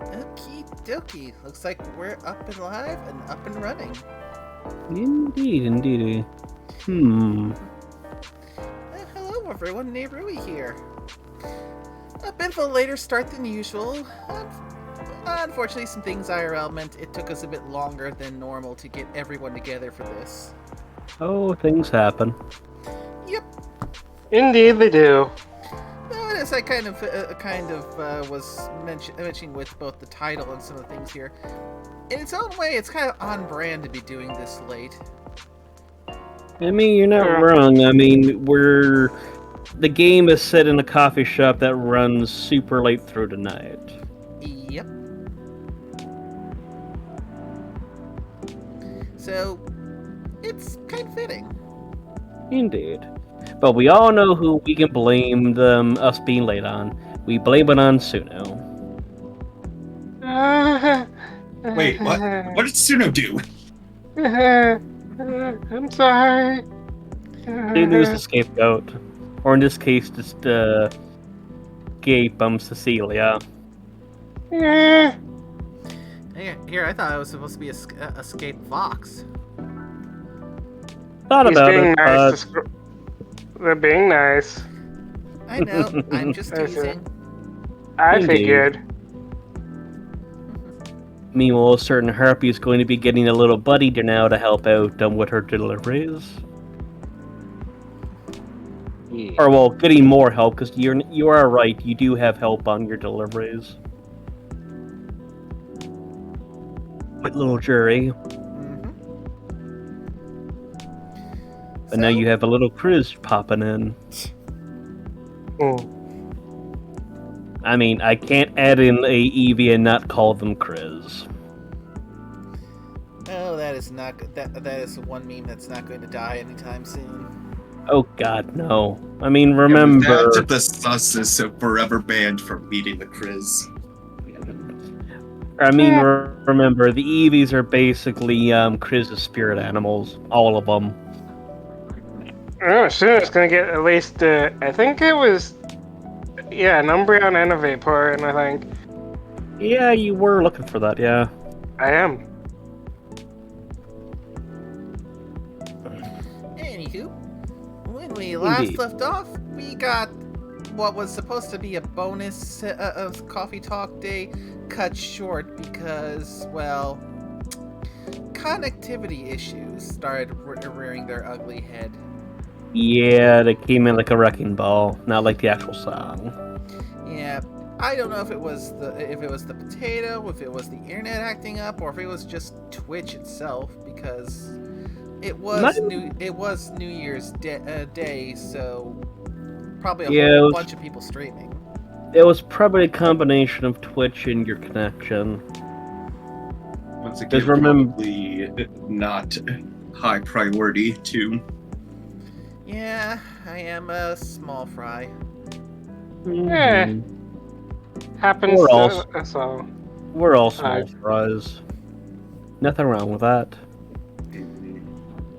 Okie dokie. Looks like we're up and live and up and running. Indeed, indeed. Hmm. Hello everyone, Nerui here. A bit of a later start than usual. Unfortunately, some things IRL meant it took us a bit longer than normal to get everyone together for this. Oh, things happen. Yep. Indeed, they do. Well, as I kind of was mentioning with both the title and some of the things here, in its own way, it's kind of on brand to be doing this late. I mean, you're not wrong. I mean, the game is set in a coffee shop that runs super late through the night. Yep. So, it's kind of fitting. Indeed. But we all know who we can blame us being late on. We blame it on Suno. Wait, what? What did Suno do? I'm sorry. Suno's the scapegoat. Or in this case, just scape Cecilia. Here, I thought I was supposed to be a escape fox. Thought He's about being it, nice. They're being nice. I know, I'm just teasing. I Indeed. figured. Meanwhile, a certain Harpy is going to be getting a little buddy now to help out with her deliveries. Yeah. Or, well, getting more help, because you are right, you do have help on your deliveries. With little Jury. But now you have a little Chris popping in. I mean, I can't add in a Eevee and not call them Chris. Oh, that is not that is one meme that's not going to die anytime soon. Oh God, no. I mean, remember... Yeah, that the sus is so forever banned from meeting the Chris. I mean, remember, the Eevees are basically Chris's spirit animals. All of them. Oh, soon it's gonna get at least, I think it was, an Umbreon and a Vaporeon, I think. Yeah, you were looking for that, yeah. I am. Anywho, when we last left off, we got what was supposed to be a bonus of Coffee Talk Day cut short because, well, connectivity issues started rearing their ugly head. Yeah, they came in like a wrecking ball, not like the actual song. Yeah, I don't know if it was the potato, if it was the internet acting up, or if it was just Twitch itself, because it was New Year's Day, so probably a whole bunch of people streaming. It was probably a combination of Twitch and your connection. Once again, probably not high priority too. Yeah, I am a small fry. Happens. We're all small fries. Nothing wrong with that.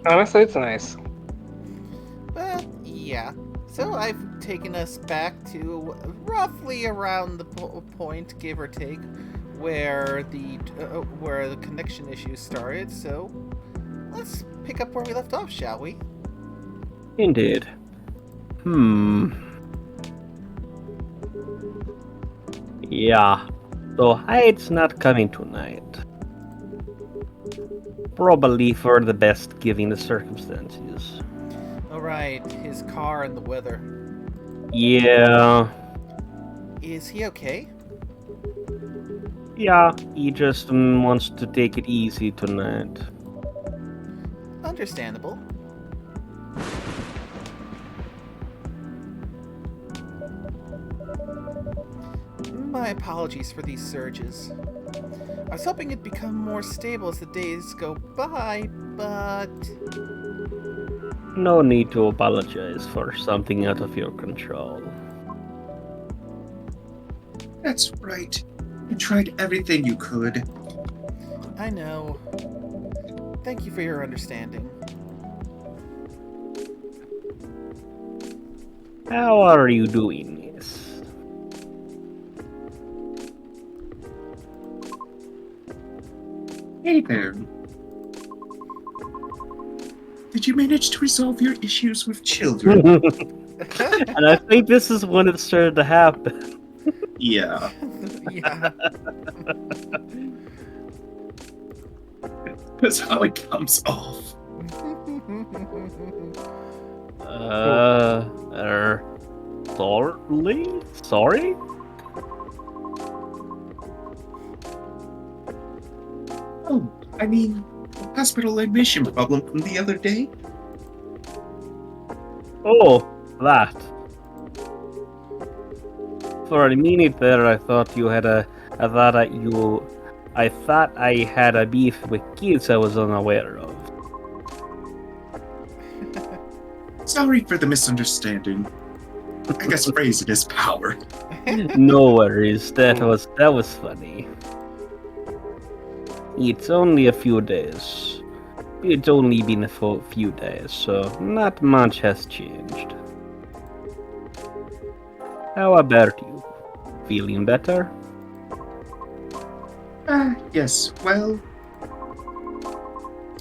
Honestly, it's nice. Well, yeah. So I've taken us back to roughly around the point, give or take, where the connection issues started. So let's pick up where we left off, shall we? Indeed. Yeah. So Hyde's not coming tonight. Probably for the best given the circumstances. Alright, his car and the weather. Yeah. Is he okay? Yeah, he just wants to take it easy tonight. Understandable. My apologies for these surges. I was hoping it'd become more stable as the days go by, but... No need to apologize for something out of your control. That's right. You tried everything you could. I know. Thank you for your understanding. How are you doing this? Hey there. Did you manage to resolve your issues with children? And I think this is when it started to happen. Yeah. Yeah. That's how it comes off. Sorry? Oh, I mean, the hospital admission problem from the other day? Oh, that. For a minute there, I thought you had I thought I had a beef with kids I was unaware of. Sorry for the misunderstanding. I guess phrasing is power. No worries, that was funny. It's only a few days. It's only been a few days, so not much has changed. How about you? Feeling better? Yes, well...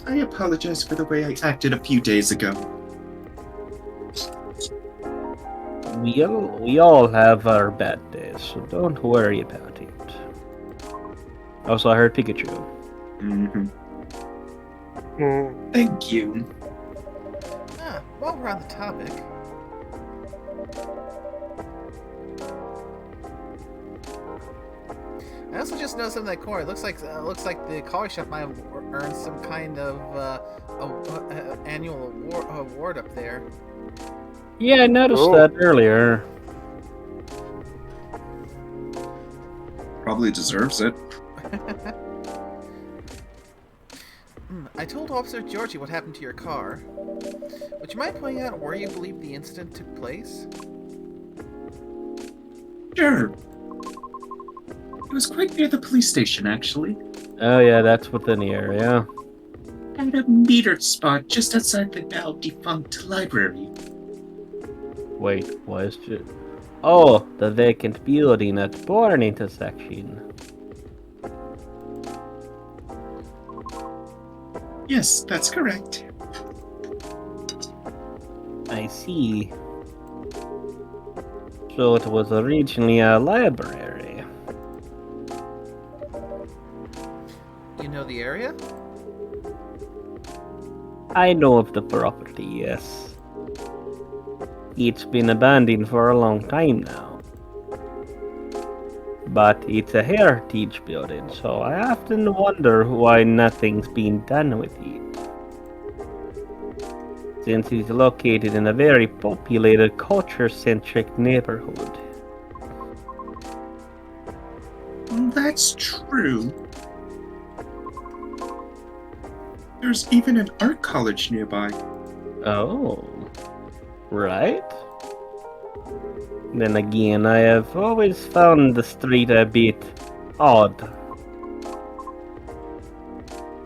I apologize for the way I acted a few days ago. We all have our bad days, so don't worry about it. Also, I heard Pikachu. Mm-hmm. Mm. Thank you. While we're on the topic, I also just noticed in that corner. It looks like the coffee shop might have earned some kind of annual award up there. Yeah, I noticed that earlier. Probably deserves it. I told Officer Georgie what happened to your car. Would you mind pointing out where you believe the incident took place? Sure. It was quite near the police station, actually. Oh yeah, that's within the area. At a metered spot just outside the now defunct library. Wait, what is it? Oh, the vacant building at Bourne intersection. Yes, that's correct. I see. So it was originally a library. You know the area? I know of the property, yes. It's been abandoned for a long time now. But it's a heritage building, so I often wonder why nothing's been done with it. Since it's located in a very populated, culture-centric neighborhood. That's true. There's even an art college nearby. Oh, right? Then again, I have always found the street a bit odd.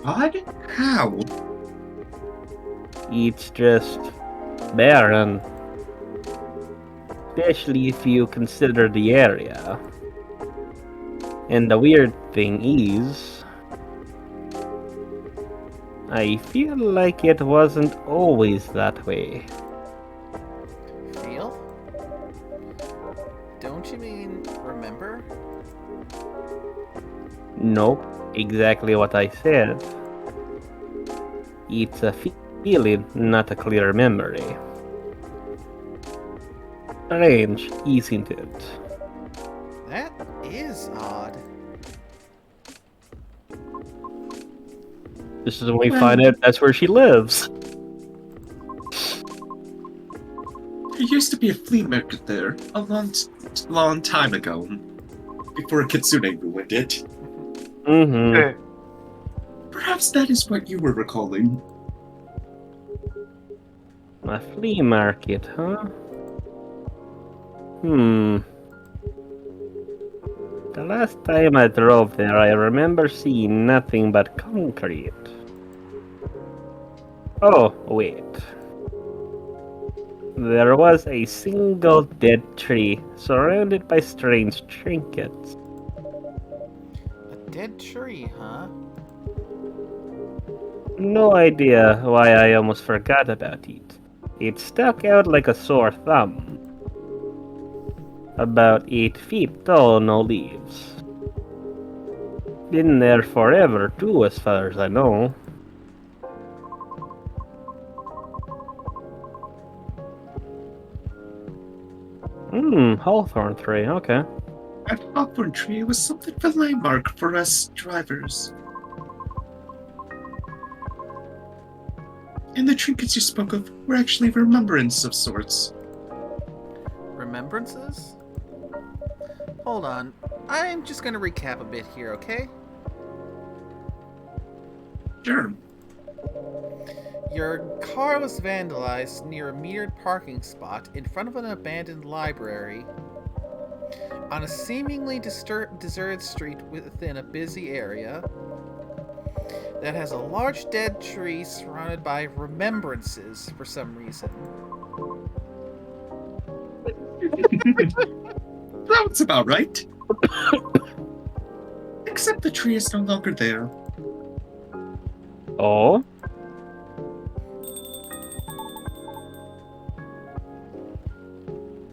Odd? How? It's just barren. Especially if you consider the area. And the weird thing is, I feel like it wasn't always that way. Feel? Don't you mean remember? Nope, exactly what I said. It's a feeling, not a clear memory. Strange, isn't it? That is odd. This is when we find out that's where she lives. There used to be a flea market there a long time ago. Before Kitsune ruined it. Mm-hmm. Perhaps that is what you were recalling. A flea market, huh? Hmm. The last time I drove there, I remember seeing nothing but concrete. Oh, wait. There was a single dead tree, surrounded by strange trinkets. A dead tree, huh? No idea why I almost forgot about it. It stuck out like a sore thumb. About 8 feet tall, no leaves. Been there forever too, as far as I know. Hawthorn tree, okay. That hawthorn tree was something of a landmark for us drivers. And the trinkets you spoke of were actually remembrance of sorts. Remembrances? Hold on. I'm just gonna recap a bit here, okay? Sure. Your car was vandalized near a metered parking spot in front of an abandoned library on a seemingly deserted street within a busy area that has a large dead tree surrounded by remembrances for some reason. That's about right. Except the tree is no longer there. Oh?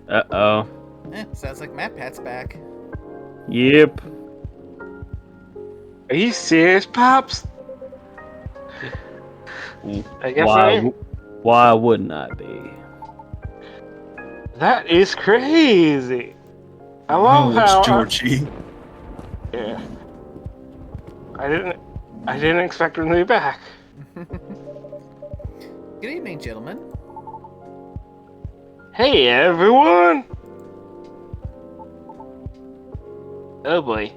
Uh-oh. Sounds like MatPat's back. Yep. Are you serious, Pops? I guess I am. Why wouldn't I be? That is crazy. I love how Georgie. yeah. I didn't expect him to be back. Good evening, gentlemen. Hey everyone! Oh boy.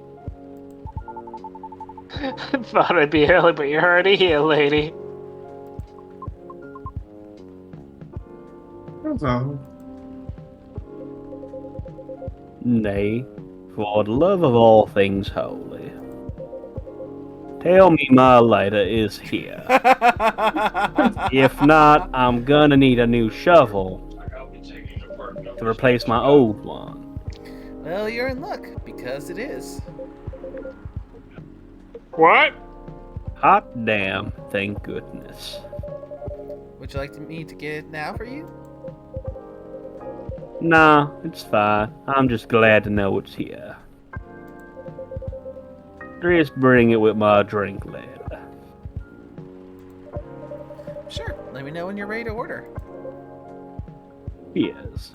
Thought I'd be early, but you're already here, lady. Hello. Nay, for the love of all things holy. Tell me my lighter is here. If not, I'm gonna need a new shovel to replace my old one. Well, you're in luck, because it is. What? Hot damn, thank goodness. Would you like me to get it now for you? Nah, it's fine. I'm just glad to know it's here. Just bring it with my drink lid. Sure, let me know when you're ready to order. Yes.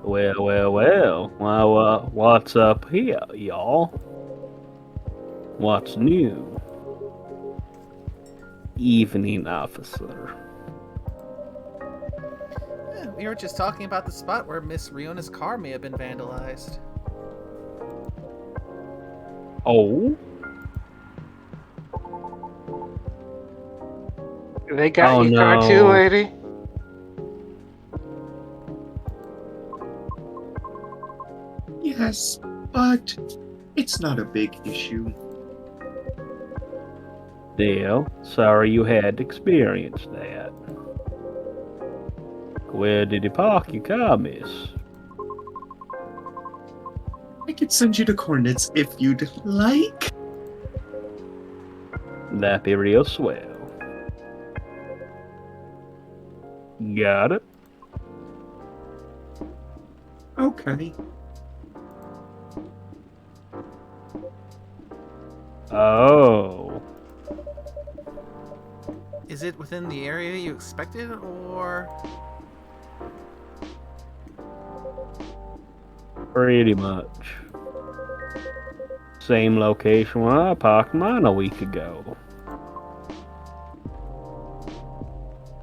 Well. What's up here, y'all? What's new? Evening, officer. We were just talking about the spot where Miss Riona's car may have been vandalized. Oh? They got Oh, your car no. too, lady? Yes, but it's not a big issue. Dale, sorry you had experienced that. Where did you park your car, miss? I could send you the coordinates if you'd like. That'd be real swell. Got it? Okay. Oh. Is it within the area you expected, or...? Pretty much. Same location where I parked mine a week ago.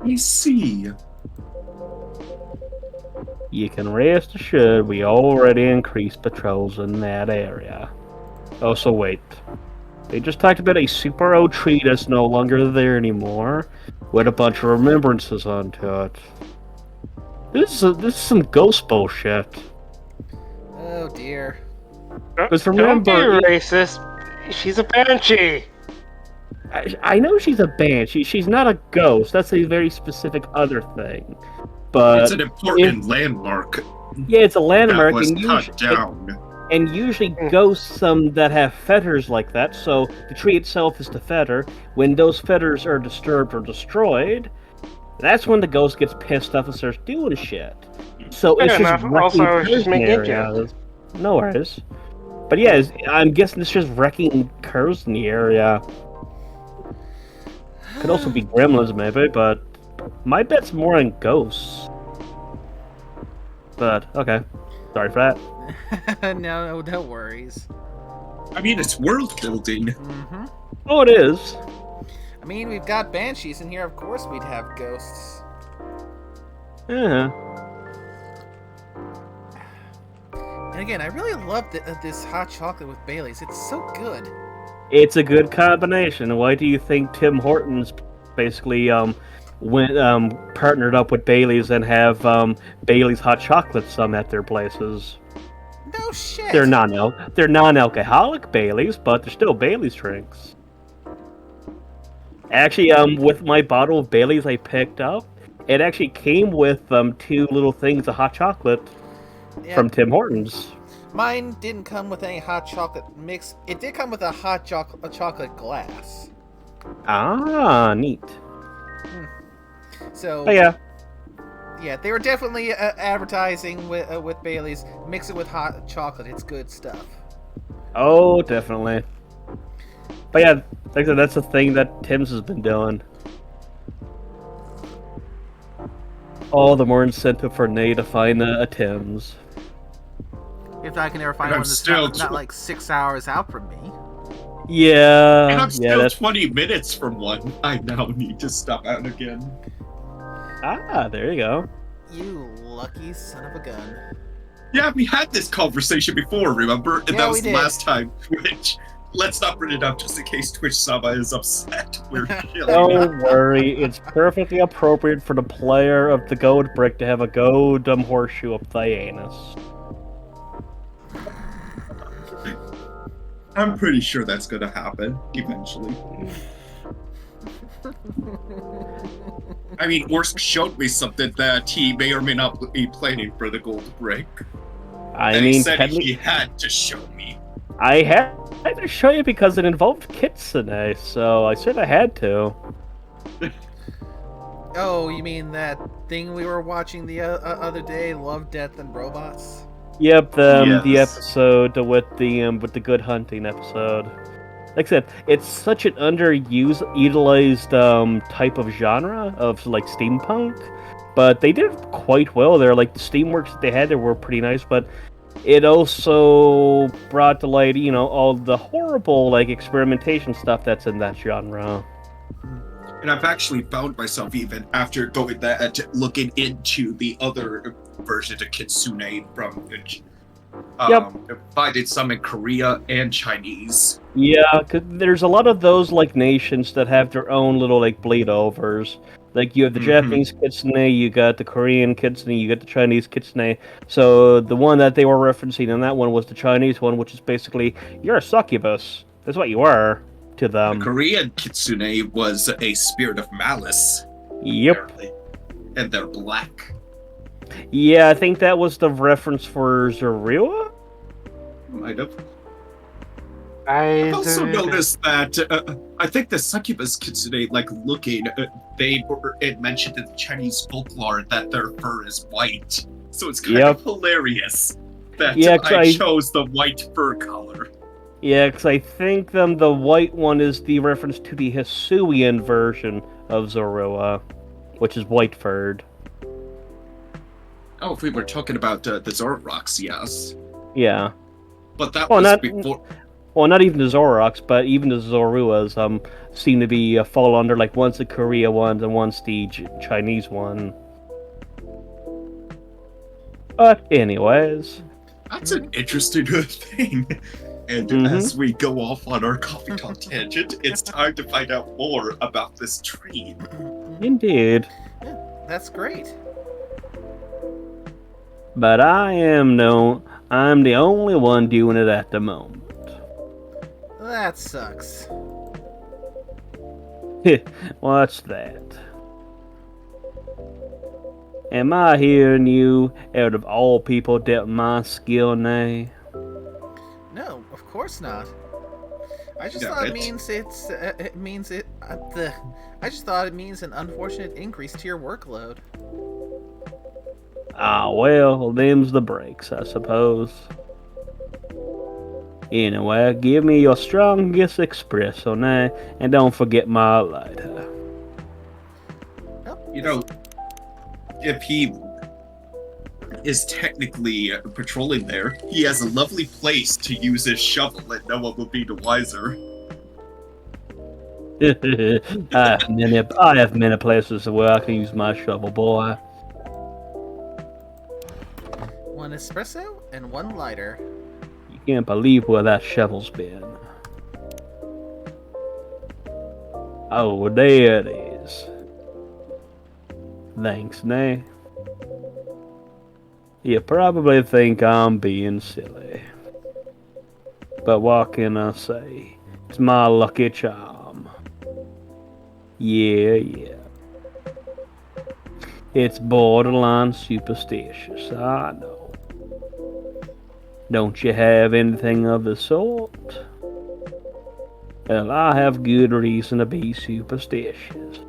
I see. You can rest assured we already increased patrols in that area. Oh, so wait. They just talked about a super old tree that's no longer there anymore, with a bunch of remembrances onto it. This is some ghost bullshit. Oh dear. Because Don't remember, be racist. She's a banshee. I know she's a banshee. She's not a ghost. That's a very specific other thing. But It's an important landmark yeah, it's a landmark, that was and cut down. And usually Hmm. ghosts that have fetters like that, so the tree itself is the fetter. When those fetters are disturbed or destroyed, that's when the ghost gets pissed off and starts doing shit. So it's Fair just enough. Also, wrecking I was just curves in making a joke. areas. No worries. But yeah, I'm guessing it's just wrecking curves in the area. Could also be gremlins, maybe, but my bet's more on ghosts. But, okay. Sorry for that. No worries. I mean, it's world building. Mm-hmm. Oh, it is. I mean, we've got banshees in here. Of course, we'd have ghosts. Yeah. And again, I really love this hot chocolate with Bailey's. It's so good. It's a good combination. Why do you think Tim Hortons basically went partnered up with Bailey's and have Bailey's hot chocolate some at their places? No shit. They're non-alcoholic Baileys, but they're still Bailey's drinks. Actually, with my bottle of Bailey's I picked up, it actually came with 2 little things of hot chocolate from Tim Hortons. Mine didn't come with any hot chocolate mix. It did come with a chocolate glass. Ah, neat. So Oh, yeah. Yeah, they were definitely advertising with Bailey's. Mix it with hot chocolate. It's good stuff. Oh, definitely. But yeah, like I said, that's the thing that Tim's has been doing. All the more incentive for Nate to find a Tim's. If I can ever find And I'm one that's still not like 6 hours out from me. Yeah. And I'm still that's... 20 minutes from one. I now need to stop out again. Ah, there you go. You lucky son of a gun. Yeah, we had this conversation before, remember? And Yeah, that was we the did. last time Twitch. Let's not bring it up just in case Twitch Sama is upset. We're chilling. Don't worry, it's perfectly appropriate for the player of the gold brick to have a gold horseshoe up the anus. I'm pretty sure that's gonna happen eventually. I mean, Orsk showed me something that he may or may not be planning for the gold brick. I And mean, he said technically, he had to show me. I had to show you because it involved Kitsune, so I said I had to. Oh, you mean that thing we were watching the other day, Love, Death, and Robots? Yep, the Yes. episode with the good hunting episode. Like I said, it's such an underutilized type of genre of like steampunk, but they did quite well there. Like the steamworks that they had there were pretty nice, but it also brought to light, all the horrible like experimentation stuff that's in that genre. And I've actually found myself, even after going that, looking into the other version of Kitsune from finding some in Korea and Chinese. Yeah, 'cause there's a lot of those like nations that have their own little like bleed overs. Like you have the Japanese kitsune, you got the Korean kitsune, you got the Chinese kitsune. So the one that they were referencing in that one was the Chinese one, which is basically you're a succubus. That's what you are to them. The Korean Kitsune was a spirit of malice. Yep. Apparently. And they're black. Yeah, I think that was the reference for Zorua. Might have. I I've also noticed that I think the succubus kitsune, like looking, it mentioned in the Chinese folklore that their fur is white. So it's kind of hilarious that I chose the white fur color. Yeah, because I think the white one is the reference to the Hisuian version of Zorua, which is white-furred. Oh, if we were talking about the Zoroarks, yes. Yeah. But that was before... Well, not even the Zoroarks, but even the Zoruas seem to be fall under, like, one's the Korea one and one's the Chinese one. But anyways... That's an interesting thing. And as we go off on our coffee talk tangent, it's time to find out more about this tree. Indeed. Yeah, that's great. But I'm the only one doing it at the moment. That sucks. What's that? Am I hearing you out of all people doubt my skill now? course not. I just Yeah, thought it it- means it means it. I just thought it means an unfortunate increase to your workload. Ah, well, them's the breaks, I suppose. Anyway, give me your strongest espresso now, and don't forget my lighter. Well, You know, if he is technically patrolling there, he has a lovely place to use his shovel, and no one would be the wiser. I have many places where I can use my shovel, boy. one espresso and one lighter. You can't believe where that shovel's been. Oh, there it is. Thanks, Nay. You probably think I'm being silly. But what can I say? It's my lucky charm. Yeah. It's borderline superstitious, I know. Don't you have anything of the sort? Well, I have good reason to be superstitious.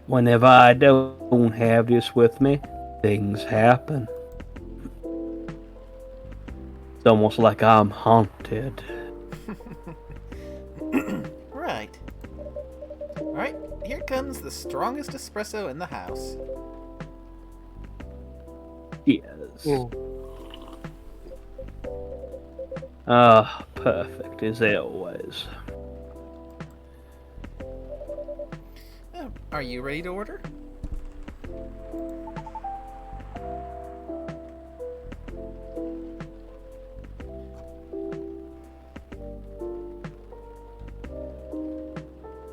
Whenever I don't have this with me, things happen. It's almost like I'm haunted. Right. Alright, here comes the strongest espresso in the house. Yes. Ah, perfect as always. Are you ready to order?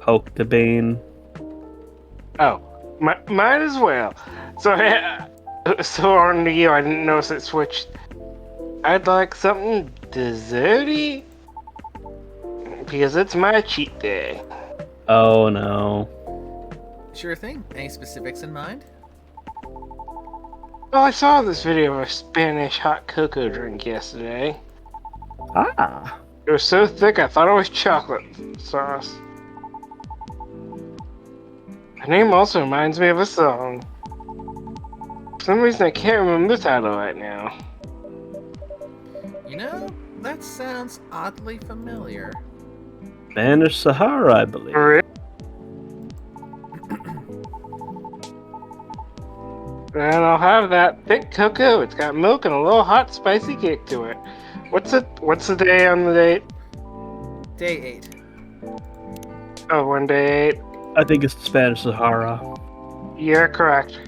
Poke the bean. Oh, might as well. So, so on to you. I didn't notice it switched. I'd like something desserty because it's my cheat day. Oh no. Sure thing. Any specifics in mind? Well, I saw this video of a Spanish hot cocoa drink yesterday. Ah. It was so thick I thought it was chocolate sauce. The name also reminds me of a song. For some reason I can't remember the title right now. You know, that sounds oddly familiar. Spanish Sahara, I believe. Really? And I'll have that thick cocoa. It's got milk and a little hot spicy kick to it. What's the day on the date? Day 8. Oh, 1 day 8. I think it's the Spanish Sahara. You're correct.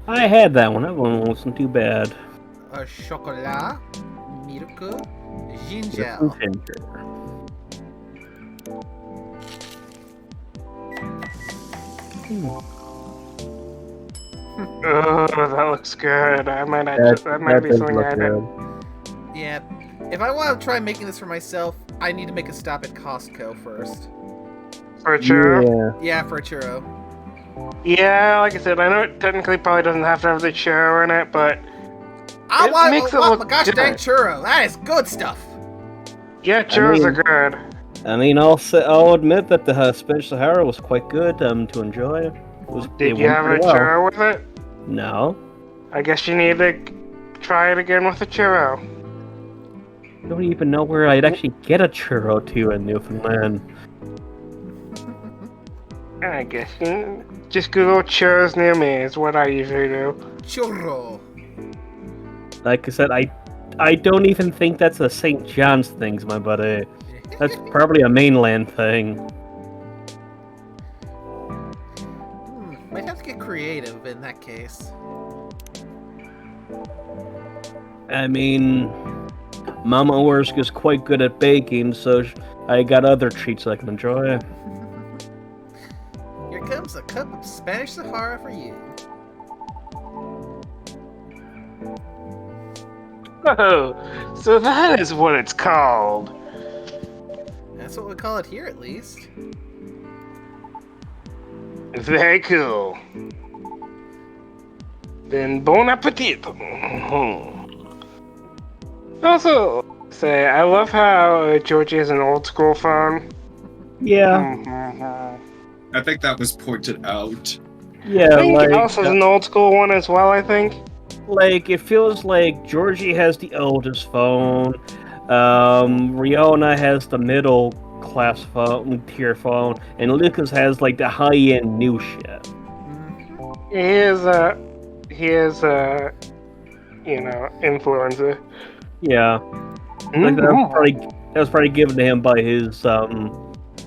I had that one. That one wasn't too bad. A chocolat, milk, ginger. Ginger. Oh, that looks good. That might be something I did. Yeah. If I want to try making this for myself, I need to make a stop at Costco first. For a churro? Yeah. Yeah, for a churro. Yeah, like I said, I know it technically probably doesn't have to have the churro in it, but I It want, makes it my look gosh dang good. churros. That is good stuff. yeah, churros are mean- good. I mean, I'll admit that the Spanish Sahara was quite good to enjoy. It Did you went have a pretty well. churro with it? No. I guess you need to try it again with a churro. I don't even know where I'd actually get a churro to in Newfoundland. I guess you just Google churros near me is what I usually do. Churro. Like I said, I don't even think that's a St. John's thing, my buddy. That's probably a mainland thing. Might have to get creative in that case. I mean, Mama Orsk is quite good at baking, so I got other treats I can enjoy. Here comes a cup of Spanish Sahara for you. Oh, so that is what it's called. That's what we call it here, at least. Very cool. Then bon appetit. Also, Say, I love how Georgie has an old school phone. Yeah, I think that was pointed out. yeah, I think like, Alice has an old school one as well, I think. like it feels like Georgie has the oldest phone. Riona has the middle class phone, tier phone, and Lucas has like the high end new shit. He is a, influencer. Yeah, like that was probably given to him by his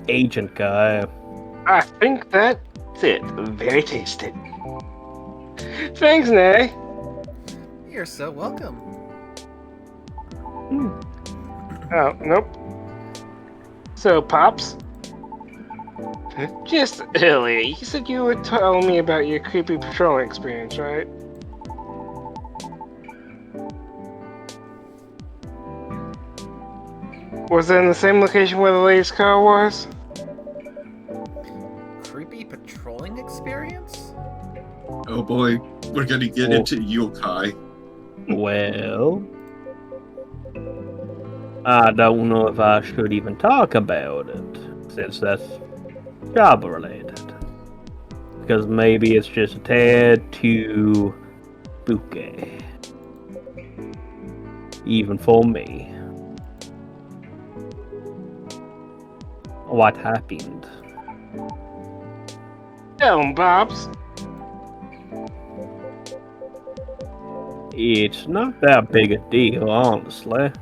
agent guy. I think that's it. Very tasty. Thanks, Nay. You're so welcome. Oh, nope. So, Pops? Just earlier, you said you were telling me about your creepy patrolling experience, right? Was it in the same location where the lady's car was? Creepy patrolling experience? Oh boy, we're gonna get into yokai. Well, I don't know if I should even talk about it, since that's job related. Because maybe it's just a tad too spooky. Even for me. What happened? Tell 'em, Pops. It's not that big a deal, honestly.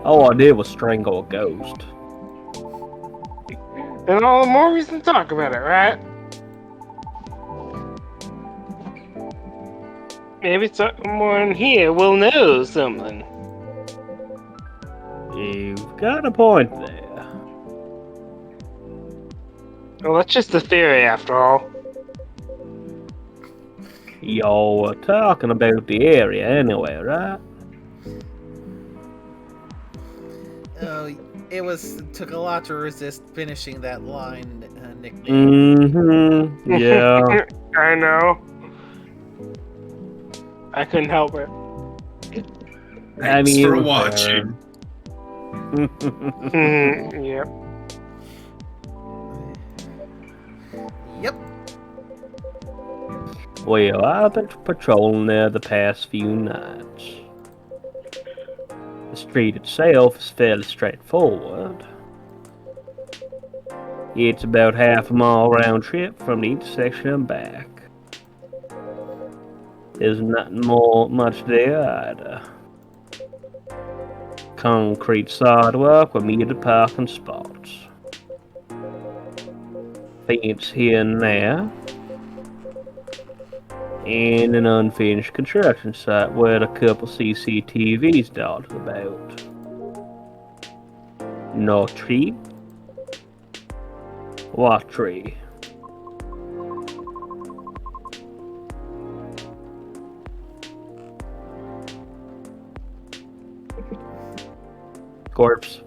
All I did was strangle a ghost. Then all the more reason to talk about it, right? Maybe someone here will know something. You've got a point there. Well, that's just a theory, after all. Y'all were talking about the area anyway, right? Oh, took a lot to resist finishing that line, nickname. Mm-hmm. Yeah. I know. I couldn't help it. Thanks it for was watching. Yep. Yep. Well, I've been patrolling there the past few nights. The street itself is fairly straightforward. It's about half a mile round trip from the intersection and back. There's nothing much there either. Concrete sidewalk with metered parking spots. Fence here and there. And an unfinished construction site with a couple CCTVs dotted about. No tree? What tree? Corpse.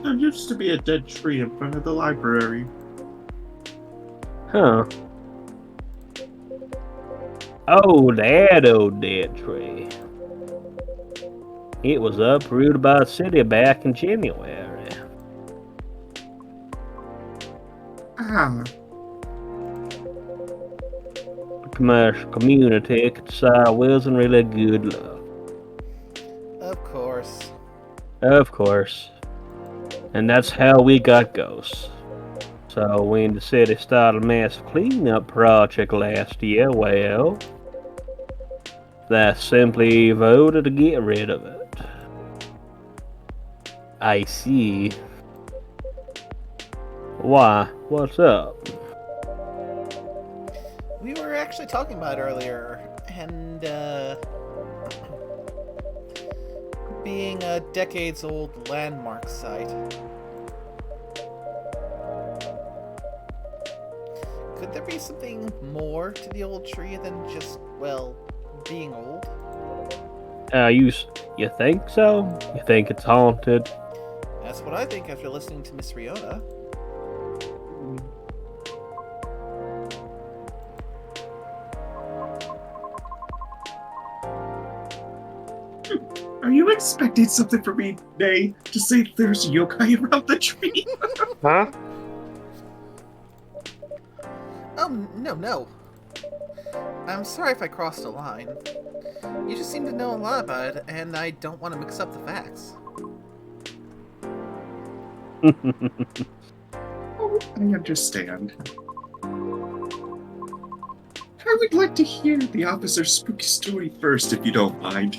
There used to be a dead tree in front of the library. Huh. Oh, that old dead tree. It was uprooted by the city back in January. Ah, The commercial community could decide wasn't really good luck. Of course. Of course. And that's how we got ghosts. So when the city started a massive cleanup project last year, well, they simply voted to get rid of it. I see. Why? What's up? We were actually talking about it earlier, and being a decades-old landmark site. Could there be something more to the old tree than just, well, being old? You think so? You think it's haunted? That's what I think after listening to Miss Riona. are you expecting something from me, Nay, to say there's yokai around the tree? Huh? Oh, no. I'm sorry if I crossed a line. You just seem to know a lot about it, and I don't want to mix up the facts. Oh, I understand. I would like to hear the officer's spooky story first, if you don't mind.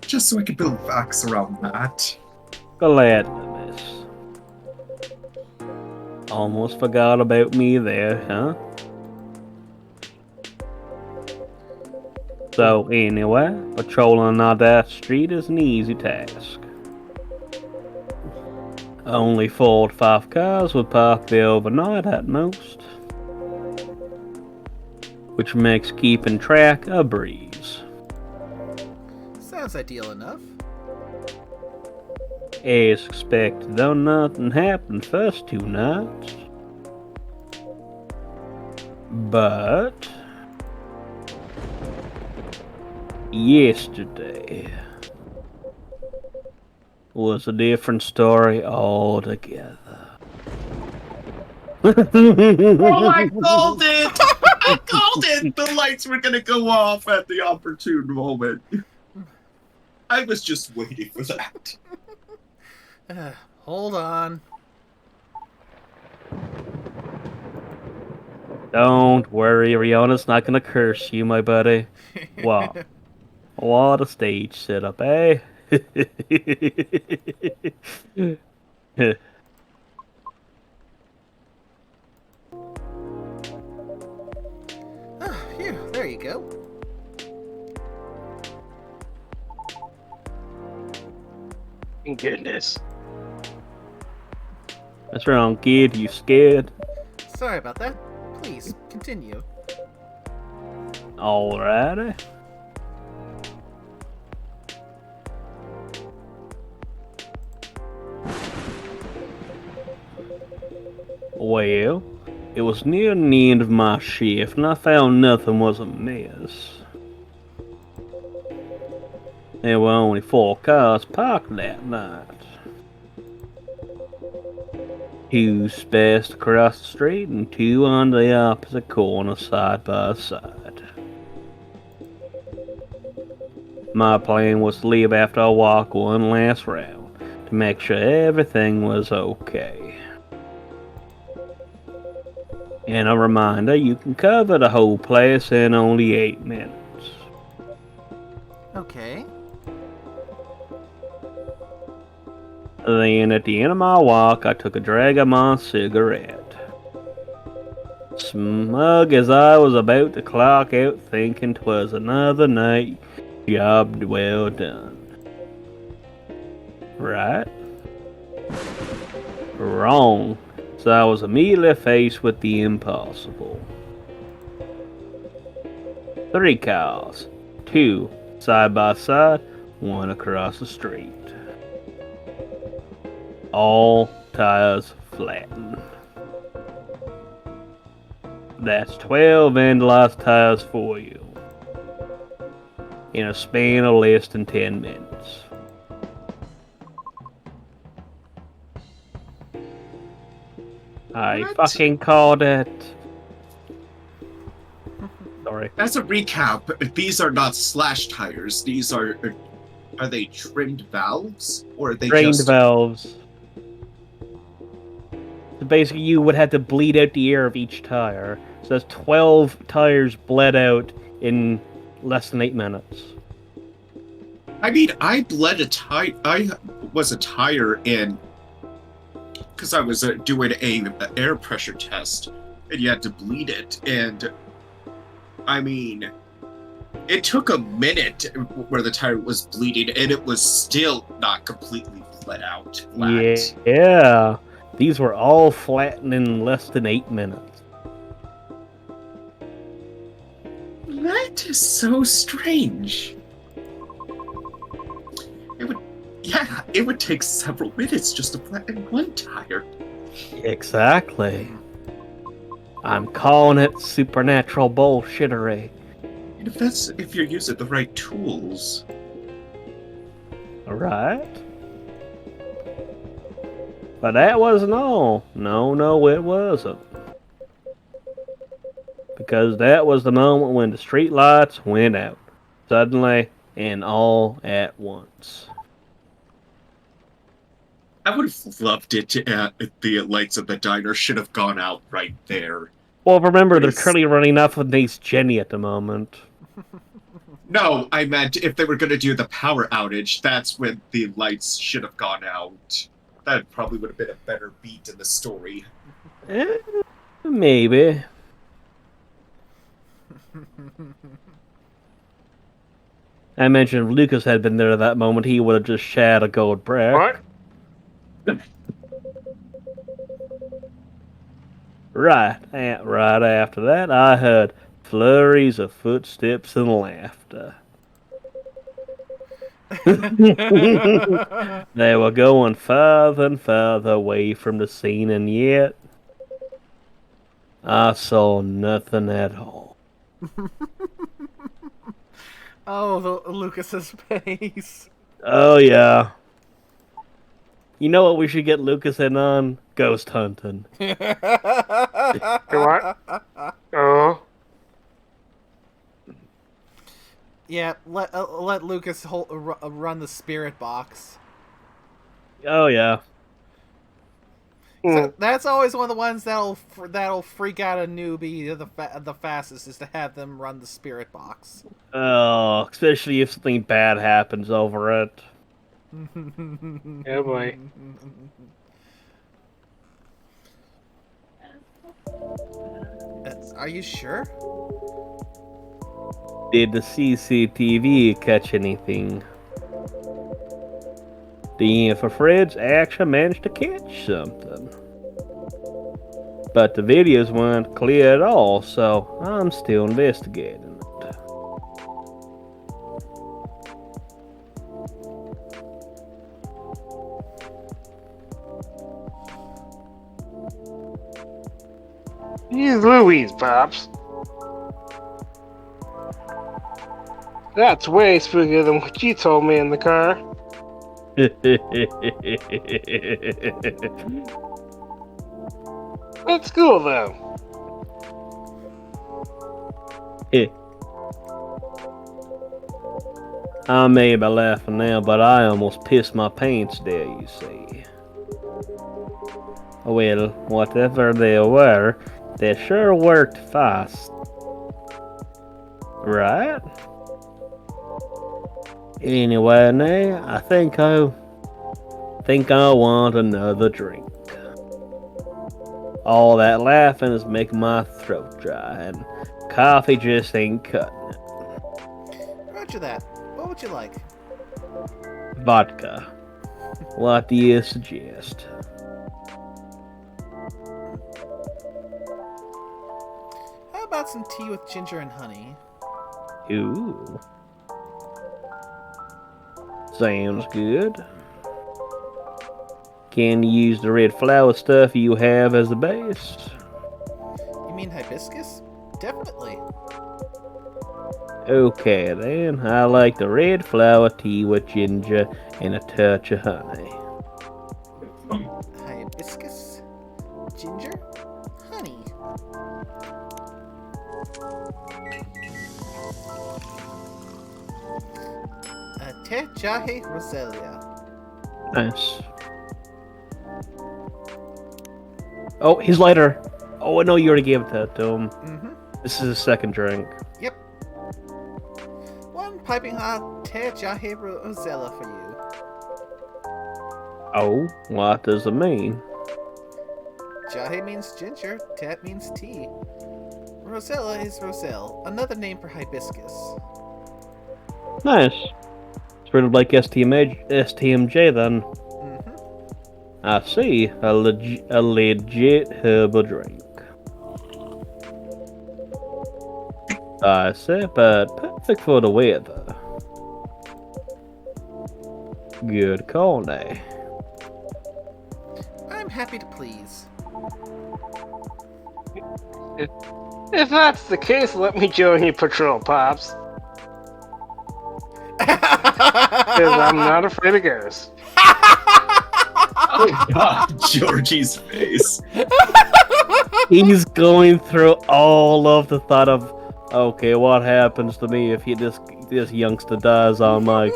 Just so I can build facts around that. Gladly, miss. Almost forgot about me there, huh? So anyway, patrolling on that street is an easy task. Only 4 to 5 cars would park there overnight at most, which makes keeping track a breeze. Sounds ideal enough. As expected, though, nothing happened first 2 nights. But yesterday was a different story altogether. Oh, I called it! I called it! The lights were gonna go off at the opportune moment. I was just waiting for that. Hold on. Don't worry, Rihanna's not gonna curse you, my buddy. Wow. What a stage setup, eh? Phew, there you go. Thank goodness. What's wrong, kid? You scared? Sorry about that. Please, continue. Alrighty. Well, it was near the end of my shift, and I found nothing was amiss. There were only 4 cars parked that night. 2 spaced across the street, and 2 on the opposite corner side by side. My plan was to leave after I walk one last round, to make sure everything was okay. And a reminder, you can cover the whole place in only 8 minutes. Okay. Then at the end of my walk, I took a drag of my cigarette. Smug as I was about to clock out, thinking 'twas another night, job well done. Right? Wrong. So I was immediately faced with the impossible. 3 cars, 2 side by side, 1 across the street. All tires flattened. That's 12 vandalized tires for you, in a span of less than 10 minutes. I What? fucking called it. Sorry. As a recap, these are not slash tires. These are they trimmed valves? Or are they Drained just... valves. So basically, you would have to bleed out the air of each tire. So that's 12 tires bled out in less than 8 minutes. I mean, I bled a tire. I was a tire in... Because I was doing a air pressure test, and you had to bleed it, and... I mean, it took a minute where the tire was bleeding, and it was still not completely bled out. Flat. Yeah. These were all flattened in less than 8 minutes. That is so strange. It would take several minutes just to flatten one tire. Exactly. I'm calling it supernatural bullshittery. And if you're using the right tools. Right? But that wasn't all. No, it wasn't. Because that was the moment when the street lights went out. Suddenly and all at once. I would have loved it if the lights of the diner should have gone out right there. Well, remember, they're Because- currently running off of Nate's Jenny at the moment. No, I meant if they were going to do the power outage, that's when the lights should have gone out. That probably would have been a better beat in the story. Maybe. I mentioned if Lucas had been there at that moment, he would have just shat a gold brick. What? Right after that, I heard flurries of footsteps and laughter. They were going farther and farther away from the scene, and yet I saw nothing at all. Oh, Lucas's face. Oh yeah. You know what we should get Lucas in on? Ghost hunting. What? Oh. Yeah, let Lucas run the spirit box. Oh yeah. So that's always one of the ones that'll freak out a newbie the fastest, is to have them run the spirit box. Oh, especially if something bad happens over it. Oh boy. Are you sure? Did the CCTV catch anything? The infrareds actually managed to catch something. But the videos weren't clear at all, so I'm still investigating it. He's Louise, Pops. That's way spookier than what you told me in the car. That's cool, though. I may be laughing now, but I almost pissed my pants there, you see. Well, whatever they were, they sure worked fast. Right? Anyway, now I think I want another drink. All that laughing is making my throat dry, and coffee just ain't cutting it. Roger that. What would you like? Vodka. What do you suggest? How about some tea with ginger and honey? Ooh. Sounds good. Can you use the red flower stuff you have as the base? You mean hibiscus? Definitely. Okay then, I like the red flower tea with ginger and a touch of honey. Hibiscus, ginger, honey. Te jahe roselia. Nice. Oh, his lighter. Oh, no, you already gave it to him. Mm-hmm. This is his second drink. Yep. One piping hot te jahe rosella for you. Oh, what does it mean? Jahe means ginger, tat means tea. Rosella is roselle, another name for hibiscus. Nice. Sort of like STMJ then. Mm-hmm. I see. A legit herbal drink. I see, but perfect for the weather. Good call, now. I'm happy to please. If that's the case, let me join your patrol, Pops. Because I'm not afraid of ghosts. Oh God, Georgie's face. He's going through all of the thought of, okay, what happens to me if this youngster dies on my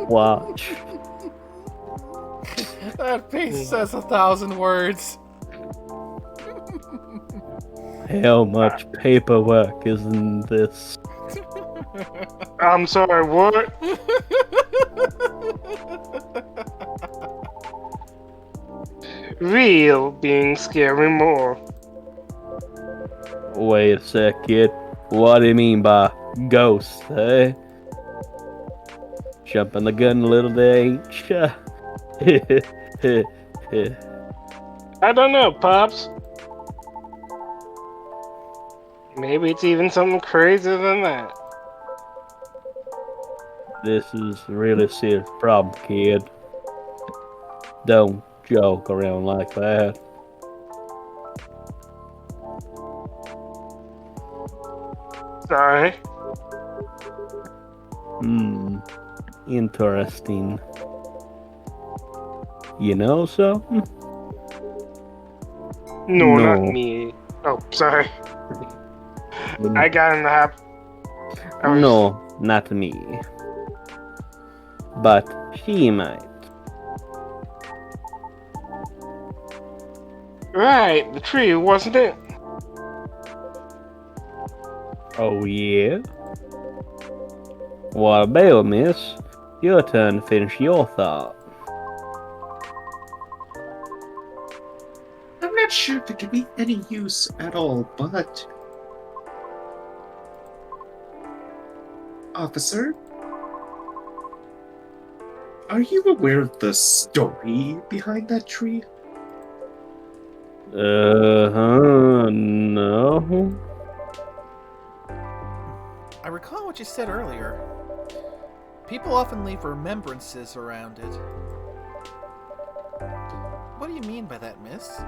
watch? That face says 1,000 words. How much paperwork is in this? I'm sorry, what? Real beings scare me more. Wait a sec, kid. What do you mean by ghosts, eh? Jumping the gun a little there, ain't ya? I don't know, Pops. Maybe it's even something crazier than that. This is a really serious problem, kid. Don't joke around like that. Sorry. Interesting. You know something? No, No. not me. Oh, sorry. I got in the habit. No, not me. But she might. Right, the tree, wasn't it? Oh yeah? What about, miss? Your turn to finish your thought. I'm not sure if it could be any use at all, but... Officer? Are you aware of the story behind that tree? No. I recall what you said earlier. People often leave remembrances around it. What do you mean by that, miss?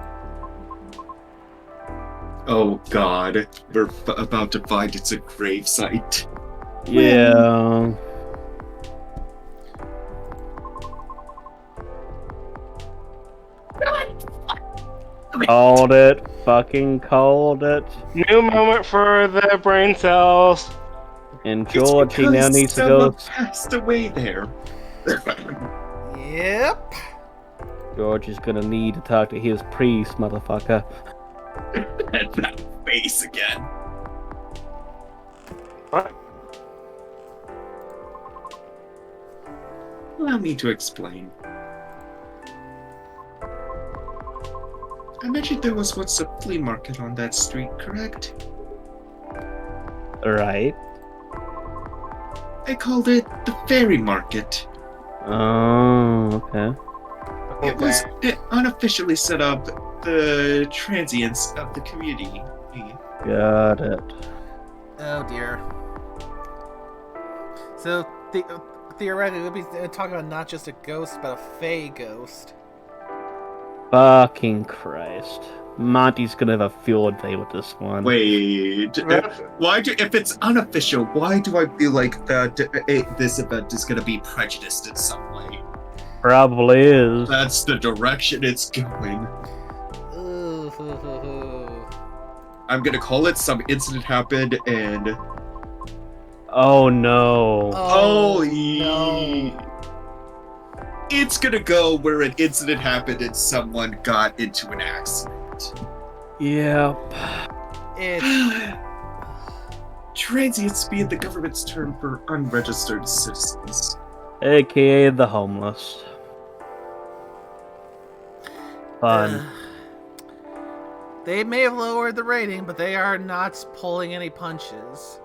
Oh God, we're about to find it's a gravesite. Yeah. Called it. Fucking called it. New moment for the brain cells. And It's Georgie now because needs to go. someone passed away there. Yep. George is gonna need to talk to his priest, motherfucker. And that face again. What? Allow me to explain. I mentioned there was once a flea market on that street, correct? Right. I called it the fairy market. Oh, okay. It was unofficially set up the transients of the community. Got it. Oh dear. So, theoretically, we'll be talking about not just a ghost, but a fey ghost. Fucking Christ. Monty's gonna have a field day with this one. Wait, if it's unofficial, why do I feel like that this event is going to be prejudiced in some way? Probably is. That's the direction it's going. Ooh. I'm going to call it some incident happened and... Oh no. Oh, no. It's going to go where an incident happened and someone got into an accident. Yep. It's... Transients being the government's term for unregistered citizens. AKA the homeless. Fun. They may have lowered the rating, but they are not pulling any punches.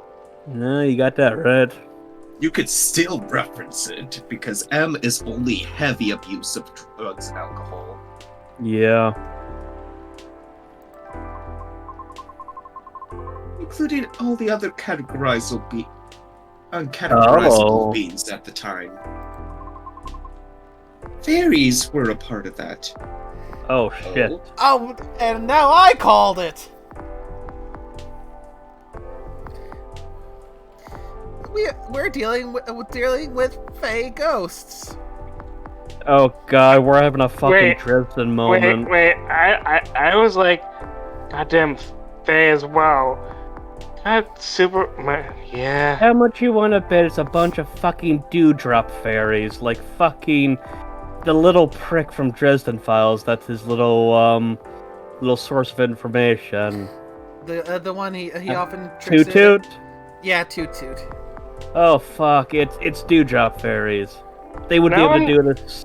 No, you got that right. You could still reference it because M is only heavy abuse of drugs and alcohol. Yeah. Including all the other uncategorizable beings at the time. Fairies were a part of that. Oh shit. Oh, and now I called it! we're dealing with fey ghosts. Oh god, we're having a fucking Wait, Dresden moment. Wait, I was like, goddamn Faye as well. God, yeah. How much you wanna bet it's a bunch of fucking dewdrop fairies, like fucking the little prick from Dresden Files? That's his little source of information. The one he often tricks Toot Toot. Yeah, Toot Toot. Oh fuck! It's dewdrop fairies. They would Now be able to do this.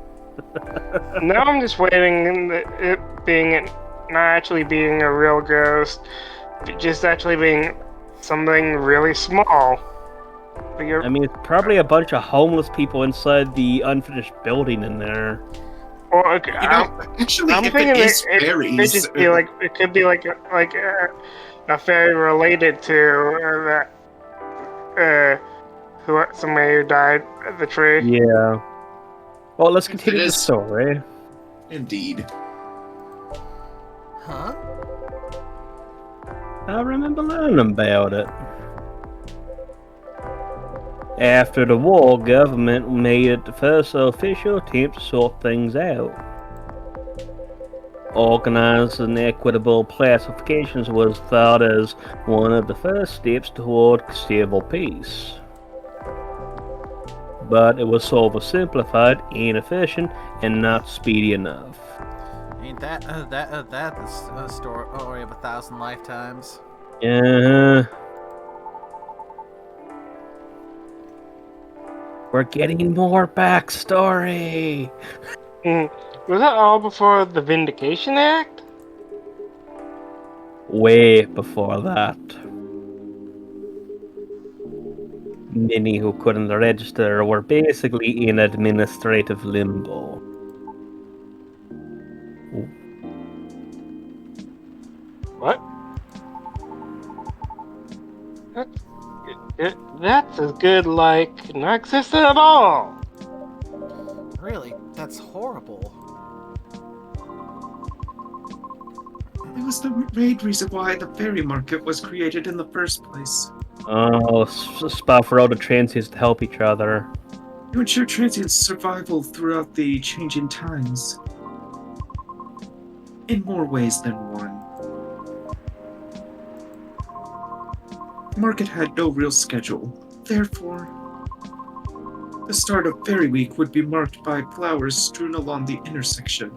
Now I'm just waiting it being not actually being a real ghost, just actually being something really small. I mean, it's probably a bunch of homeless people inside the unfinished building in there. Well, okay, actually, I'm if thinking it is it fairies, could just be like it could be like a fairy related to somebody who died at the tree. Yeah. Well, let's If continue it the is- story. indeed. Huh? I remember learning about it. After the war, government made it the first official attempt to sort things out. Organized and equitable classifications was thought as one of the first steps toward stable peace. But it was oversimplified, inefficient, and not speedy enough. Ain't that a story of 1,000 lifetimes? We're getting more backstory. Was that all before the Vindication Act? Way before that. Many who couldn't register were basically in administrative limbo. What? That's as good like not existent at all. Really? That's horrible. It was the main reason why the fairy market was created in the first place. Oh, spot for all the transients to help each other. To ensure transients' survival throughout the changing times. In more ways than one. The market had no real schedule. Therefore, the start of Fairy Week would be marked by flowers strewn along the intersection.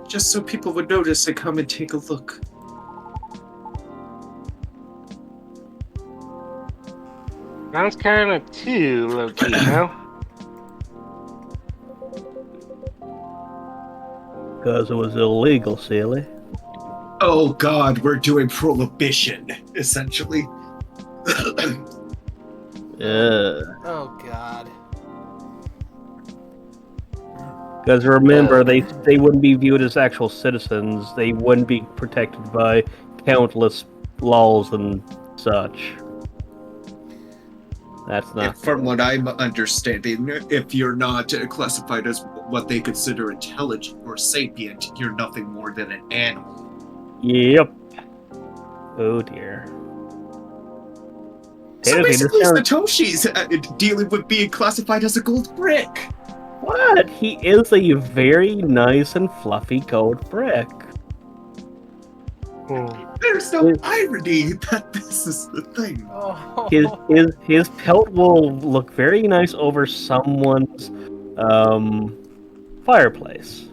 Just so people would notice and come and take a look. Sounds kind of too low-key, no? Because it was illegal, silly. Oh god, we're doing prohibition, essentially. Oh god. Because remember, they wouldn't be viewed as actual citizens. They wouldn't be protected by countless laws and such. That's not. From what I'm understanding, if you're not classified as what they consider intelligent or sapient, you're nothing more than an animal. Yep. Oh dear. So basically, Satoshi's dealing with being classified as a gold brick. What? He is a very nice and fluffy gold brick. There's no irony that this is the thing. Oh. His pelt will look very nice over someone's fireplace.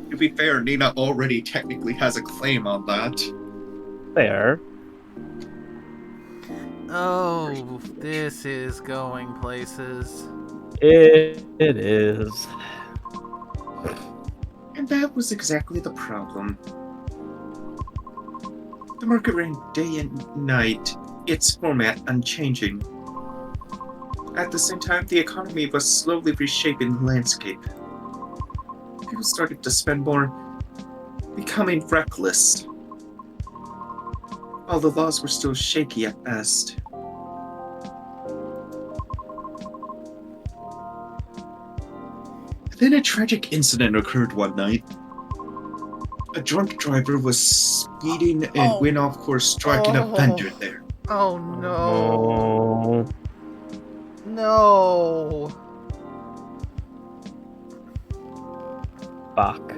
To be fair, Nina already technically has a claim on that. Fair. Oh, this is going places. It is. And that was exactly the problem. The market ran day and night, its format unchanging. At the same time, the economy was slowly reshaping the landscape. People started to spend more, becoming reckless. While the laws were still shaky at best. Then a tragic incident occurred one night. A drunk driver was speeding and went off course, striking a vendor there. Oh no. Oh, No. fuck.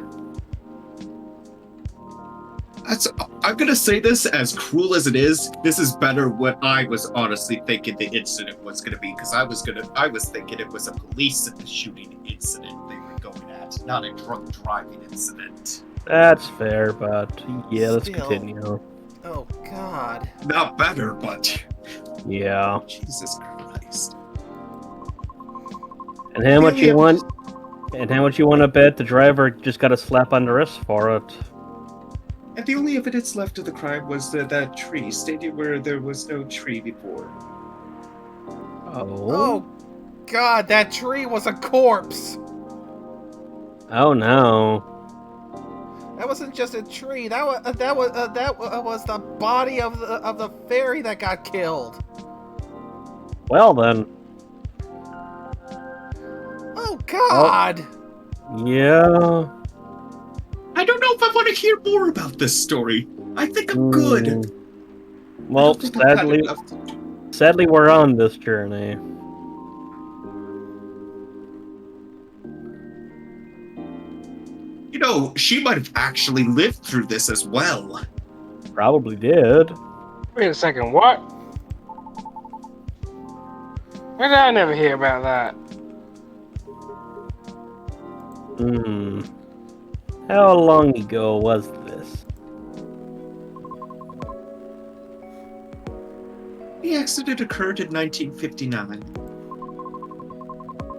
I'm gonna say this, as cruel as it is, this is better what I was honestly thinking the incident was gonna be, because I was thinking it was a police shooting incident they were going at, not a drunk driving incident. That's fair, but yeah, let's Still. continue. Oh God. Not better, but Yeah. Jesus Christ. And how much Really, you want? And how much you want to bet the driver just got a slap on the wrist for it? And the only evidence left of the crime was that tree, stated where there was no tree before. Oh God, that tree was a corpse. Oh no. That wasn't just a tree. That was the body of the fairy that got killed. Well then. Oh God. Yeah. I don't know if I want to hear more about this story. I think I'm good. Well, I don't think I've had sadly, enough to do. sadly, we're on this journey. You know, she might have actually lived through this as well. Probably did. Wait a second, what? Why did I never hear about that? Hmm. How long ago was this? The accident occurred in 1959.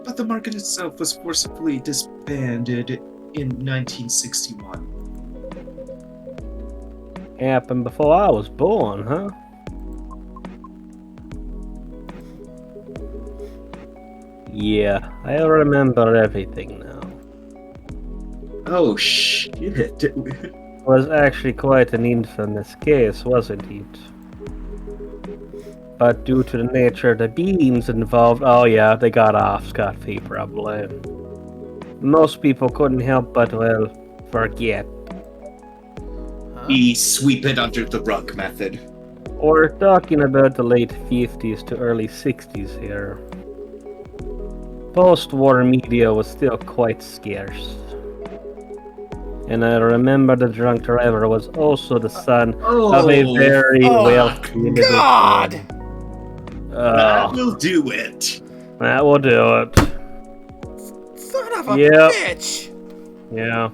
But the market itself was forcibly disbanded in 1961. Happened before I was born, huh? Yeah, I remember everything now. Oh shit. It was actually quite an infamous case, wasn't it? But due to the nature of the beings involved, oh yeah, they got off scot-free probably. Most people couldn't help but, well, forget. Huh? The sweep it under the rug method. We're talking about the late 50s to early 60s here. Post-war media was still quite scarce. And I remember the drunk driver was also the son of a very wealthy individual. God! That Oh, will do it. that will do it. Son of a Yep. bitch! Yeah.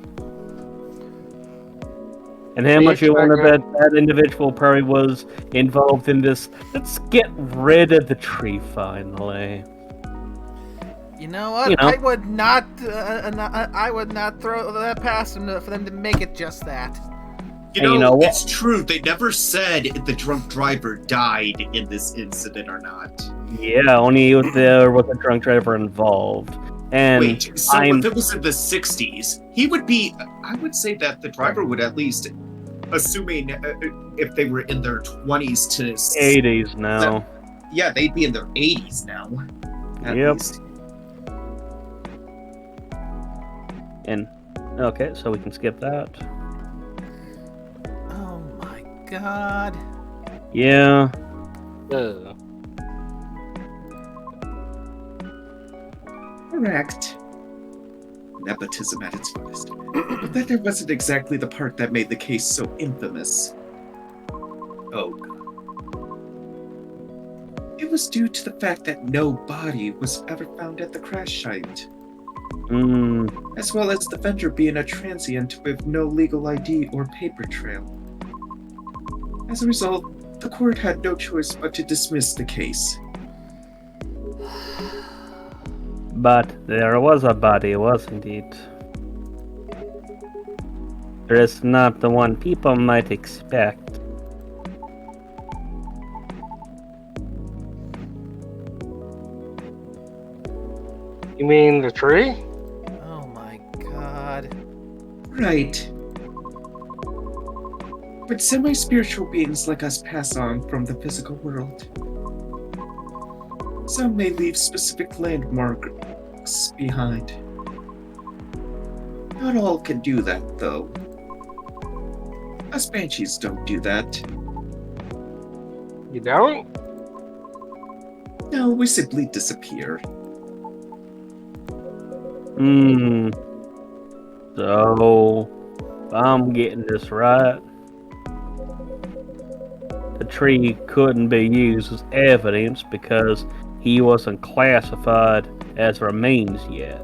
And how much you want to bet that individual probably was involved in this? Let's get rid of the tree finally. You know what? You know. I would not. I would not throw that past them for them to make it just that. You And know, you know what? it's true. They never said if the drunk driver died in this incident or not. Yeah, only if there was a drunk driver involved. And Wait, so if it was in the 60s, he would be. I would say that the driver would at least, assuming if they were in their 20s to 80s now. Yeah, they'd be in their 80s now. At Yep. least. And okay, so we can skip that. Oh my God! Yeah. Correct. Nepotism at its finest. But that wasn't exactly the part that made the case so infamous. Oh, God. It was due to the fact that no body was ever found at the crash site, as well as the vendor being a transient with no legal ID or paper trail. As a result, the court had no choice but to dismiss the case. But there was a body, wasn't it? Just not the one people might expect. You mean the tree? Oh my God! Right. But semi-spiritual beings like us pass on from the physical world. Some may leave specific landmarks behind. Not all can do that, though. Us banshees don't do that. You don't? No, we simply disappear. So, if I'm getting this right, the tree couldn't be used as evidence because he wasn't classified as remains yet.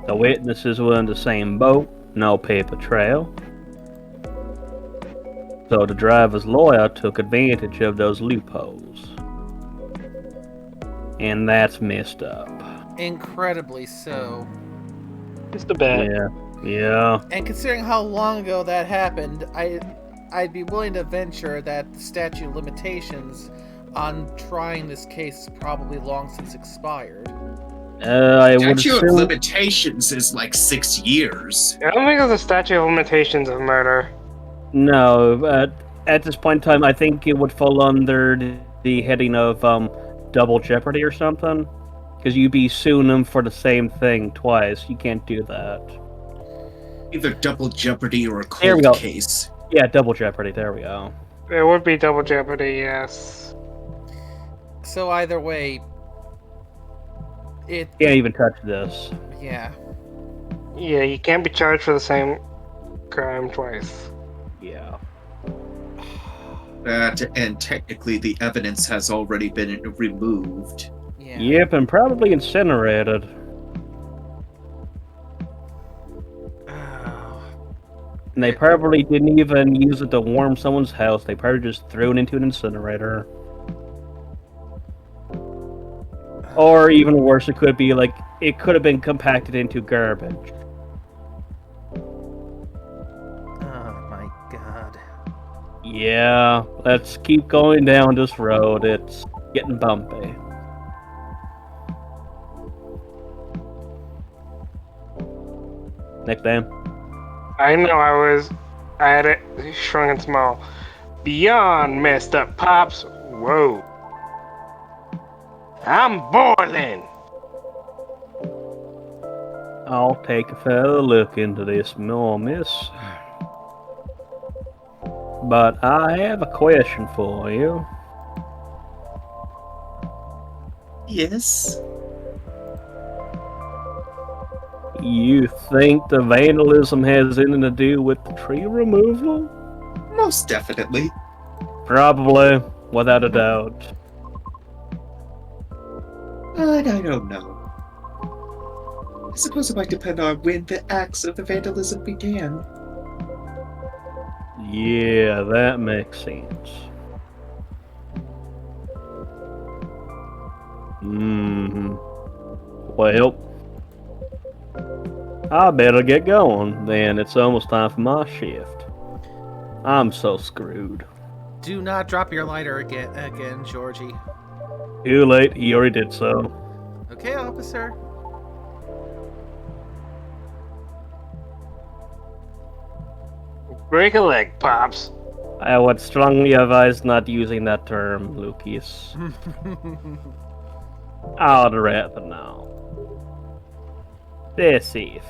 The witnesses were in the same boat, no paper trail. So the driver's lawyer took advantage of those loopholes. And that's messed up. Incredibly so. Just a bit. Yeah. And considering how long ago that happened, I'd be willing to venture that the statute of limitations on trying this case is probably long since expired. I would Statute of assume... limitations is like 6 years. I don't think there's a statute of limitations of murder. No, at this point in time, I think it would fall under the heading of double jeopardy or something. Because you'd be suing them for the same thing twice. You can't do that. Either double jeopardy or a There we cold go. case. Yeah, double jeopardy. There we go. It would be double jeopardy, yes. So either way, Can't even touch this. yeah. Yeah, you can't be charged for the same crime twice. Yeah. And technically the evidence has already been removed. Yeah. Yep, and probably incinerated. Oh. And they probably didn't even use it to warm someone's house. They probably just threw it into an incinerator. Or even worse, it could be like, it could have been compacted into garbage. Oh my god. Yeah, let's keep going down this road. It's getting bumpy. Next time. I know I had it shrunk and small. Beyond messed up, Pops. Whoa. I'm boiling. I'll take a further look into this more, miss. But I have a question for you. Yes? You think the vandalism has anything to do with the tree removal? Most definitely. Probably, without a doubt. I don't know. I suppose it might depend on when the acts of the vandalism began. Yeah, that makes sense. Well, I better get going, then. It's almost time for my shift. I'm so screwed. Do not drop your lighter again, Georgie. Too late, he already did so. Okay, officer. Break a leg, Pops. I would strongly advise not using that term, Lucas. I'd rather now. Stay safe.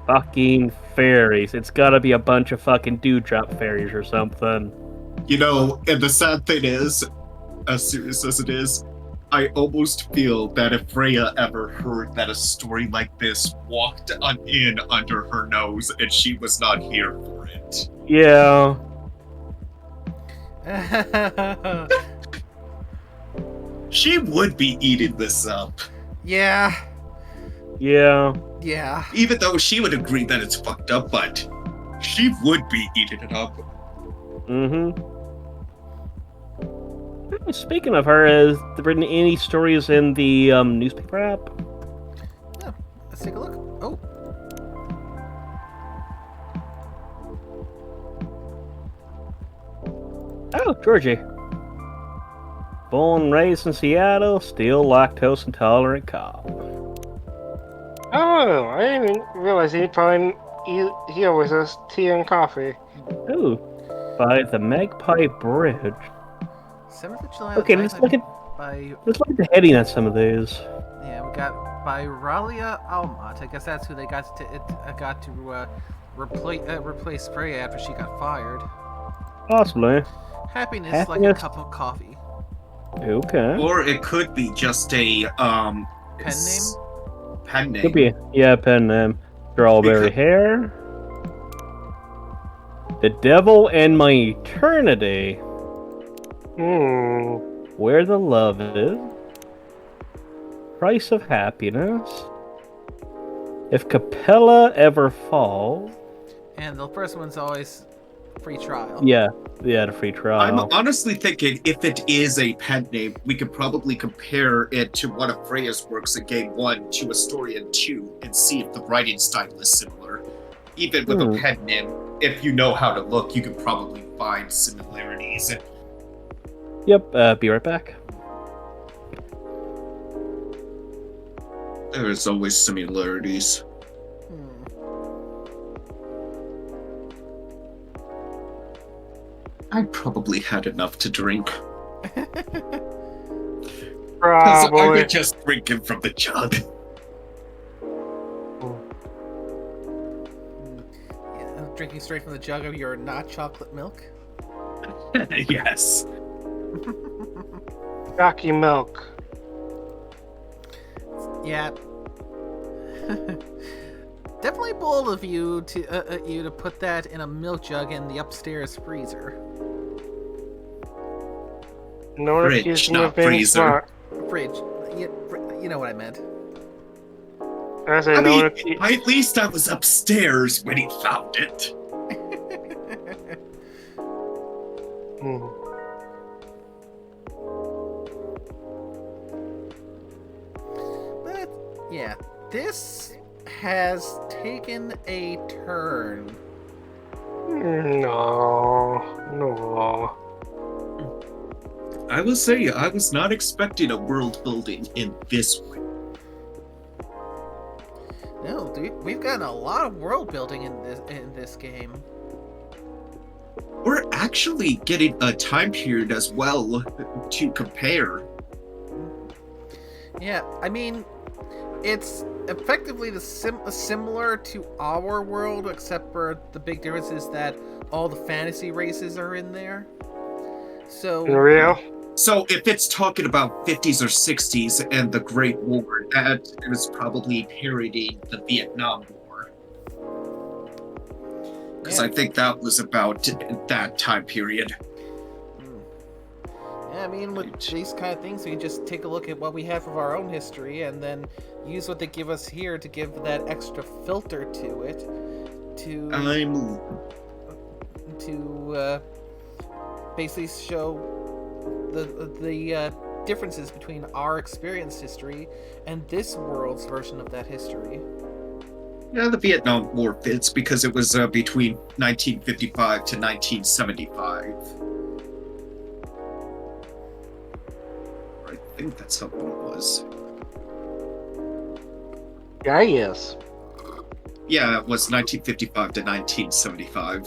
Fucking fairies. It's gotta be a bunch of fucking dewdrop fairies or something. You know, and the sad thing is, as serious as it is, I almost feel that if Freya ever heard that a story like this walked in under her nose and she was not here for it. Yeah. She would be eating this up. Yeah. Yeah. Yeah. Even though she would agree that it's fucked up, but she would be eating it up. Mm-hmm. Speaking of her, has there been any stories in the newspaper app? Yeah. Let's take a look. Oh. Oh, Georgie. Born and raised in Seattle, still lactose intolerant cop. Oh, I didn't realize he always has tea and coffee. Ooh, by the Magpie Bridge. 7th of July. Okay, let's look at by the heading on some of these. yeah, we got by Ralia Almat. I guess that's who they got to replace Freya after she got fired. Possibly. Happiness like a cup of coffee. Okay. Or it could be just a Pen name? Pen name. Could be. Yeah, pen name. Strawberry hair. The devil and my eternity. Where the love is. Price of happiness. If Capella ever falls. And the first one's always free trial. Yeah, the free trial. I'm honestly thinking if it is a pen name, we could probably compare it to one of Freya's works in Game 1 to a story in 2 and see if the writing style is similar. Even with a pen name, if you know how to look, you could probably find similarities. Yep, be right back. There's always similarities. I probably had enough to drink. I Probably. was just drinking from the jug. Yeah, drinking straight from the jug of your not chocolate milk. Yes. Jockey milk. Yeah. Definitely bold of you to put that in a milk jug in the upstairs freezer. No one Fridge, accused me not of being freezer. smart. Fridge. You know what I meant. I said I no mean, one accused. at least I was upstairs when he found it. But yeah, this has taken a turn. No. I will say, I was not expecting a world building in this way. No, dude, we've gotten a lot of world building in this game. We're actually getting a time period as well to compare. Yeah, I mean, it's effectively similar to our world, except for the big difference is that all the fantasy races are in there. So Real? So if it's talking about 50s or 60s and the Great War, that is probably parodying the Vietnam War. Because I think that was about that time period. Yeah, I mean, with these kind of things, we can just take a look at what we have of our own history and then use what they give us here to give that extra filter to it. To basically show the differences between our experienced history and this world's version of that history. Yeah, the Vietnam War fits because it was between 1955 to 1975. I think that's how it was. Yeah, yes. Yeah, it was 1955 to 1975.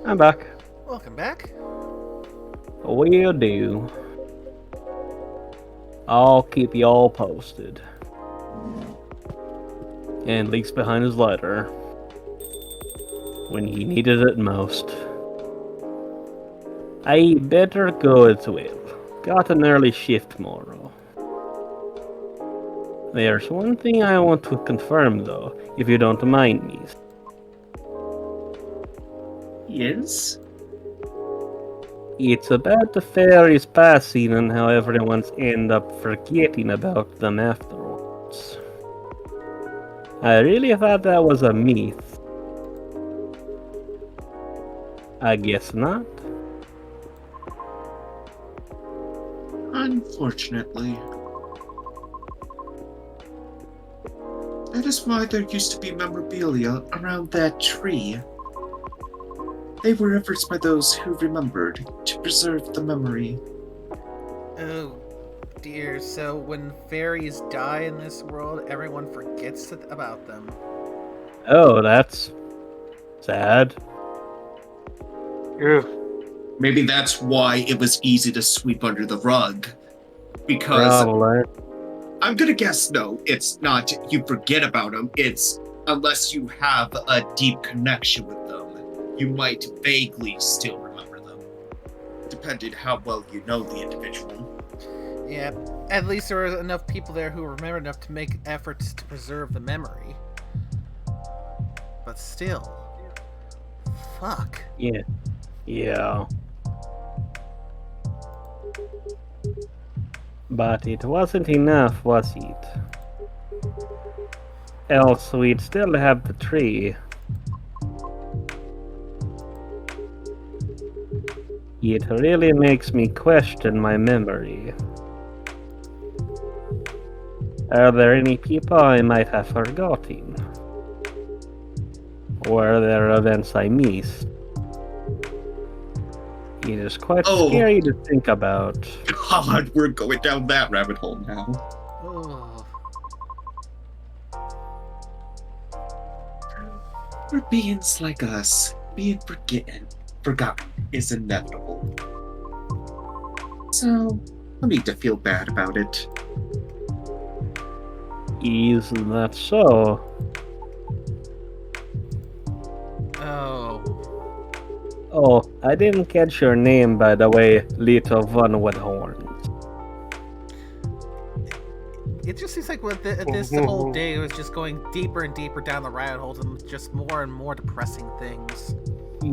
I'm back. Welcome back. Will do. I'll keep y'all posted. And leaks behind his letter. When he needed it most. I better go as well. Got an early shift tomorrow. There's one thing I want to confirm though, if you don't mind me. Yes? It's about the fairies passing and how everyone's end up forgetting about them afterwards. I really thought that was a myth. I guess not. Unfortunately. That is why there used to be memorabilia around that tree. They were efforts by those who remembered to preserve the memory. Oh dear, so when fairies die in this world, everyone forgets about them. Oh, that's sad. Maybe that's why it was easy to sweep under the rug. Because, Probably. I'm gonna guess no. It's not you forget about them. It's unless you have a deep connection with them, you might vaguely still remember them, depending how well you know the individual. Yeah, at least there were enough people there who remembered enough to make efforts to preserve the memory. But still, fuck. Yeah. Yeah. But it wasn't enough, was it? Else we'd still have the tree. It really makes me question my memory. Are there any people I might have forgotten? Or are there events I missed? It is quite scary to think about. God, we're going down that rabbit hole now. Ugh. For beings like us, being forgotten is inevitable. So, no need to feel bad about it. Isn't that so? Oh. Oh, I didn't catch your name, by the way, little one with horns. It just seems like with this the whole day was just going deeper and deeper down the rabbit holes and just more and more depressing things.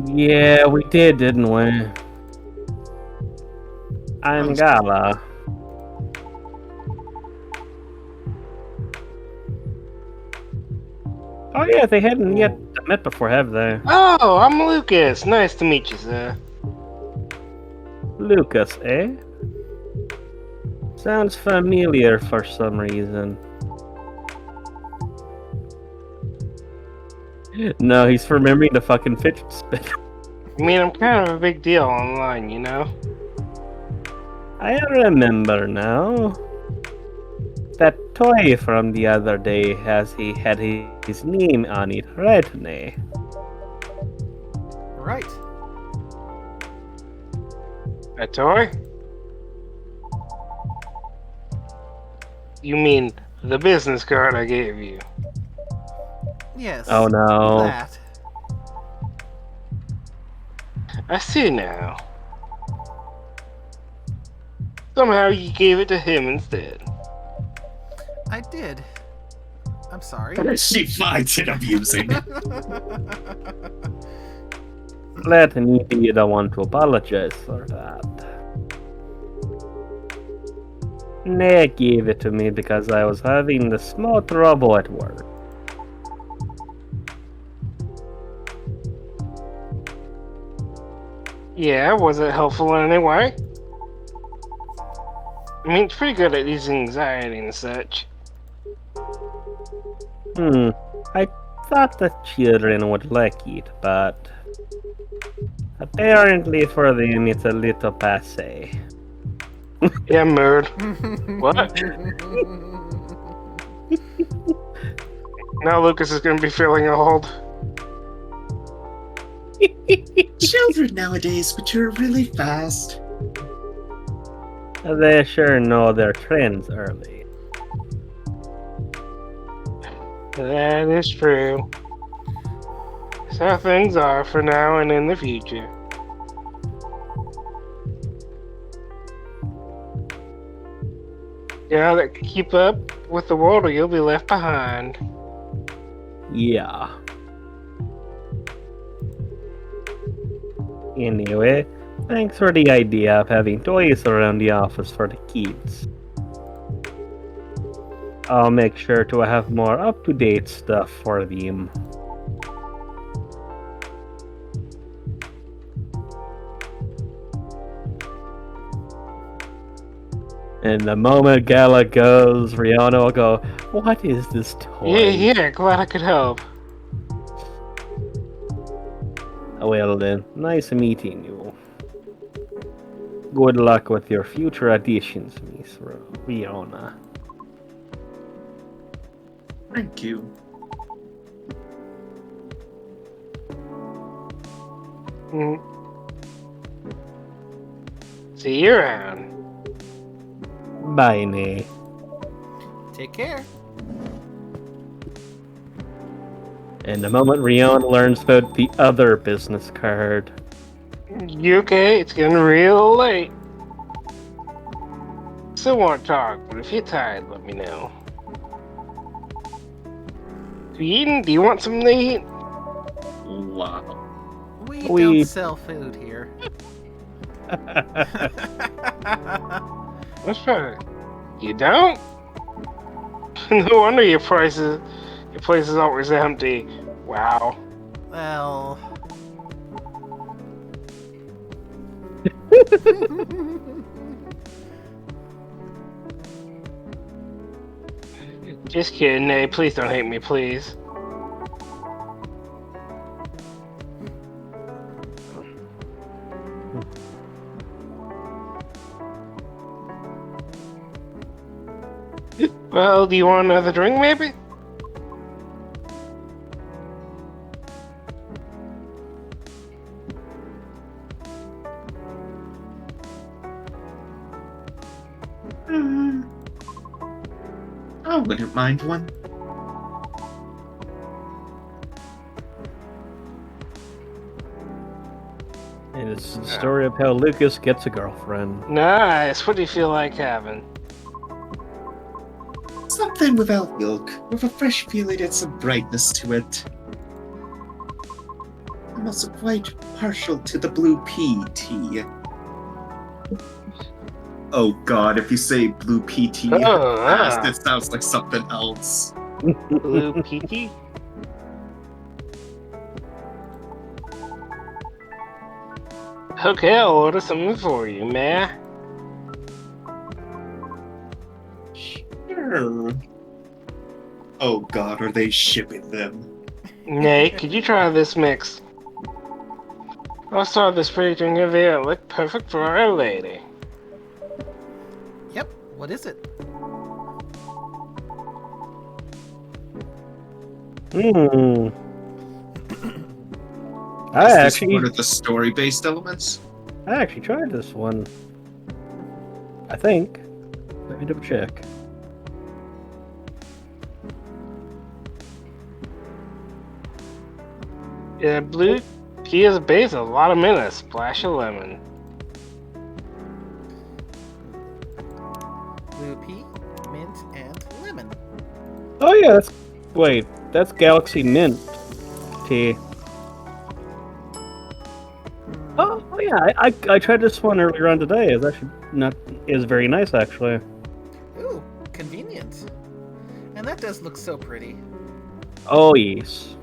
Yeah, we did, didn't we? I'm Gala. Oh yeah, they hadn't yet met before, have they? Oh, I'm Lucas. Nice to meet you, sir. Lucas, eh? Sounds familiar for some reason. No, he's remembering the fucking fidget spinner. I mean, I'm kind of a big deal online, you know? I remember now. That toy from the other day he had his name on it, right, Nay? Right. A toy? You mean the business card I gave you? Yes. Oh no. That. I see now. Somehow you gave it to him instead. I did. I'm sorry. She finds it amusing. Let me be the one to apologize for that. Nay gave it to me because I was having the small trouble at work. Yeah, was it helpful in any way? I mean, it's pretty good at easing anxiety and such. I thought the children would like it, but apparently for them it's a little passé. Yeah, mood. What? Now Lucas is gonna be feeling old. Children nowadays mature really fast. They sure know their trends early. That is true. That's how things are for now and in the future. You know, that keep up with the world or you'll be left behind. Yeah. Anyway, thanks for the idea of having toys around the office for the kids. I'll make sure to have more up-to-date stuff for them. And the moment Gala goes, Rihanna will go, "What is this toy?" Yeah, glad I could help. Well then, nice meeting you. Good luck with your future additions, Miss Rihanna. Thank you. See you around. Bye, Nay. Take care. And the moment Rion learns about the other business card. You okay? It's getting real late. Still want to talk, but if you're tired, let me know. Have you eaten? Do you want something to eat? Wow. We We- don't sell food here. That's right. You don't? No wonder your place is always empty. Wow. Well. Just kidding, Nay. Please don't hate me, please. Well, do you want another drink, maybe? I wouldn't mind one. And it's the story of how Lucas gets a girlfriend. Nice. What do you feel like having? Something without milk, with a fresh feeling and some brightness to it. I'm also quite partial to the blue pea tea. Oh god, if you say blue pea tea, it sounds like something else. Blue Peaky? Okay, I'll order something for you, may I? Sure. Oh god, are they shipping them? Nay, could you try this mix? I saw this pretty drink of it. It looked perfect for our lady. Yep. What is it? Hmm. Is I this actually one of the story-based elements? tried this one. I think. Let me double check. Yeah, blue tea is a base, a lot of mint, a splash of lemon. Blue pea, mint, and lemon. Oh yeah, that's Galaxy Mint tea. Oh yeah, I tried this one earlier on today. It's actually is very nice actually. Ooh, convenient. And that does look so pretty. Oh yes.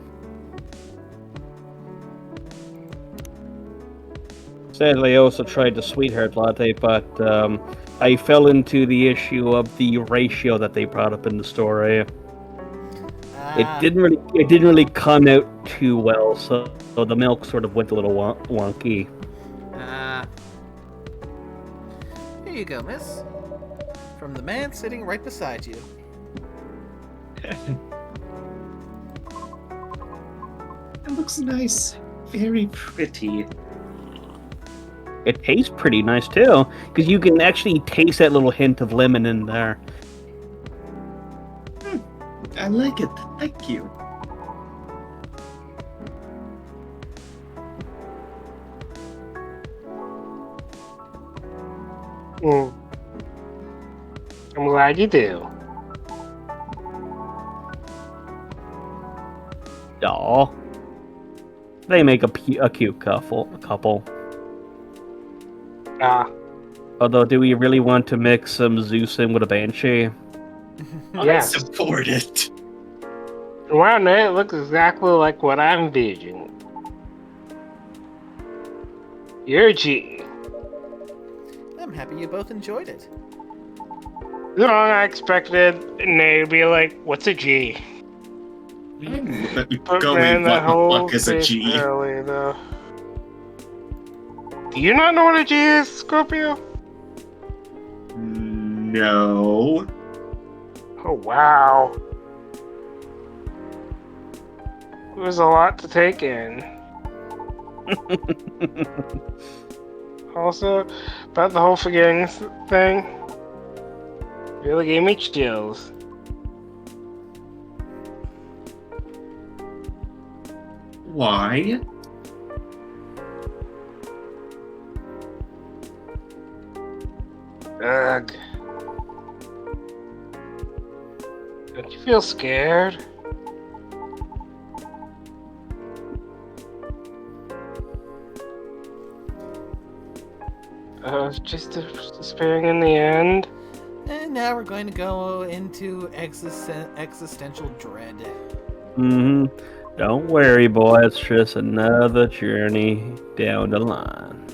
Sadly, I also tried the Sweetheart Latte, but I fell into the issue of the ratio that they brought up in the story. It didn't really come out too well, so the milk sort of went a little wonky. Here you go, miss. From the man sitting right beside you. It looks nice. Very pretty. It tastes pretty nice too, because you can actually taste that little hint of lemon in there. I like it. Thank you. I'm glad you do. Aw. They make a cute couple. Although, do we really want to mix some Zeus in with a Banshee? I Yes. support it. Wow, Nate, it looks exactly like what I envisioned. You're a G. I'm happy you both enjoyed it. You know, I expected Nate to be like, what's a G? But Going, man, that what the whole fuck is a face G? early, though. Do you not know what a G is, Scorpio? No. Oh, wow. There's a lot to take in. Also, about the whole forgetting thing, really gave me chills. Why? Ugh. Don't you feel scared? Just despairing in the end? And now we're going to go into existential dread. Mm-hmm. Don't worry, boy. It's just another journey down the line.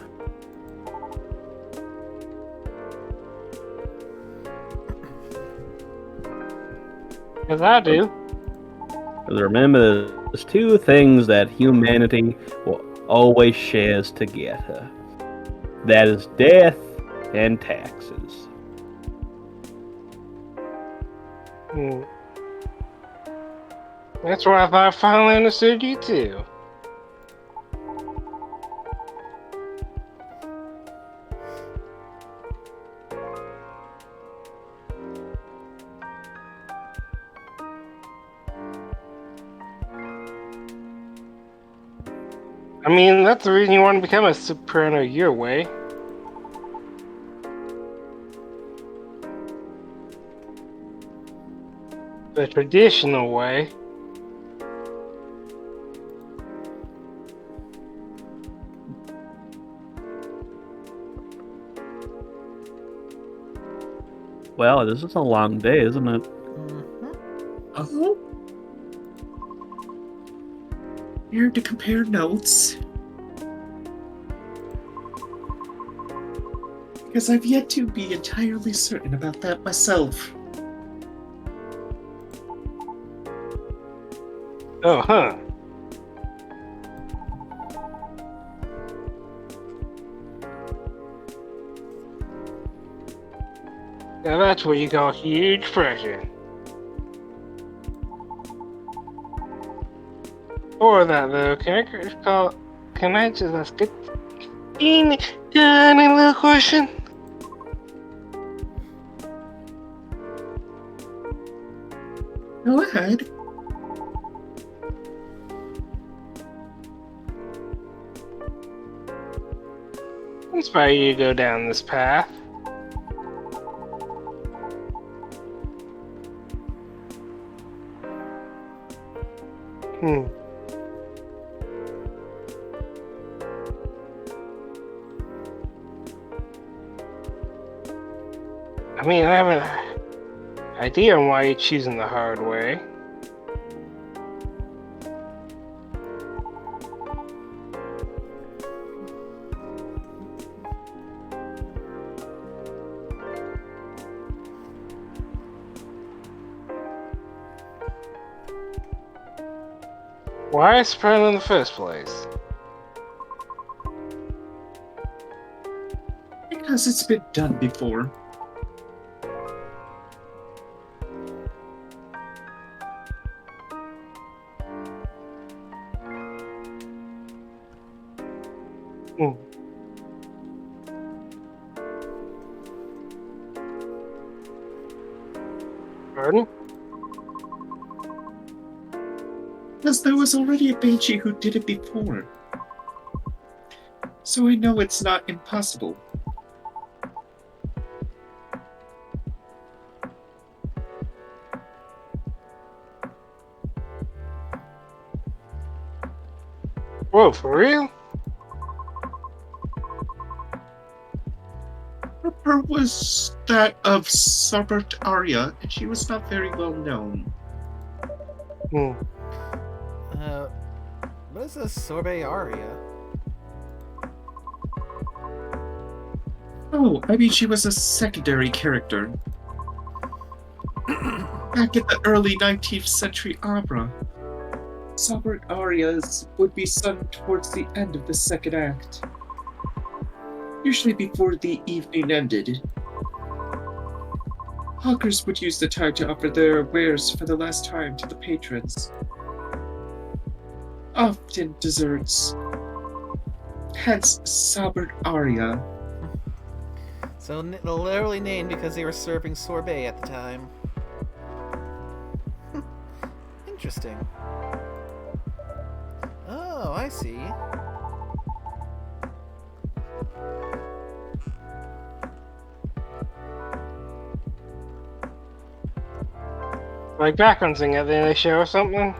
Because I do. Because remember, there's two things that humanity will always shares together. That is death and taxes. Hmm. That's why I thought I finally understood you too. I mean, that's the reason you want to become a soprano your way. The traditional way. Well, this is a long day, isn't it? Mm-hmm. Here to compare notes. Because I've yet to be entirely certain about that myself. Oh, huh. Now that's what you call huge pressure. For that though, can I just ask a tiny little question? Go ahead. Inspire you to go down this path. I mean, I have an idea on why you're choosing the hard way. Why spread in the first place? Because it's been done before. Pardon? Because there was already a Banshee who did it before. So I know it's not impossible. Whoa, for real? Her was that of Sabert Arya, and she was not very well known. What is a sorbet aria? Oh, I mean she was a secondary character. Back in the early 19th century opera, Sabert arias would be sung towards the end of the second act. Usually before the evening ended. Hawkers would use the time to offer their wares for the last time to the patrons. Often desserts. Hence, Sabert aria. So literally named because they were serving sorbet at the time. Interesting. Oh, I see. Like background singing at the end of the show or something?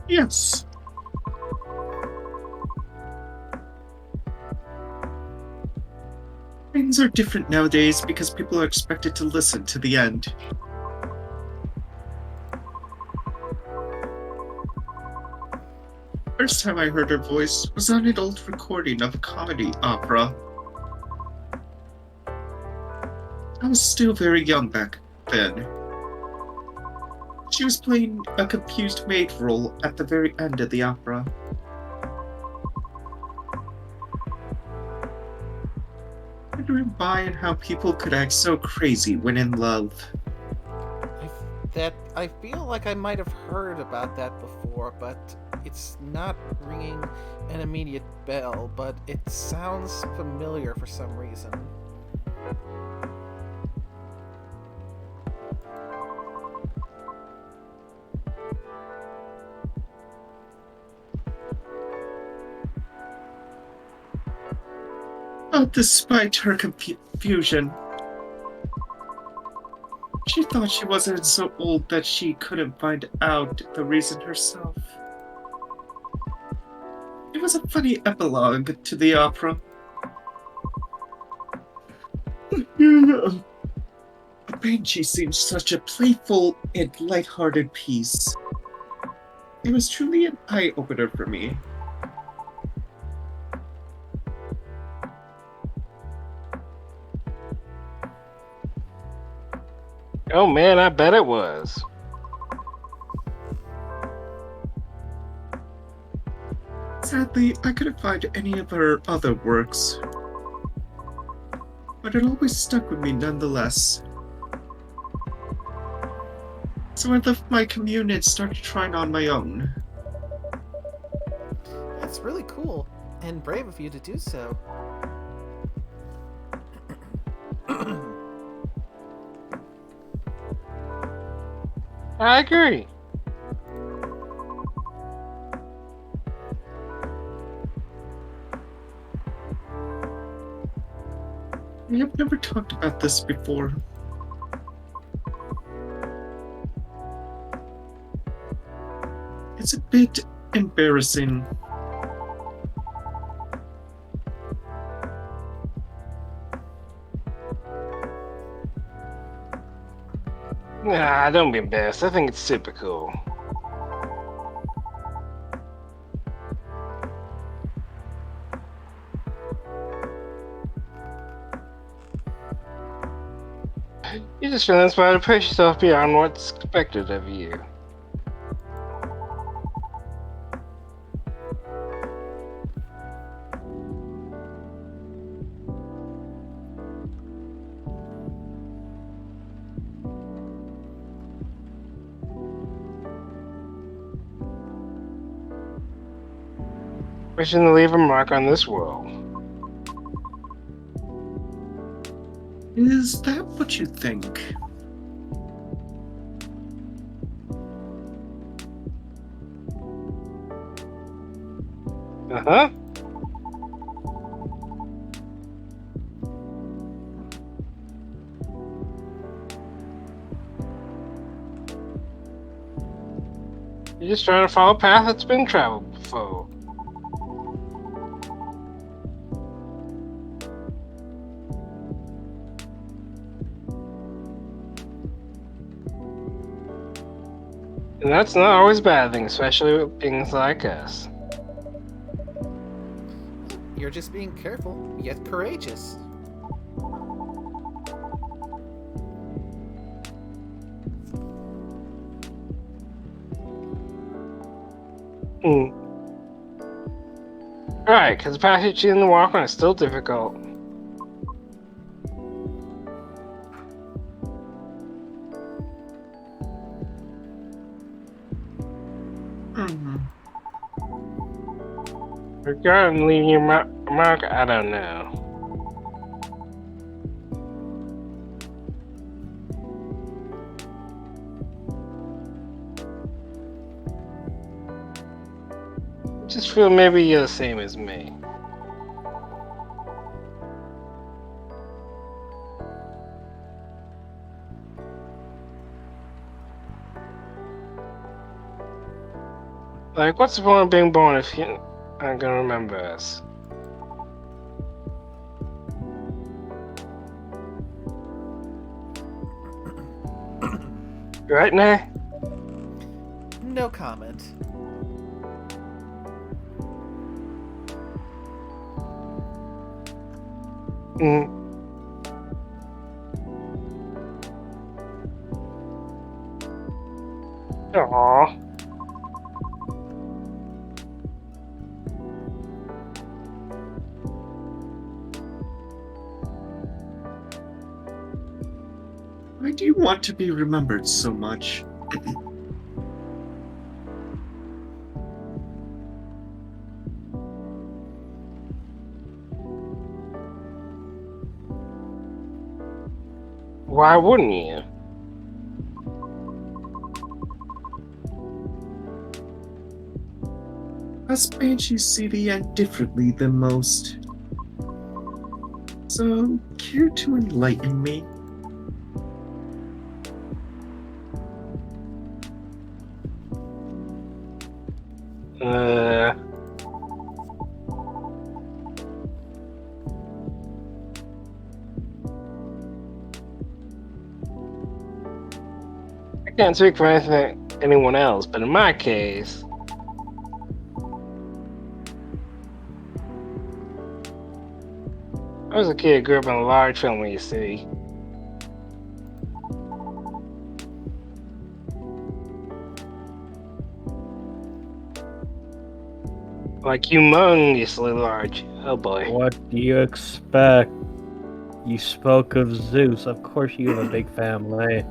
Yes. Things are different nowadays because people are expected to listen to the end. First time I heard her voice was on an old recording of a comedy opera. I was still very young back then. She was playing a confused maid role at the very end of the opera. Wondering why and how people could act so crazy when in love. I feel like I might have heard about that before, but it's not ringing an immediate bell, but it sounds familiar for some reason. But despite her confusion, she thought she wasn't so old that she couldn't find out the reason herself. It was a funny epilogue to the opera. The Banshee seemed such a playful and light-hearted piece. It was truly an eye-opener for me. Oh man, I bet it was. Sadly, I couldn't find any of her other works, but it always stuck with me nonetheless. So I left my commune and started trying on my own. That's really cool, and brave of you to do so. I agree. We have never talked about this before. It's a bit embarrassing. Nah, don't be embarrassed. I think it's super cool. You just feel inspired to push yourself beyond what's expected of you. Wishing to leave a mark on this world. Is that what you think? Uh-huh. You're just trying to follow a path that's been traveled before. And that's not always a bad thing, especially with things like us. You're just being careful, yet courageous. Alright, because the passage in the walkway is still difficult. Regarding leaving your mark, I don't know. Which just feel maybe you're the same as me. Like, what's the point of being born if you aren't gonna remember us? Right, Nay? No comment. Mm. Aww. Why do you want to be remembered so much? Why wouldn't you? Us banshees see the end differently than most. So, care to enlighten me? Uh... I can't speak for anyone else, but in my case, I was a kid, grew up in a large family, you see. Like humongously large. Oh boy. What do you expect? You spoke of Zeus. Of course you have a big family.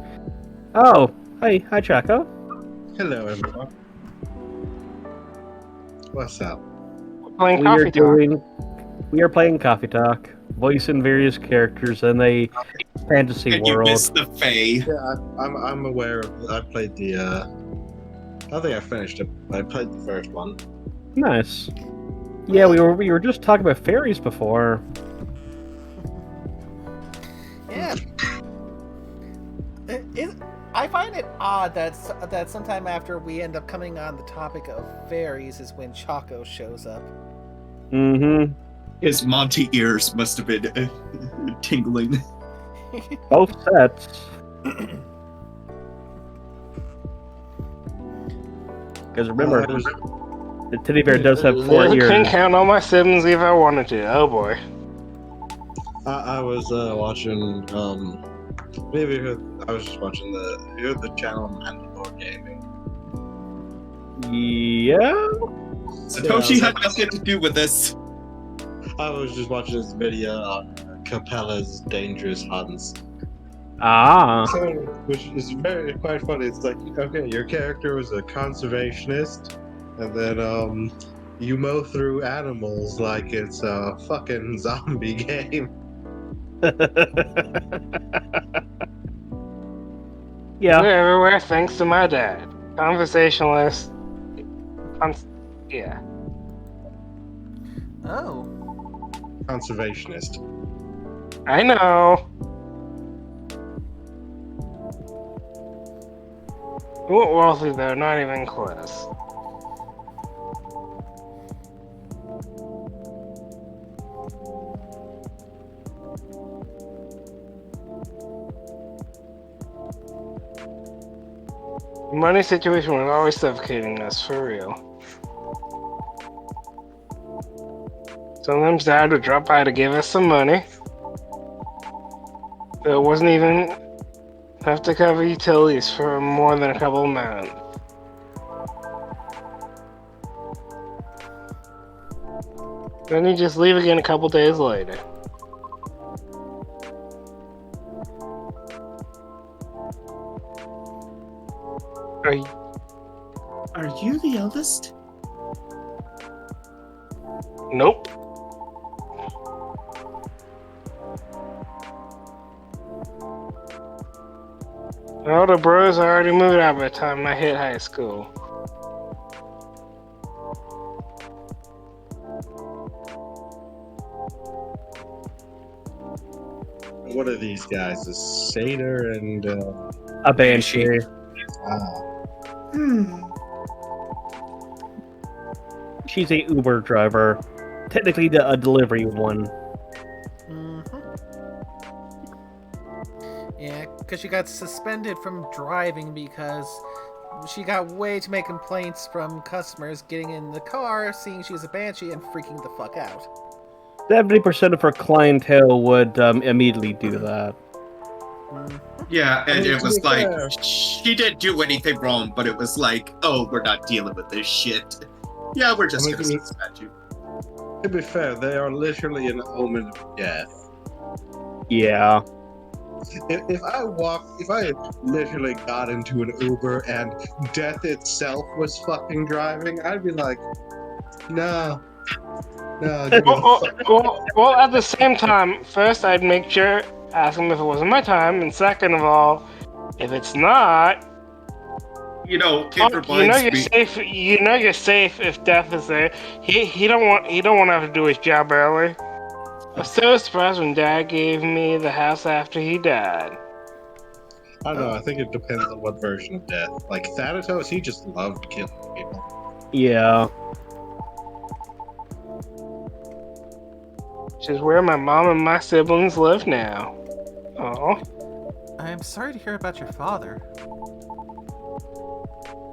Oh, hi, Chaco. Hello, everyone. What's up? Playing coffee talk. We are playing Coffee Talk, voicing various characters in a fantasy And you world. missed the Fae. Yeah, I'm aware of. I played the. I think I finished it. I played the first one. Nice. Yeah, we were just talking about fairies before. Yeah. I find it odd that sometime after we end up coming on the topic of fairies is when Chaco shows up. Mm-hmm. His Monty ears must have been tingling. Both sets. Because remember, the teddy bear does have 4 I ears. couldn't count all my siblings if I wanted to. Oh boy. I was watching. Maybe I was just watching the channel Mandalore Gaming. Yeah. Satoshi Yeah, had nothing to do with this. I was just watching this video on Capella's dangerous hunts. Ah. So, which is quite funny. It's like, okay, your character was a conservationist, and then you mow through animals like it's a fucking zombie game. Yeah. We're everywhere thanks to my dad. Conversationalist. Yeah. Oh. Conservationist. I know. We weren't wealthy though, not even close. The money situation was always suffocating us, for real. Sometimes Dad would drop by to give us some money. It wasn't even enough to cover utilities for more than a couple of months. Then he'd just leave again a couple days later. Are you the eldest? Nope. All the bros already moved out by the time I hit high school. What are these guys? A satyr and A banshee. Hmm. She's a Uber driver. Technically a delivery one. hmm Yeah, because she got suspended from driving because she got way too many complaints from customers getting in the car, seeing she was a banshee, and freaking the fuck out. 70% of her clientele would immediately do that. Yeah, and mean, it to was be like fair- she didn't do anything wrong, but it was like, oh, we're not dealing with this shit. Yeah, we're just I mean, gonna to be- suspend you. To be fair, they are literally an omen of death. Yeah. If I literally got into an Uber and death itself was fucking driving, I'd be like, no, give me the fuck. Well, at the same time, first I'd make sure, ask him if it wasn't my time, and second of all, if it's not, You know, it you know reminds you're me. safe. You know you're safe if death is there. He don't want to have to do his job early. I was so surprised when Dad gave me the house after he died. I don't know. I think it depends on what version of death. Like Thanatos, he just loved killing people. Yeah. Which is where my mom and my siblings live now. Oh. I'm sorry to hear about your father.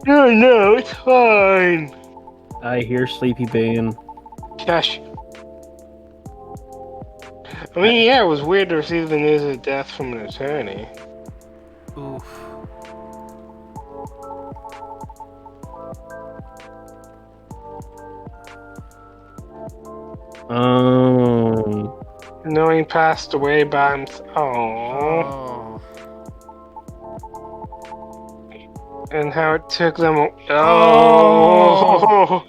No, it's fine. I hear Sleepy Bean. Gosh. I mean, yeah, it was weird to receive the news of death from an attorney. Oof. Um. Knowing he passed away by himself. Oh. And how it took them. Oh,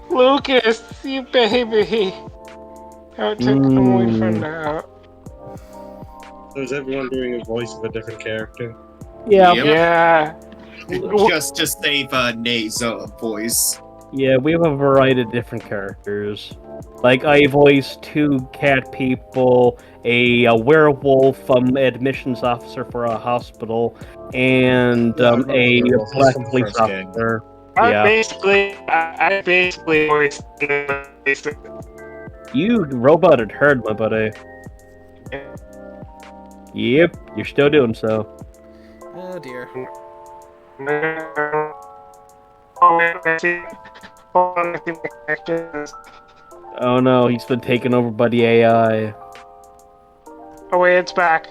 Lucas, you baby. How it took them away from that. So is everyone doing a voice of a different character? Yeah. Yep. Yeah. Just to save Nay's voice. Yeah, we have a variety of different characters. Like, I voiced 2 cat people, a werewolf admissions officer for a hospital, and Yeah, I a remember Werewolf. He's black from the police first game. officer. I Yeah. basically voiced. You roboted herd, my buddy. Yep, you're still doing so. Oh dear. Oh no, he's been taken over by the AI. Oh wait, it's back.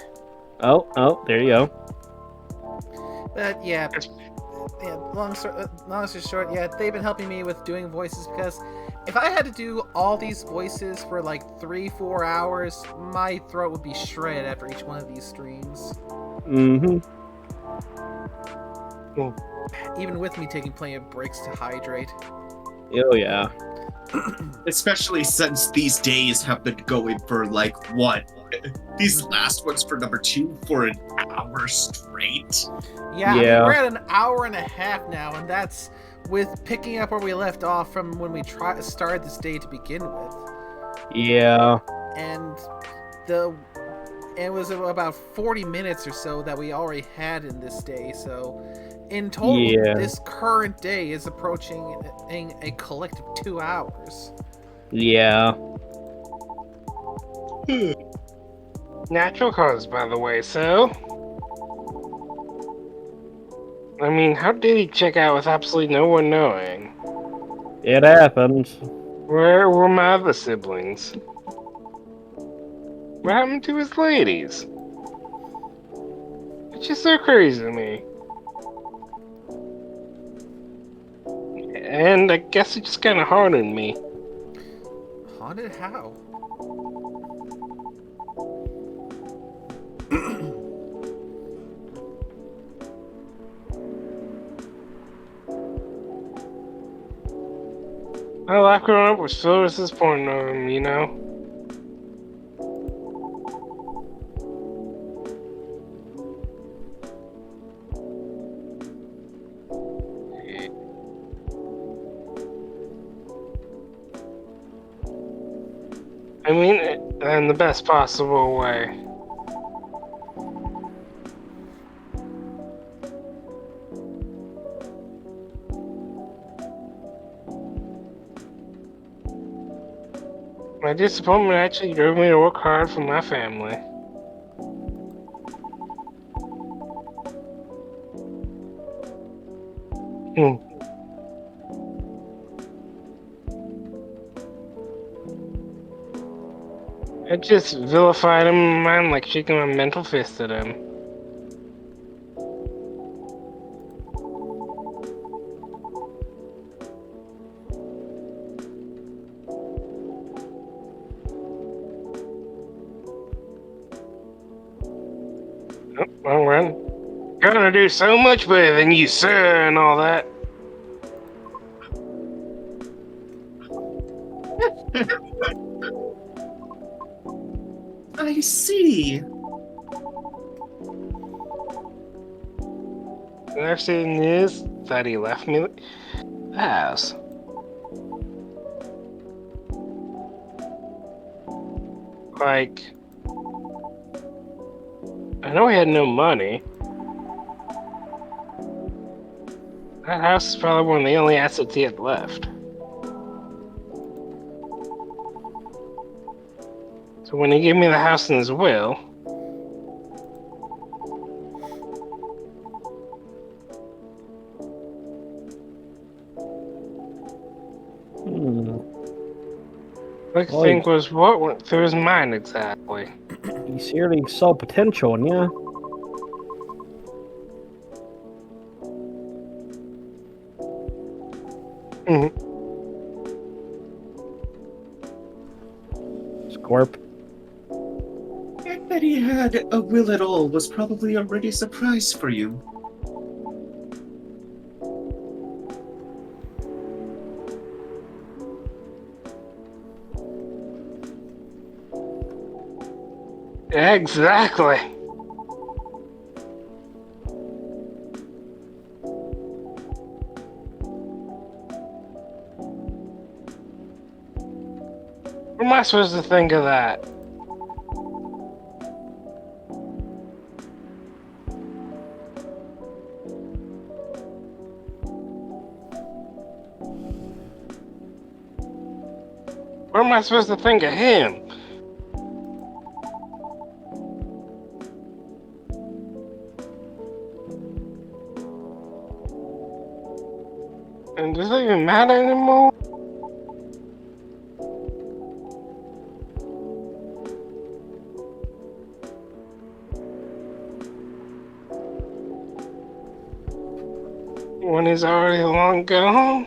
Oh, there you go. But yeah, long story short, yeah, they've been helping me with doing voices because if I had to do all these voices for like 3-4 hours, my throat would be shredded after each one of these streams. Mm-hmm. Even with me taking plenty of breaks to hydrate. Oh yeah. Especially since these days have been going for like what? These last ones for number 2 for an hour straight. Yeah, I mean, Yeah. we're at an hour and a half now, and that's with picking up where we left off from when we started this day to begin with. Yeah. And it was about 40 minutes or so that we already had in this day, so in total, Yeah. this current day is approaching a collective 2 hours. Yeah. Natural cause, by the way, so. I mean, how did he check out with absolutely no one knowing? It happens. Where were my other siblings? What happened to his ladies? It's just so crazy to me. And I guess it just kind of hardened me. Haunted how? My life growing up was filled with this porn, you know? I mean, in the best possible way. My disappointment actually drove me to work hard for my family. Hmm. I just vilified him in my mind like shaking my mental fist at him. Oh, wrong run. Gonna do so much better than you, sir, and all that. I see. The next thing is that he left me the house. Like, I know he had no money. That house is probably one of the only assets he had left. So when he gave me the house in his will, what I think was what went through his mind exactly. He certainly saw potential in you. Mm-hmm. Scorp. The fact that he had a will at all was probably already a surprise for you. Exactly. What am I supposed to think of that? What am I supposed to think of him? And does it even matter anymore? When he's already long gone?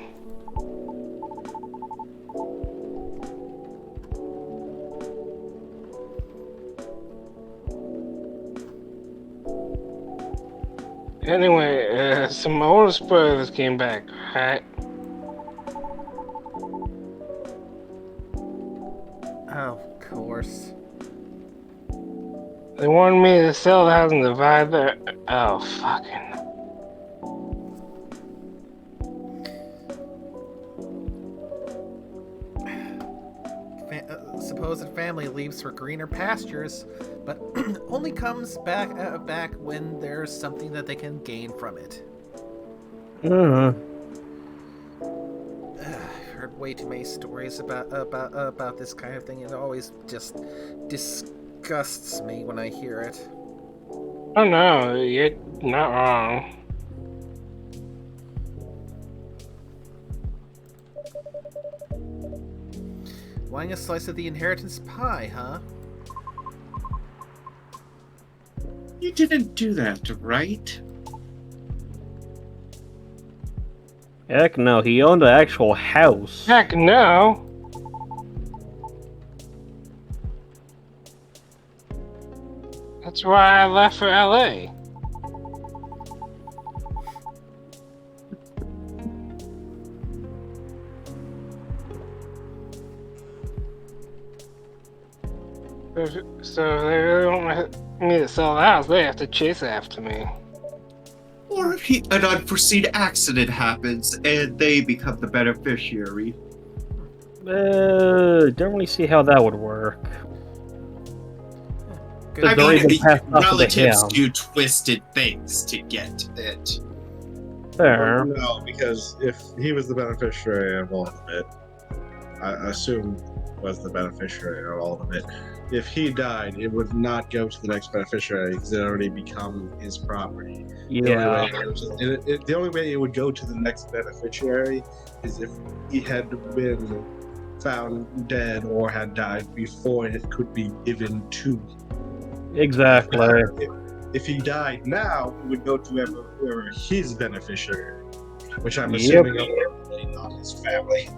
Anyway, some older spoilers came back, right? Oh, of course. They wanted me to sell the house and divide their... Oh, fucking... Supposed family leaves for greener pastures, but only comes back when there's something that they can gain from it. I've heard way too many stories about this kind of thing. It always just disgusts me when I hear it. Oh no, you're not wrong. Wanting a slice of the inheritance pie, huh? You didn't do that, right? Heck no, he owned the actual house. Heck no! That's why I left for LA. So if they really want me to sell the house, they have to chase after me. Or if an unforeseen accident happens and they become the beneficiary. Don't really see how that would work. Good. I It's already been mean, passed off to the relatives ham. do twisted things to get it. Fair. No, because if he was the beneficiary, I'm all of it. I assume was the beneficiary of all of it. If he died, it would not go to the next beneficiary because it already become his property. Yeah, The only way it would go to the next beneficiary is if he had been found dead or had died before it could be given to. exactly. If he died now, it would go to whoever his beneficiary, which I'm Yep. assuming are not his family.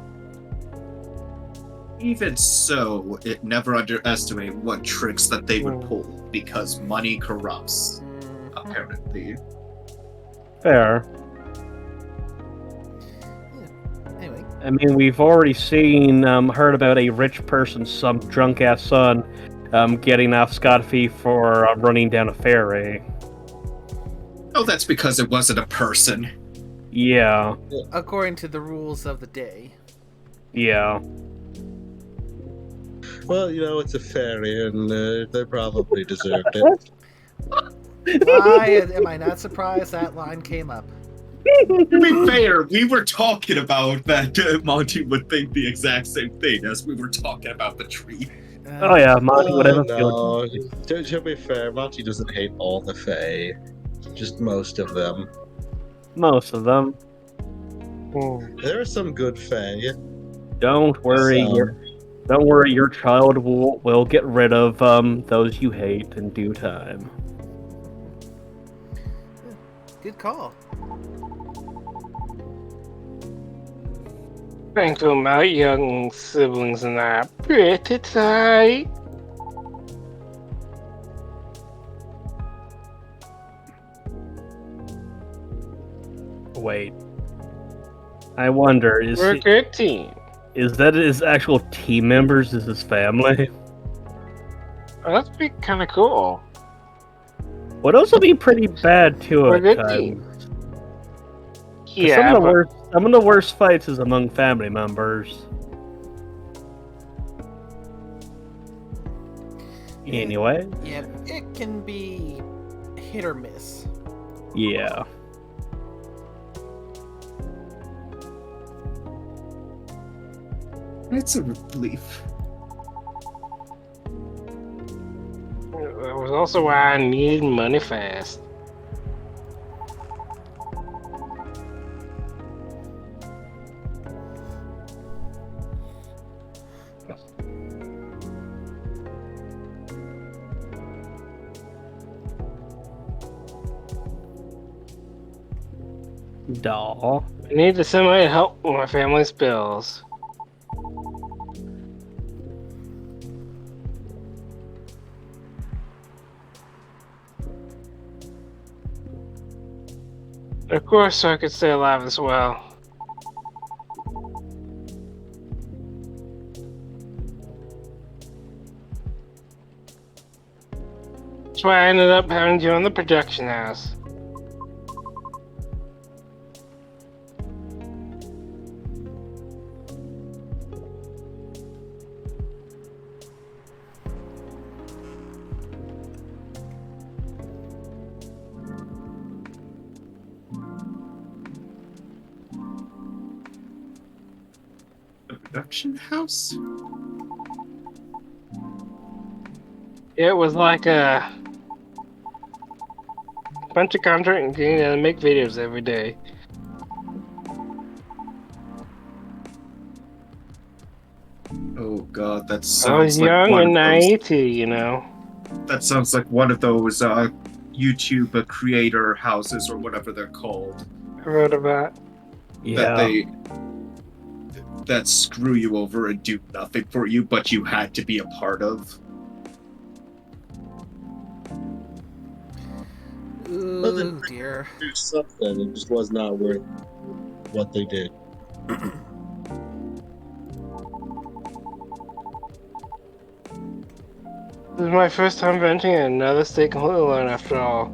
Even so, it never underestimate what tricks that they would pull because money corrupts. Apparently. Fair. Anyway, I mean, we've already heard about a rich person's some drunk ass son getting off scot-free for running down a ferry. Oh, that's because it wasn't a person. Yeah, according to the rules of the day. yeah. Well, it's a ferry, and they probably deserved it. Why am I not surprised that line came up? To be fair, we were talking about that Monty would think the exact same thing as we were talking about the tree. Oh yeah, Monty would have a no. field. To be fair, Monty doesn't hate all the Fae, just most of them. Most of them. There are some good Fae. Don't worry, your child will get rid of those you hate in due time. Good call. Thankful my young siblings and I are pretty tight. Wait. I wonder, We're a good team. is that his actual team members? Is his family? Oh, that'd be kind of cool. Would also be pretty bad too We're a at good times. team. 'Cause Yeah, some of the worst fights is among family members. Anyway, Yeah, it can be hit or miss. yeah. It's a relief. that was also why I needed money fast. Daw. I need somebody to help with my family's bills. Of course, so I could stay alive as well. That's why I ended up having to join the production house. The production house? It was like a bunch of contract and getting to make videos every day. Oh god, that I was sounds like young one and of those. naive too, you know. That sounds like one of those YouTube creator houses or whatever they're called. I wrote about. Yeah. That screw you over and do nothing for you, but you had to be a part of. Ooh, dear. Do something. It just was not worth what they did. This is my first time venturing in another state completely alone after all.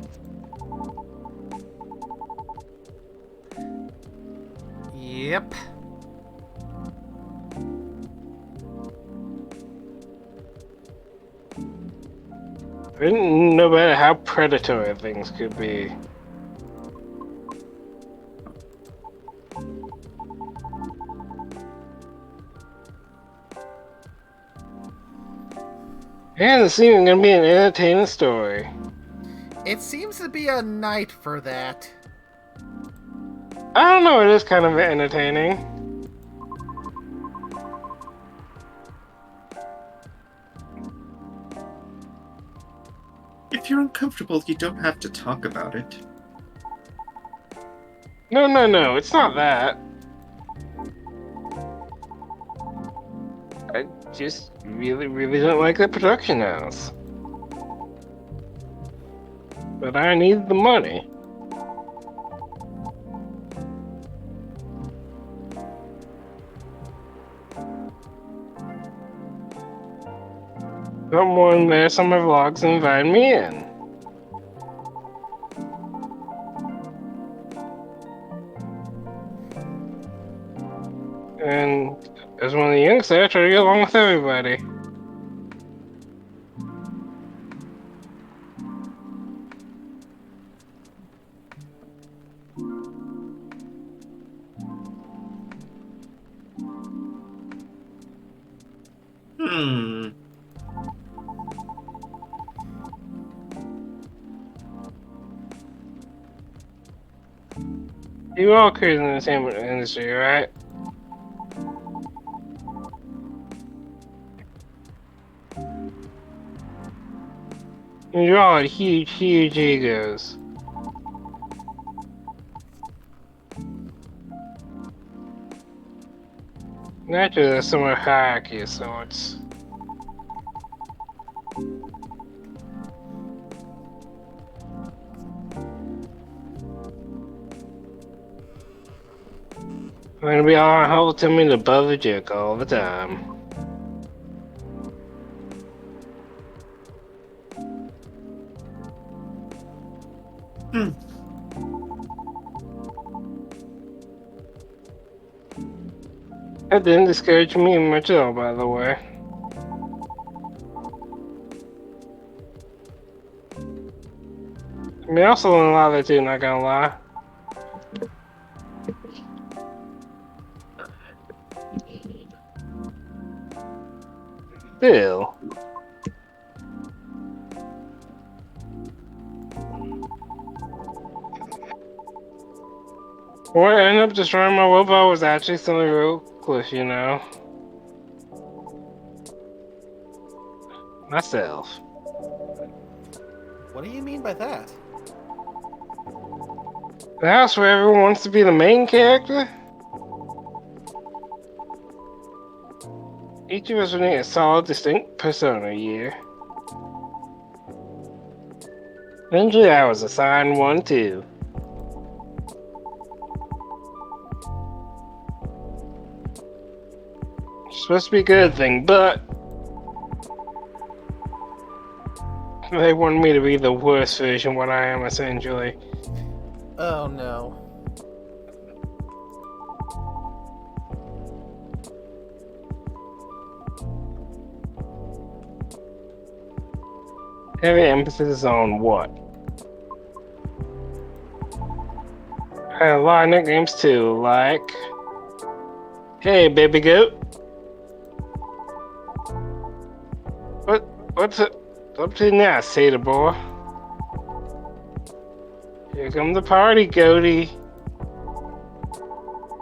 Yep. I didn't know about how predatory things could be. And it's even gonna be an entertaining story. It seems to be a night for that. I don't know, it is kind of entertaining. If you're uncomfortable, you don't have to talk about it. No, it's not that. I just really don't like the production house. But I need the money. Someone there, some of my vlogs invited me in. And as one of the youngsters, I try to get along with everybody. Hmm. You all careers in the entertainment industry, right? And you all had huge egos. Naturally, there's some hierarchy of sorts. I'm gonna be all holding me above the joke all the time. Hmm. That didn't discourage me much at all, by the way. I mean, I also learned a lot of it too, not gonna lie. Still. What ended up destroying my willpower was actually something real close, you know. Myself. What do you mean by that? The house where everyone wants to be the main character? Each of us would need a solid, distinct persona year. Eventually, I was assigned one too. It's supposed to be a good thing, but they wanted me to be the worst version of what I am, essentially. Oh no. Heavy emphasis on what? I had a lot of nicknames too, like, "Hey, baby goat." What's it up to now, Seder boy? Here come the party, goaty.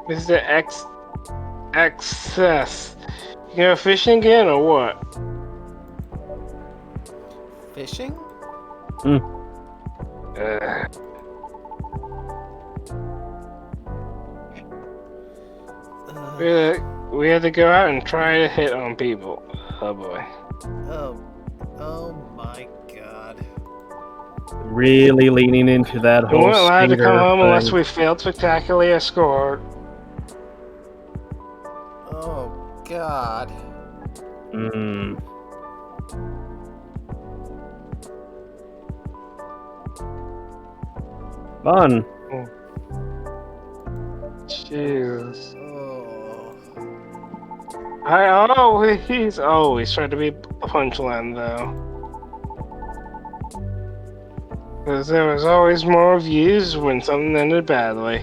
Mr. Excess. You go fishing again or what? Fishing? Uh, we had to go out and try to hit on people. Oh boy. Oh my god. Really leaning into that We whole weren't allowed to come skater home unless thing. we failed spectacularly a score. Oh god. Mm. Fun. Jeez. Oh. I always tried to be the punchline though. Because there was always more views when something ended badly.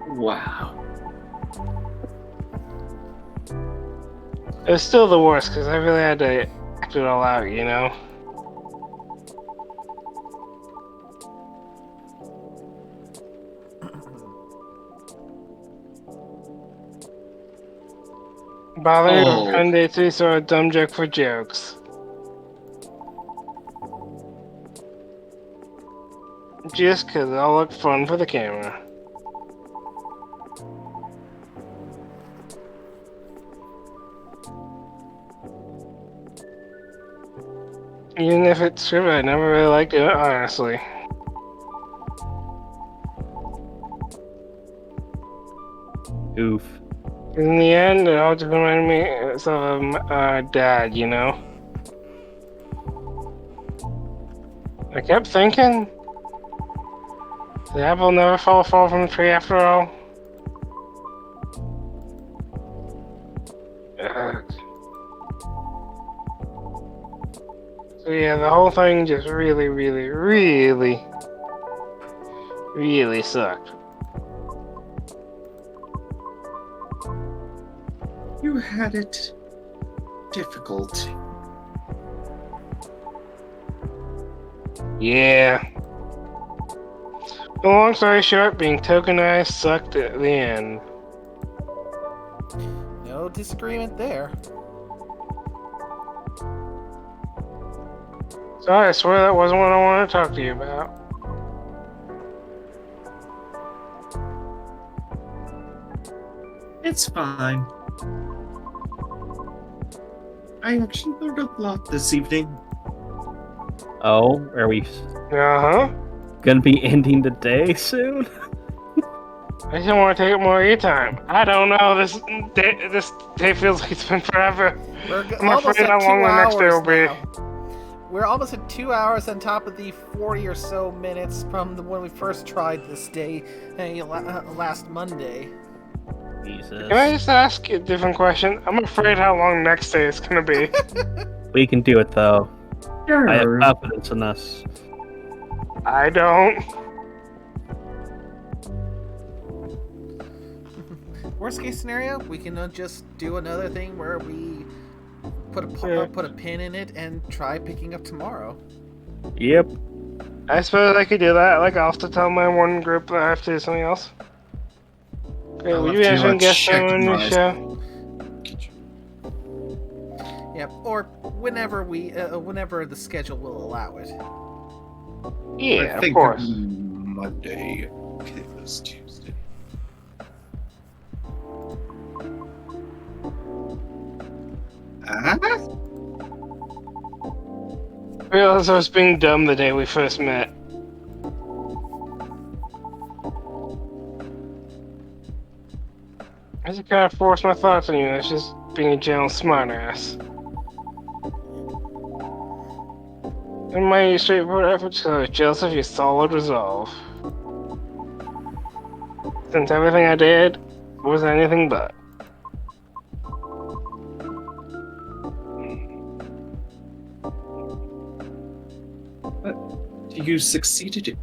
Wow. It was still the worst because I really had to act it all out, you know? Bother Oh. Hyundai saw a dumb joke for jokes. Just 'cause I'll look fun for the camera. Even if it's true, I never really liked it, honestly. Oof. In the end, it all just reminded me of Dad, you know? I kept thinking, the apple never fall from the tree after all. Ugh. So yeah, the whole thing just really sucked. You had it difficult. Yeah. But long story short, being tokenized sucked at the end. No disagreement there. Sorry, I swear that wasn't what I wanted to talk to you about. It's fine. I actually learned a lot this evening. Oh, are we Uh-huh. gonna be ending the day soon? I just want to take more of your time. I don't know. This day feels like it's been forever. We're I'm almost afraid at how long 2 the next day hours will be. now. We're almost at 2 hours on top of the 40 or so minutes from when we first tried this day last Monday. Jesus. Can I just ask a different question? I'm afraid how long next day is gonna be. We can do it though. I have Sure. confidence in us. I don't. Worst case scenario, we can just do another thing where we put a pin in it and try picking up tomorrow. Yep. I suppose I could do that. Like, I'll have to tell my one group that I have to do something else. Okay, I'll will have you to, mention guest check on the my- show? Yep, or whenever the schedule will allow it. Yeah, I of think course. Monday. Okay, it was Tuesday. Ah? I realized I was being dumb the day we first met. I just kind of forced my thoughts on you. That's just being a general smartass. In my straightforward efforts, I was jealous of your solid resolve. Since everything I did was anything but. You succeeded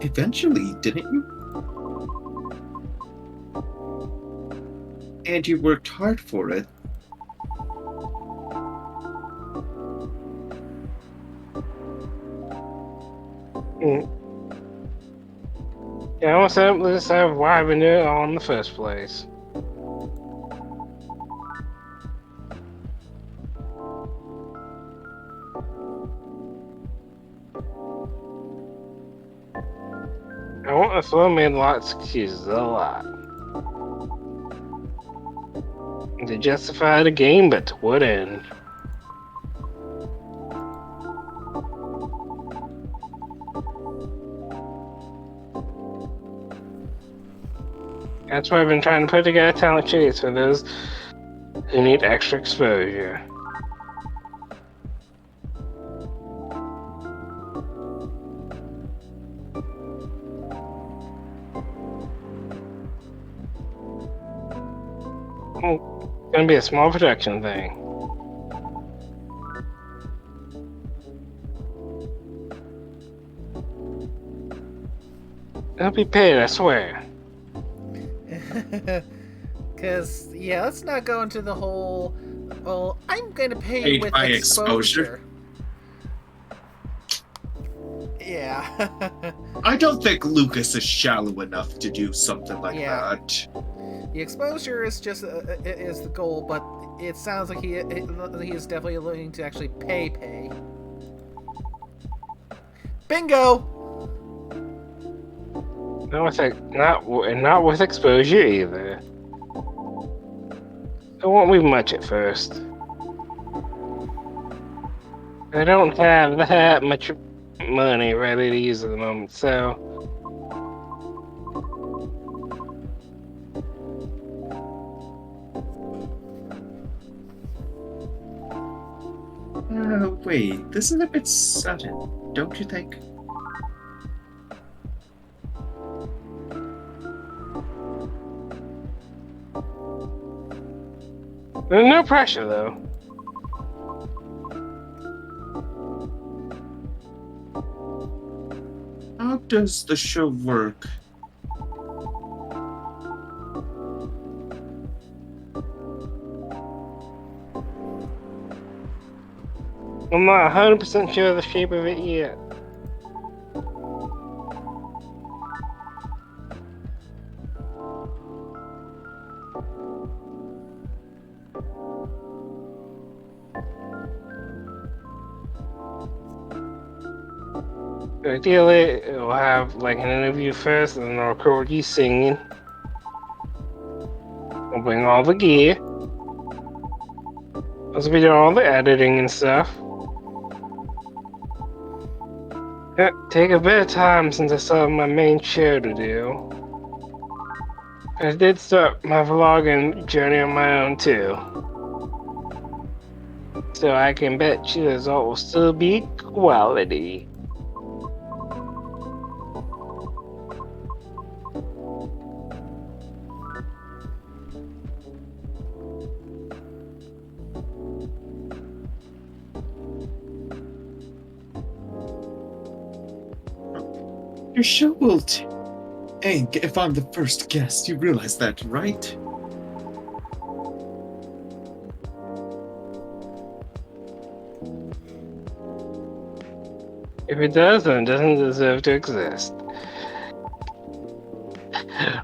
eventually, didn't you? And you worked hard for it. Yeah, I almost said this out why I've been doing it all in the first place. I won't have thrown me lots of excuses, a lot. To justify the game, but to what end? That's why I've been trying to put together talent sheets for those who need extra exposure. It's gonna be a small production thing. It'll be paid, I swear. Because, yeah, let's not go into the whole, well, I'm going to pay you Paid with by exposure. exposure. Yeah. I don't think Lucas is shallow enough to do something like Yeah. that. The exposure is just is the goal, but it sounds like he is definitely looking to actually pay. Bingo. Not with exposure either. It won't be much at first. I don't have that much money ready to use at the moment, so Wait, this is a bit sudden, don't you think? there's no pressure though. How does the show work? I'm not 100% sure of the shape of it yet. Ideally, we'll have like an interview first, and then I'll record you singing. I'll bring all the gear. I'll be doing all the editing and stuff. Take a bit of time since I still have my main show to do. I did start my vlogging journey on my own too. So I can bet you the result will still be quality. Your show will tank if I'm the first guest. You realize that, right? If it does, then it doesn't deserve to exist.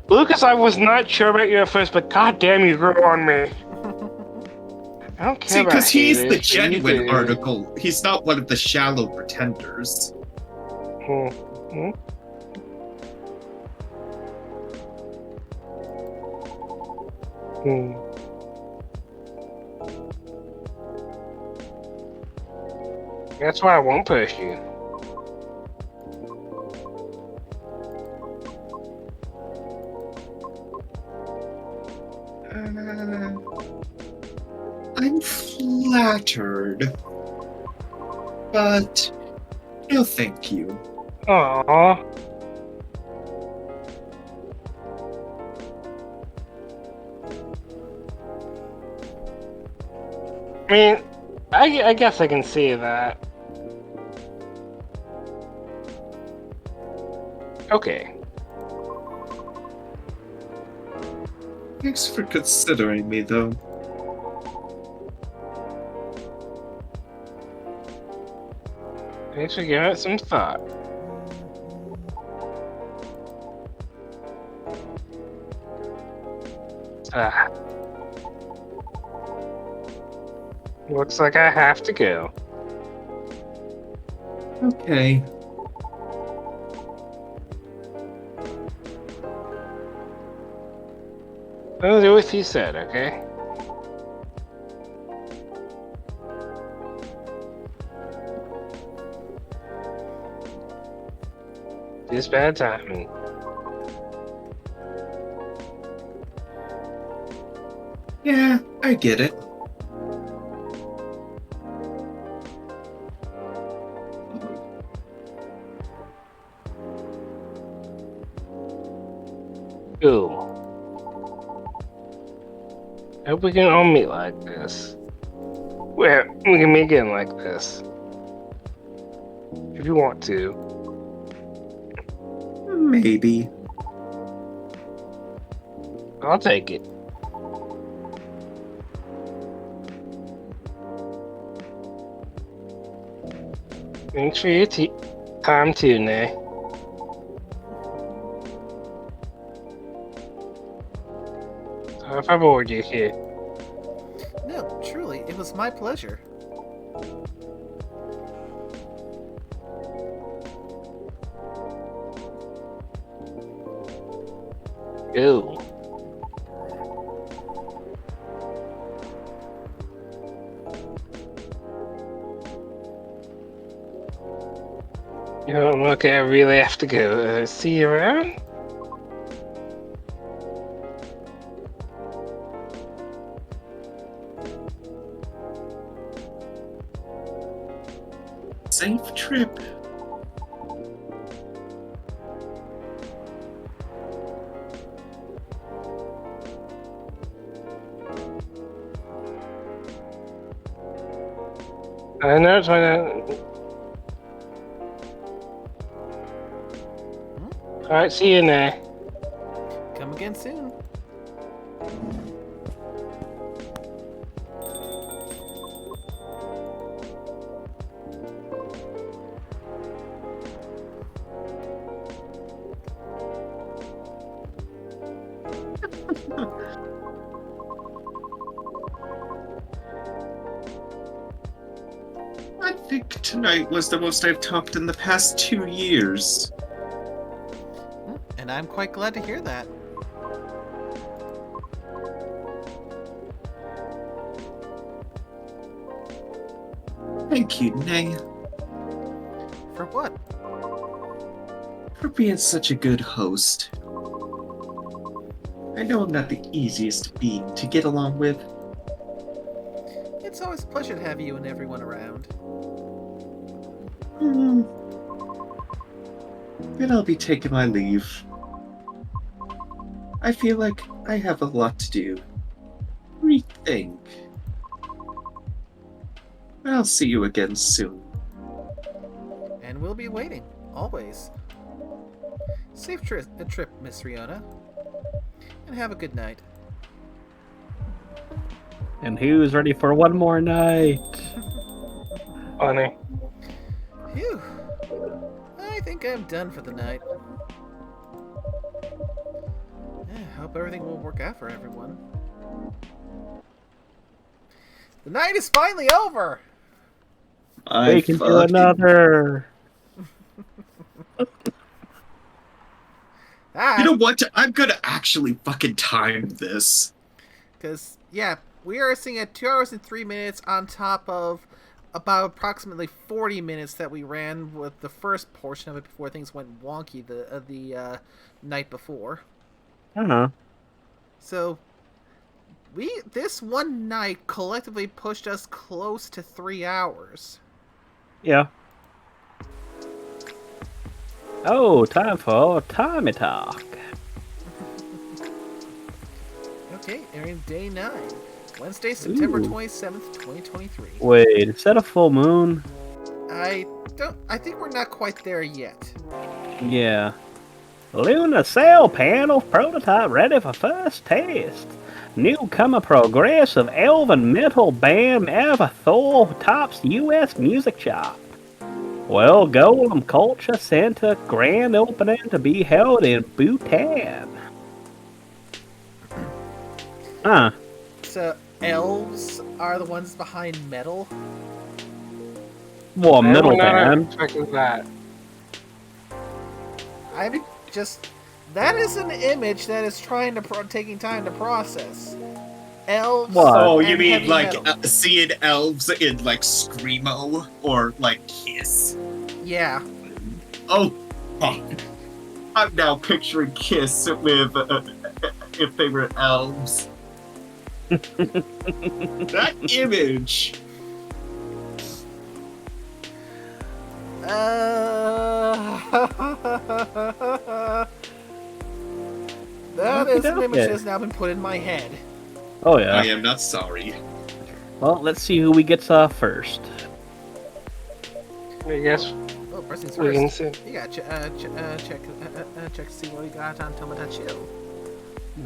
Lucas, I was not sure about you at first, but goddamn, you grew on me. I don't care See, about because he's haters, the but you genuine do. article. He's not one of the shallow pretenders. Hmm. Hmm. That's why I won't push you. I'm flattered. But no thank you. Aww. I mean, I guess I can see that. Okay. Thanks for considering me, though. Thanks for giving it some thought. Ah. Looks like I have to go. Okay. I'll do what you said, okay? Just bad timing. Yeah, I get it. Ooh. I hope we can all meet like this. Well, we can meet again like this. If you want to. Maybe. I'll take it. Thanks for your time too, Nay. Sorry if I bored you here. No, truly, it was my pleasure. Go. You know, okay, I really have to go. See you around? Safe trip. I know it's fine. Alright, see you, Nay. Come again soon. I think tonight was the most I've talked in the past 2 years. And I'm quite glad to hear that. Thank you, Nay, For what? for being such a good host. I know I'm not the easiest being to get along with. It's always a pleasure to have you and everyone around. Then I'll be taking my leave. I feel like I have a lot to do. Rethink. I'll see you again soon. And we'll be waiting, always. Safe trip, Miss Riona. And have a good night. And who's ready for one more night? Funny. Phew. I think I'm done for the night. Hope everything will work out for everyone. The night is finally over! We can do another. You know what? I'm gonna actually fucking time this. Because, yeah, we are sitting at 2 hours and 3 minutes on top of about approximately 40 minutes that we ran with the first portion of it before things went wonky the night before. So, this one night collectively pushed us close to 3 hours. Yeah. Oh, time for Timey Talk. Okay, airing day 9. Wednesday, September Ooh. 27th, 2023. Wait, is that a full moon? I think we're not quite there yet. Yeah. Lunar cell panel prototype ready for first test. Newcomer progressive elven metal band Avathor tops U.S. music chart. Well, Golem Culture Center grand opening to be held in Bhutan. Huh. So, elves are the ones behind metal? Well, metal I'm not band. expecting that. I'm just... That is an image that is trying to taking time to process. Elves. What? Oh, you and mean heavy like metal. seeing elves in like Screamo or like Kiss? Yeah. Oh, fuck. I'm now picturing Kiss with if they were elves. That image. That is an image that has now been put in my head. Oh yeah. I am not sorry. Well, let's see who we gets first. I guess Oh, first things we can first. see. You got check to see what we got on Tomodachi.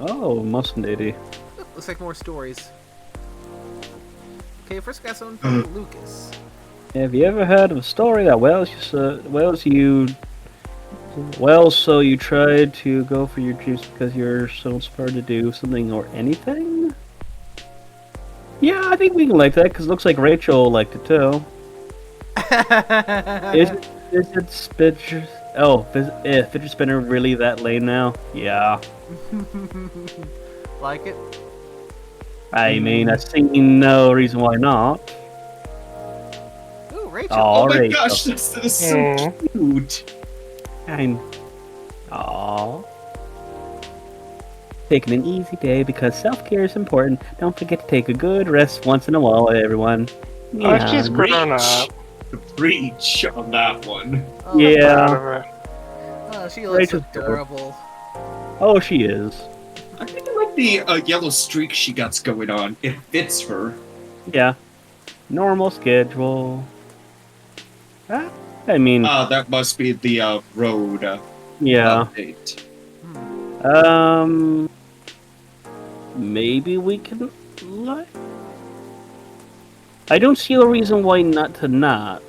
Oh, Mustnady. Looks like more stories. Okay, first we got someone from Lucas. Have you ever heard of a story that so you tried to go for your dreams because you're so inspired to do something or anything? Yeah, I think we can like that because it looks like Rachel liked it too. Is it Fidget? Oh, Fidget Spinner really that lame now? Yeah. Like it? I mean, I see no reason why not. Ooh, Rachel. Oh my Rachel. gosh, that is so cute. Aww. Taking an easy day because self-care is important. Don't forget to take a good rest once in a while, everyone. Oh, she's grown up. Reach on that one. Oh, Yeah. Proud of her. Oh, she looks Rachel's adorable. Oh, she is. I think I like the yellow streak she got going on. It fits her. Yeah. Normal schedule. I mean, That must be the road yeah. update. Maybe we can like. I don't see a reason why not to not.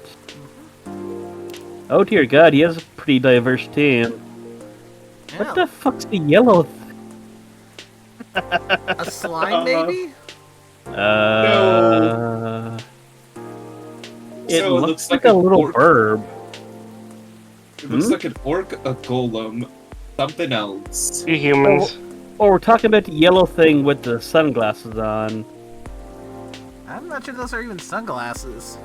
Oh dear God, he has a pretty diverse team. Yeah. What the fuck's the yellow? A slime, maybe? It So looks like a an little orc. burb. It looks like an orc, a golem, something else. You humans. Oh, we're talking about the yellow thing with the sunglasses on. I'm not sure those are even sunglasses.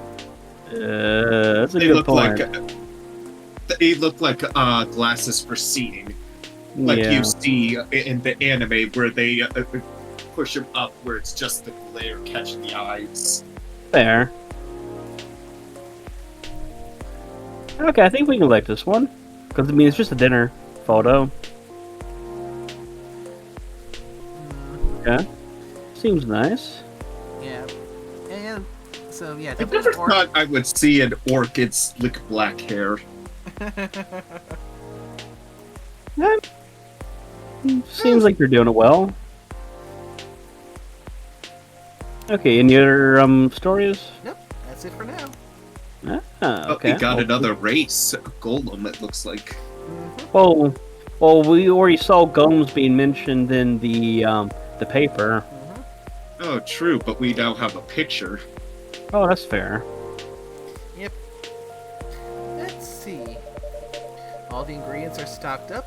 That's a They good look point. they look like glasses for seeing, like yeah. you see in the anime where they push them up, where it's just the glare catching the eyes. Fair. Okay, I think we can like this one. Because, I mean, it's just a dinner photo. Okay. Seems nice. Yeah. And so, yeah, I never thought I would see an orc in slick black hair. Seems like you're doing it well. Okay, any other stories? Nope, that's it for now. Ah, okay. Oh, we got another race, a golem, it looks like. Well, we already saw gums being mentioned in the paper. Oh, true, but we now have a picture. Oh, that's fair. Yep. Let's see. All the ingredients are stocked up,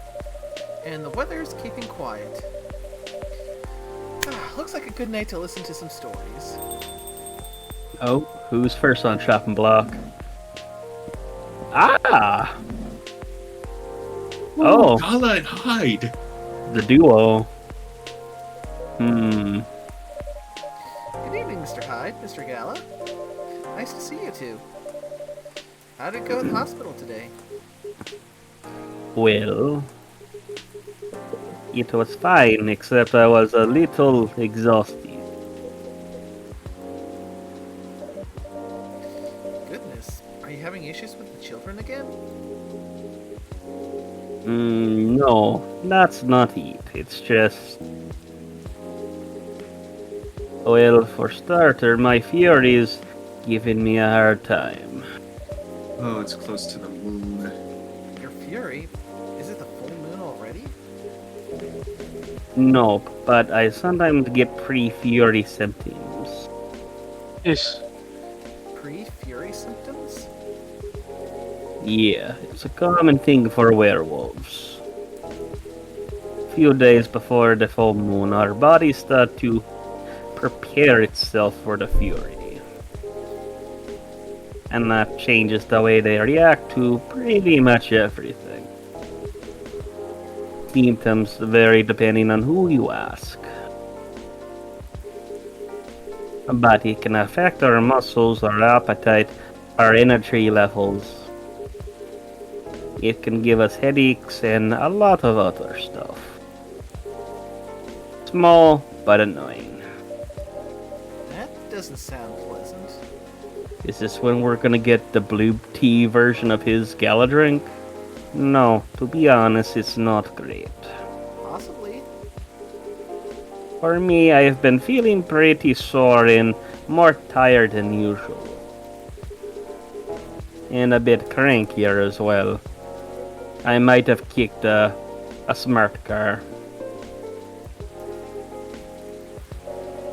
and the weather's keeping quiet. Looks like a good night to listen to some stories. Oh, who's first on chopping block? Ah! Oh, Gala and Hyde! the duo. Hmm. Good evening, Mr. Hyde, Mr. Gala. Nice to see you two. How did it go at the hospital today? Well, it was fine, except I was a little exhausted. Goodness, are you having issues with the children again? No, that's not it. It's just... Well, for starter, my Fury's giving me a hard time. Oh, it's close to the moon. Your fury? Is it the full moon already? Nope, but I sometimes get pre-Fury symptoms. Yes. Pre-fury symptoms? Yeah, it's a common thing for werewolves. Few days before the full moon, our bodies start to prepare itself for the Fury. And that changes the way they react to pretty much everything. Symptoms vary depending on who you ask. But it can affect our muscles, our appetite, our energy levels. It can give us headaches and a lot of other stuff. Small, but annoying. That doesn't sound pleasant. Is this when we're gonna get the blue tea version of his gala drink? No, to be honest, it's not great. Possibly. For me, I have been feeling pretty sore and more tired than usual. and a bit crankier as well. I might have kicked a smart car.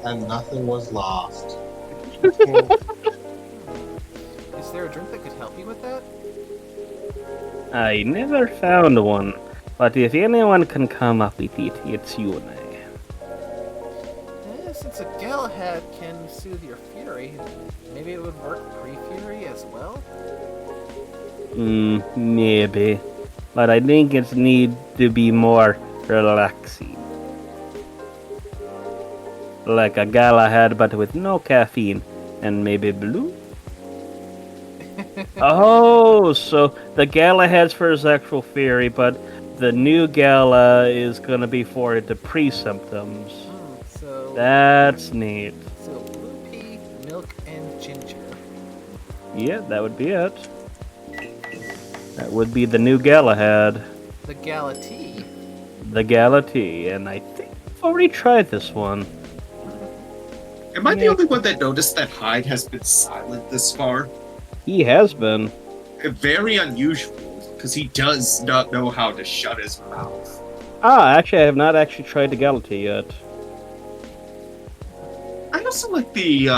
And nothing was lost. Is there a drink that could help you with that? I never found one, but if anyone can come up with it, it's you and I. Since a Galahad can soothe your fury, maybe it would work pre-fury as well? Maybe. But I think it need to be more relaxing. Like a Galahad, but with no caffeine. And maybe blue? Oh, so the Galahad's for his actual fury, but the new Gala is gonna be for the pre-symptoms. So That's neat. So blue pea, milk, and ginger. Yeah, that would be it. That would be the new Galahad. The Gala tea. The Gala tea, and I think I've already tried this one. Am I the only one that noticed that Hyde has been silent this far? He has been. Very unusual, because he does not know how to shut his mouth. Actually, I have not actually tried the Gala tea yet. I also like the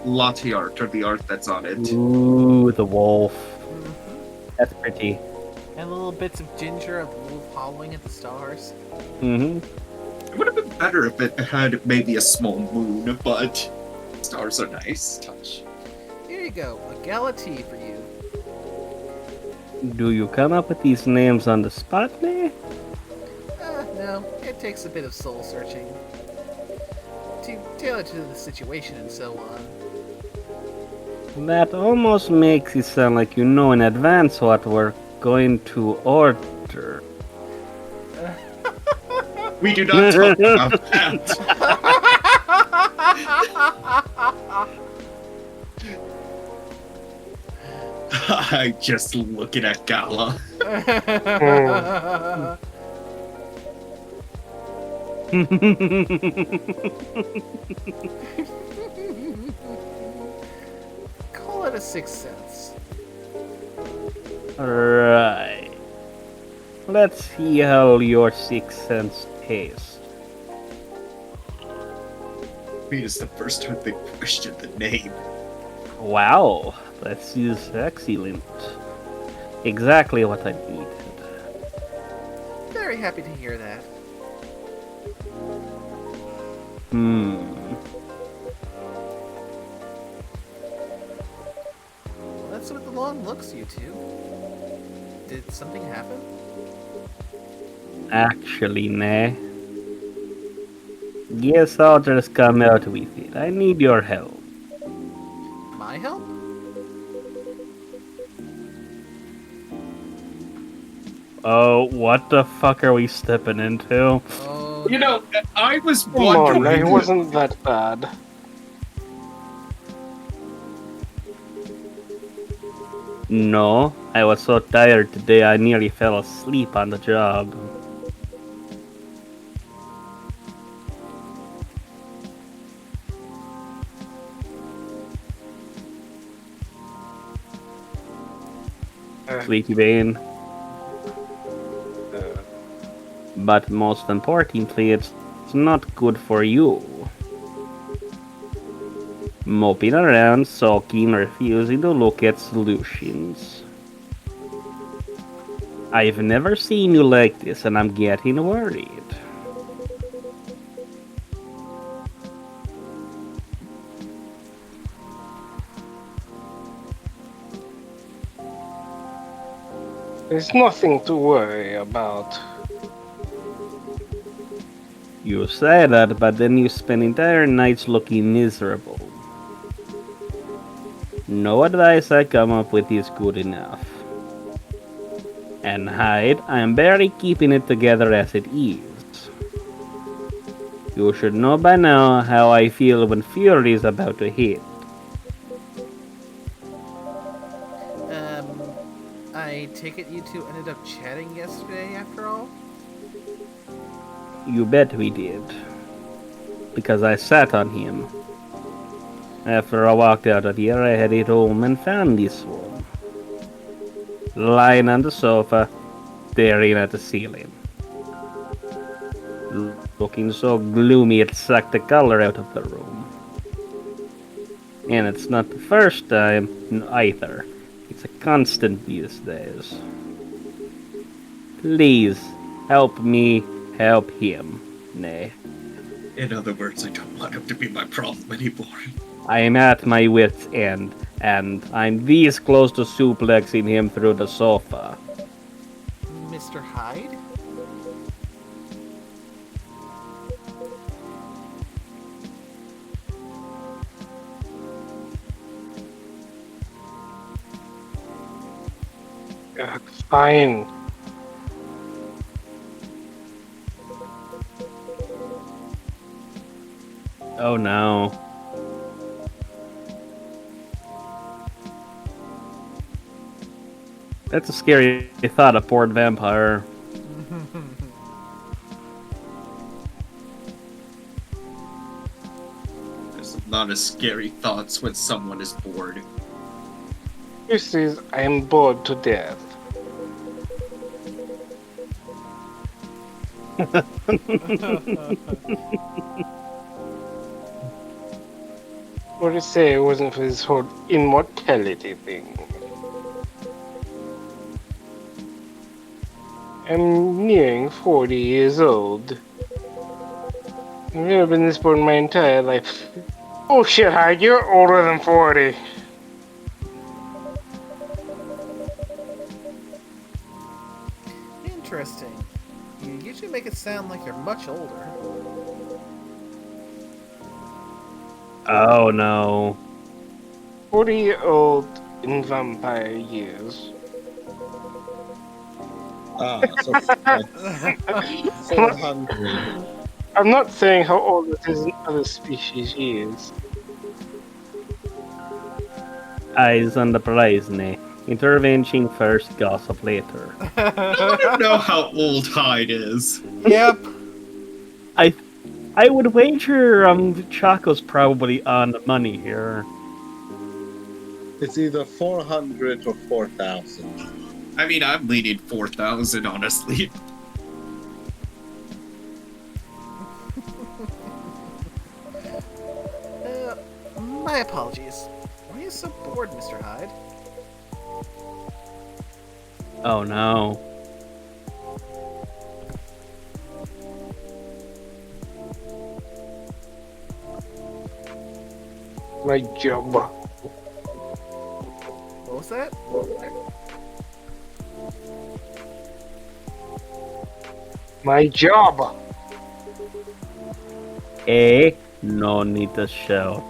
latte art, or the art that's on it. Ooh, the wolf. That's pretty. And little bits of ginger of the wolf hollowing at the stars. Mm-hmm. It would have been better if it had maybe a small moon, but stars are nice. Touch. Here you go, a Gala tea for you. Do you come up with these names on the spot, there? No, it takes a bit of soul searching. To tailor to the situation and so on. That almost makes it sound like you know in advance what we're going to order. We do not talk about that. I just looking at Gala. Call it a 6th sense. Right. Let's see how your 6th sense tastes. I mean, it's the first time they questioned the name. Wow, that is excellent. Exactly what I needed. Very happy to hear that. Well, that's what the long looks, you two. Did something happen? Actually, nah. Guess I'll just come out with it. I need your help. My help? Oh, what the fuck are we stepping into? Oh, You know, I was Come on, wondering. it wasn't that bad. No, I was so tired today I nearly fell asleep on the job. Sleepy Bane. But most importantly, it's not good for you. Moping around, sulking, refusing to look at solutions. I've never seen you like this, and I'm getting worried. There's nothing to worry about. You say that, but then you spend entire nights looking miserable. No advice I come up with is good enough. And Hyde, I'm barely keeping it together as it is. You should know by now how I feel when fury is about to hit. I take it you two ended up chatting yesterday after all? You bet we did. Because I sat on him. After I walked out of here, I headed home and found this one. lying on the sofa, staring at the ceiling. Looking so gloomy it sucked the color out of the room. And it's not the first time either. It's a constant these days. Please, help me help him. Nay. In other words, I don't want him to be my problem anymore. I am at my wit's end, and I'm this close to suplexing him through the sofa. Mr. Hyde? Fine. Oh no. That's a scary thought, a poor vampire. There's a lot of scary thoughts when someone is bored. This is, I am bored to death. What to say it wasn't for this whole immortality thing. I'm nearing 40 years old. I've never been this bored in my entire life. Oh shit, Hyde, you're older than 40. Interesting. You usually make it sound like you're much older. Oh no. 40-year-old in vampire years. So like 400. I'm not saying how old it is in other species years. Eyes on the prize, nay. Intervention first, gossip later. I don't know how old Hyde is. Yep. I would wager Chaco's probably on the money here. It's either 400 or 4,000. I mean, I'm leaning 4,000, honestly. My apologies. Why are you so bored, Mr. Hyde? Oh no. My job. What was that? My job. No need to shout.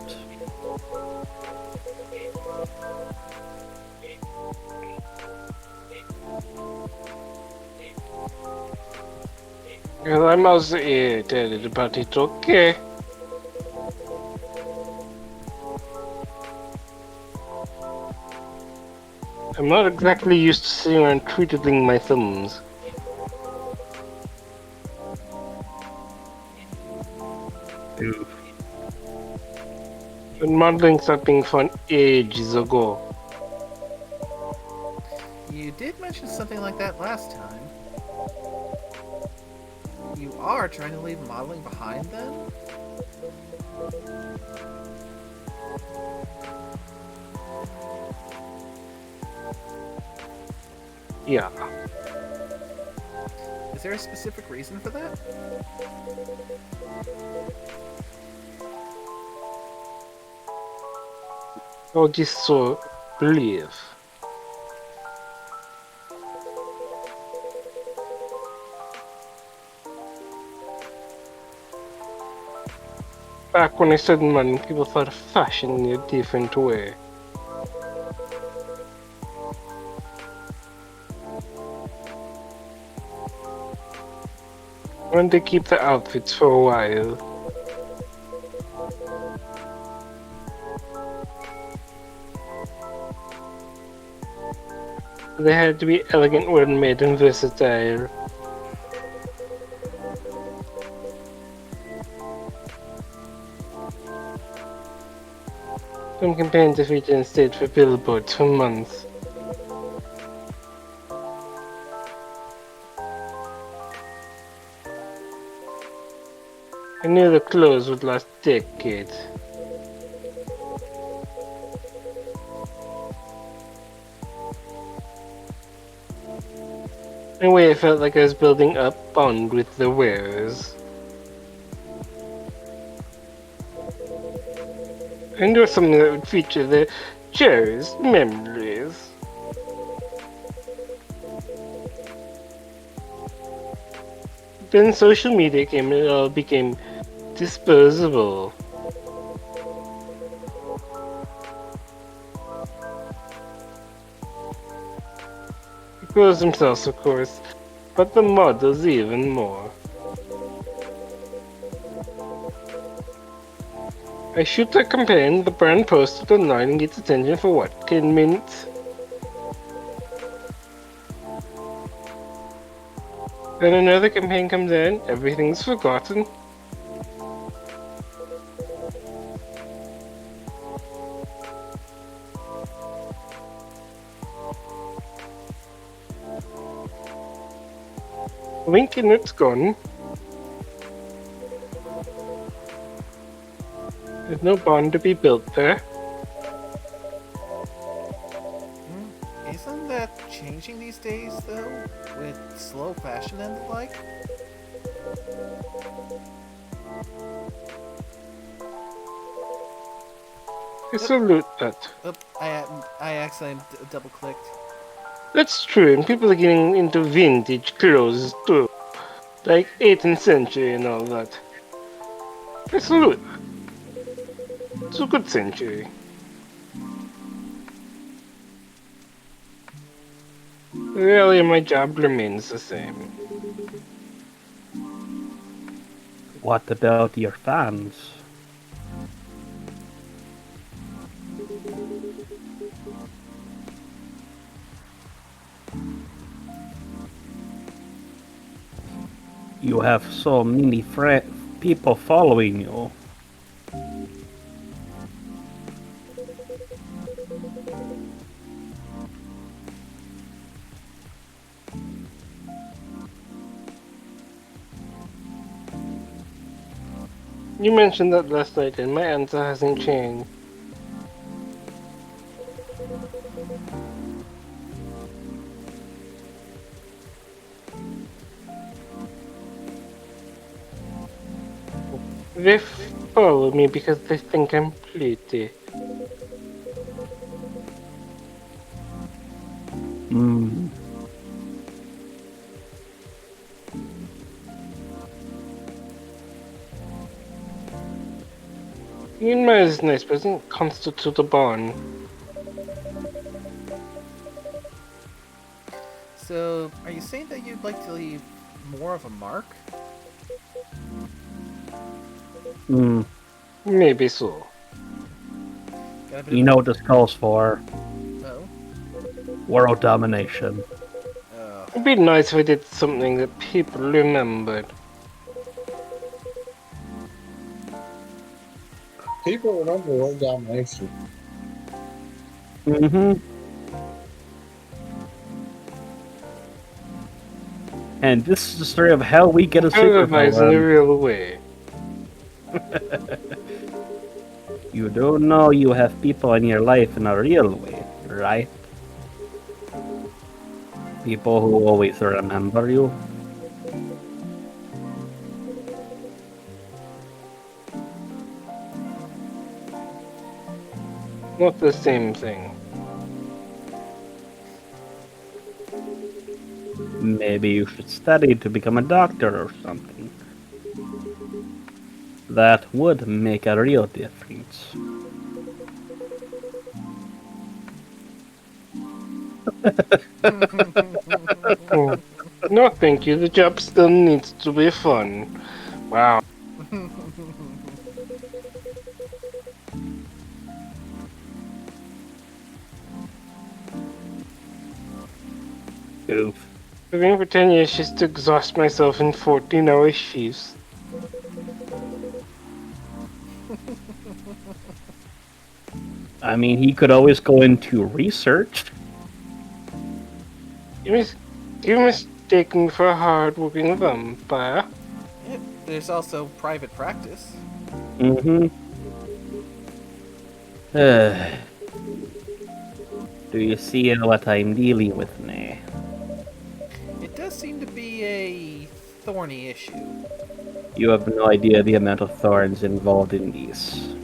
Well, I'm also irritated, but it's okay. I'm not exactly used to sitting around twiddling my thumbs. Oof. Been modeling something fun ages ago. You did mention something like that last time. You are trying to leave modeling behind, then? Yeah. Is there a specific reason for that? I'll just so believe. Back when I studied money, people thought of fashion in a different way. I wanted to keep the outfits for a while. They had to be elegant, well-made, and versatile. Some campaigns have featured and stayed for billboards for months. I knew the clothes would last decades. In a way, I felt like I was building up bond with the wearers. I knew something that would feature the cherished memories. Then social media came and it all became disposable. The clothes themselves, of course, but the models even more. I shoot a campaign, the brand posted online and gets attention for what, 10 minutes? Then another campaign comes in, everything's forgotten. Wink and it's gone. There's no bond to be built there. Isn't that changing these days, though? With slow fashion and the like? I salute that. Oop, I accidentally double clicked. That's true, and people are getting into vintage clothes too. Like 18th century and all that. I salute that. It's a good century. Really, my job remains the same. What about your fans? You have so many people following you. You mentioned that last night, and my answer hasn't changed. They follow me because they think I'm pretty. Hmm. Being married is nice, but it doesn't constitute a bond. So, are you saying that you'd like to leave more of a mark? Hmm. Maybe so. Got a bit You of know what this calls for? Oh. World domination. It'd be nice if I did something that people remembered. People remember world domination. Mm-hmm. And this is the story of how we get a Otherwise, in a supervillain. real way. You don't know you have people in your life in a real way, right? People who always remember you. Not the same thing. Maybe you should study to become a doctor or something. That would make a real difference. Oh. No, thank you. The job still needs to be fun. Wow. Oof. Living for 10 years just to exhaust myself in 14-hour shifts. I mean, he could always go into research. You mistake me for a hard-working vampire. there's also private practice. Mm-hmm. Do you see what I'm dealing with now? It does seem to be a thorny issue. You have no idea the amount of thorns involved in these.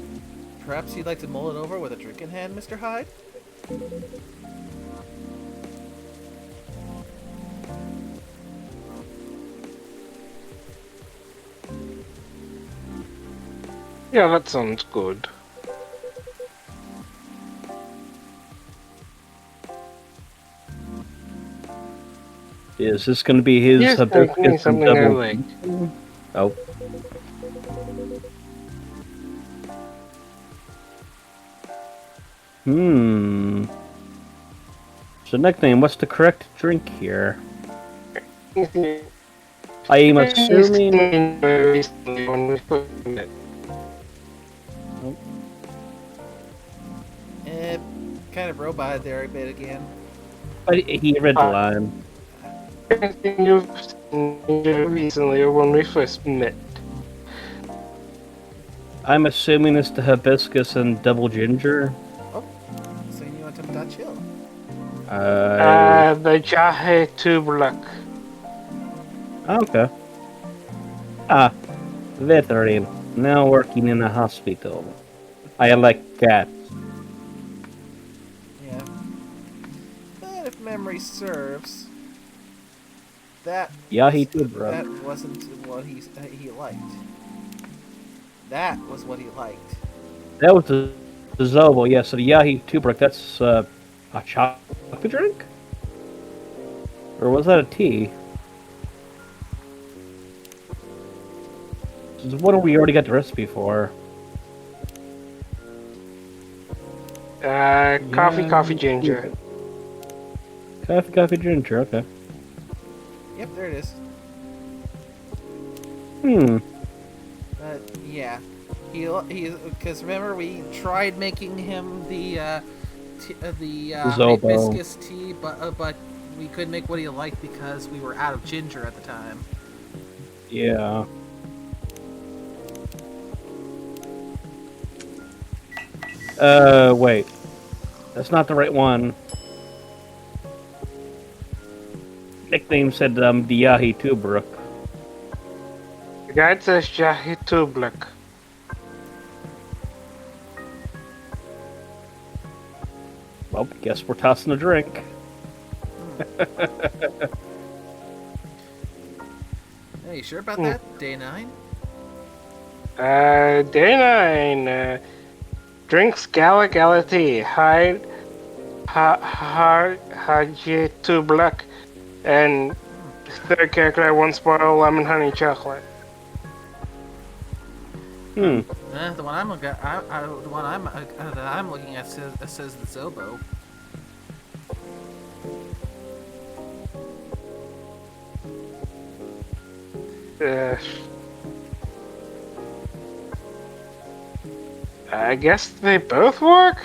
Perhaps you'd like to mull it over with a drink in hand, Mr. Hyde? Yeah, that sounds good. Is this going to be his Yes, make me hibiscus and something I double? like. Oh. So nickname, what's the correct drink here? I am assuming... Eh, kind of robot there a bit again. But he read the line. Recently, or when we first met. I'm assuming it's the hibiscus and double ginger. Oh, so you want to Dutch Hill? The Jahe Tublak. Okay. Veteran, now working in a hospital. I like cats. Yeah. And if memory serves, that that wasn't what he liked. That was what he liked. That was the Zobo, yeah. So the Yahi Tubruk, that's a chocolate drink? Or was that a tea? This is what we already got the recipe for. Coffee, ginger. Coffee, ginger, okay. Yep, there it is. Yeah. He because remember we tried making him the hibiscus tea, but we couldn't make what he liked because we were out of ginger at the time. Yeah. Wait. That's not the right one. Nickname said Diyahi Tubruk. The guide says Jahe Tublak. Well, guess we're tossing a drink. Hey, you sure about that? Day 9? Day 9. Drinks Gala tea. Haji Tublak. And third character, I once bottle lemon honey chocolate. The one I'm looking at, the one that I'm looking at says the Zobo. I guess they both work.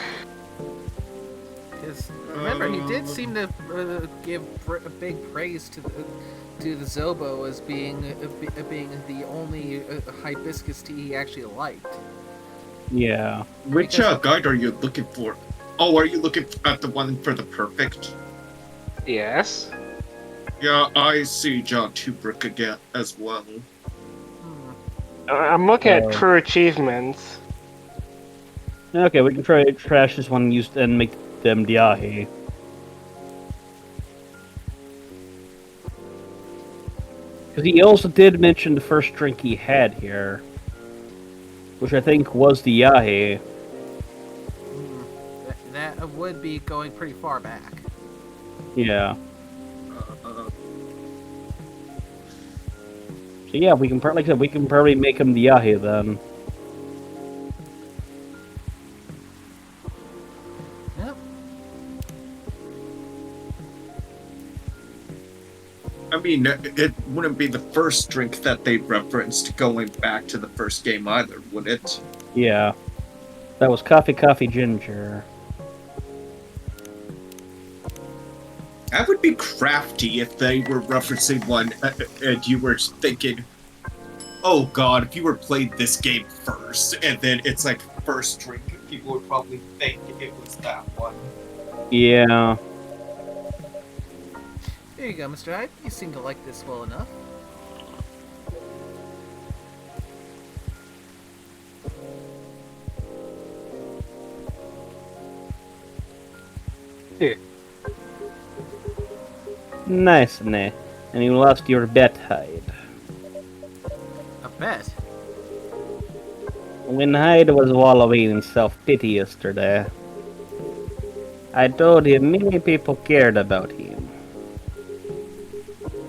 Because remember, he did seem to give big praise to the Zobo as being the only hibiscus tea he actually liked. Yeah. Which guide are you looking for? Oh, are you looking at the one for the perfect? Yes. Yeah, I see John Tubrick again as well. I'm looking at true achievements. Okay, we can try to trash this one and make them Diahi. Because he also did mention the first drink he had here, which I think was the Yahi. That would be going pretty far back. Yeah. So yeah, we can like I said, we can probably make him the Yahi then. Yep. I mean, it wouldn't be the first drink that they referenced going back to the first game either, would it? Yeah. That was coffee, ginger. That would be crafty if they were referencing one and you were thinking, oh god, if you were played this game first, and then it's like first drink, people would probably think it was that one. Yeah. There you go, Mr. Hyde. You seem to like this well enough. Here. Nice, ne. And you lost your bet, Hyde. A bet? When Hyde was wallowing in self-pity yesterday, I told him many people cared about him.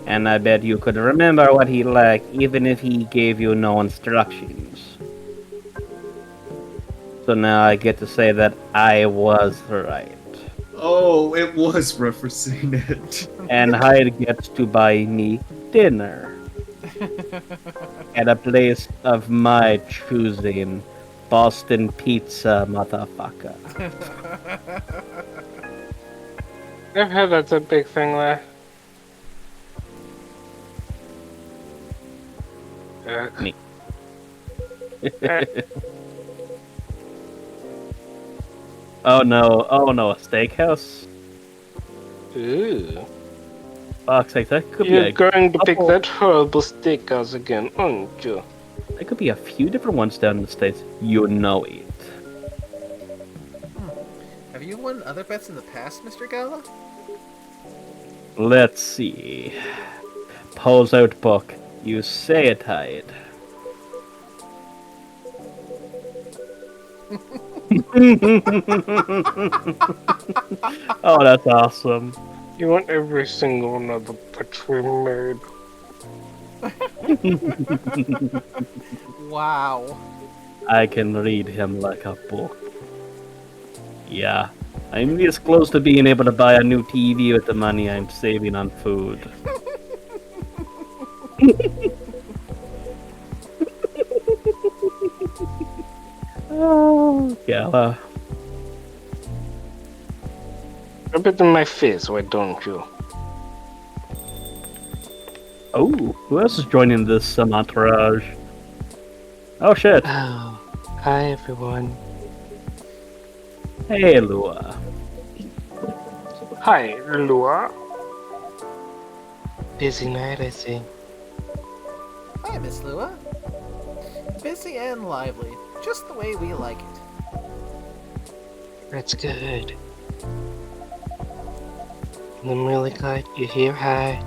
And I bet you could remember what he liked even if he gave you no instructions. So now I get to say that I was right. Oh, it was referencing it. And Hyde gets to buy me dinner. At a place of my choosing. Boston Pizza, motherfucker. I've heard that's a big thing there. Me. Oh no, a steakhouse? Ooh. Fuck's sake, that could be You're a going to pick couple- that horrible steakhouse again, aren't you? There could be a few different ones down in the States. You know it. Have you won other bets in the past, Mr. Gala? Let's see. Pulls out book. You say it, Hyde. Oh, that's awesome. You want every single one of the picks we made. Wow. I can read him like a book. Yeah, I'm this close to being able to buy a new TV with the money I'm saving on food. Oh, Gala. Rub it in my face, why don't you? Oh, who else is joining this entourage? Oh shit. Oh, hi everyone. Hey, Lua. Hi, Lua. Busy night, I see. Hi, Miss Lua. Busy and lively, just the way we like it. That's good. I'm really glad you're here, Hyde.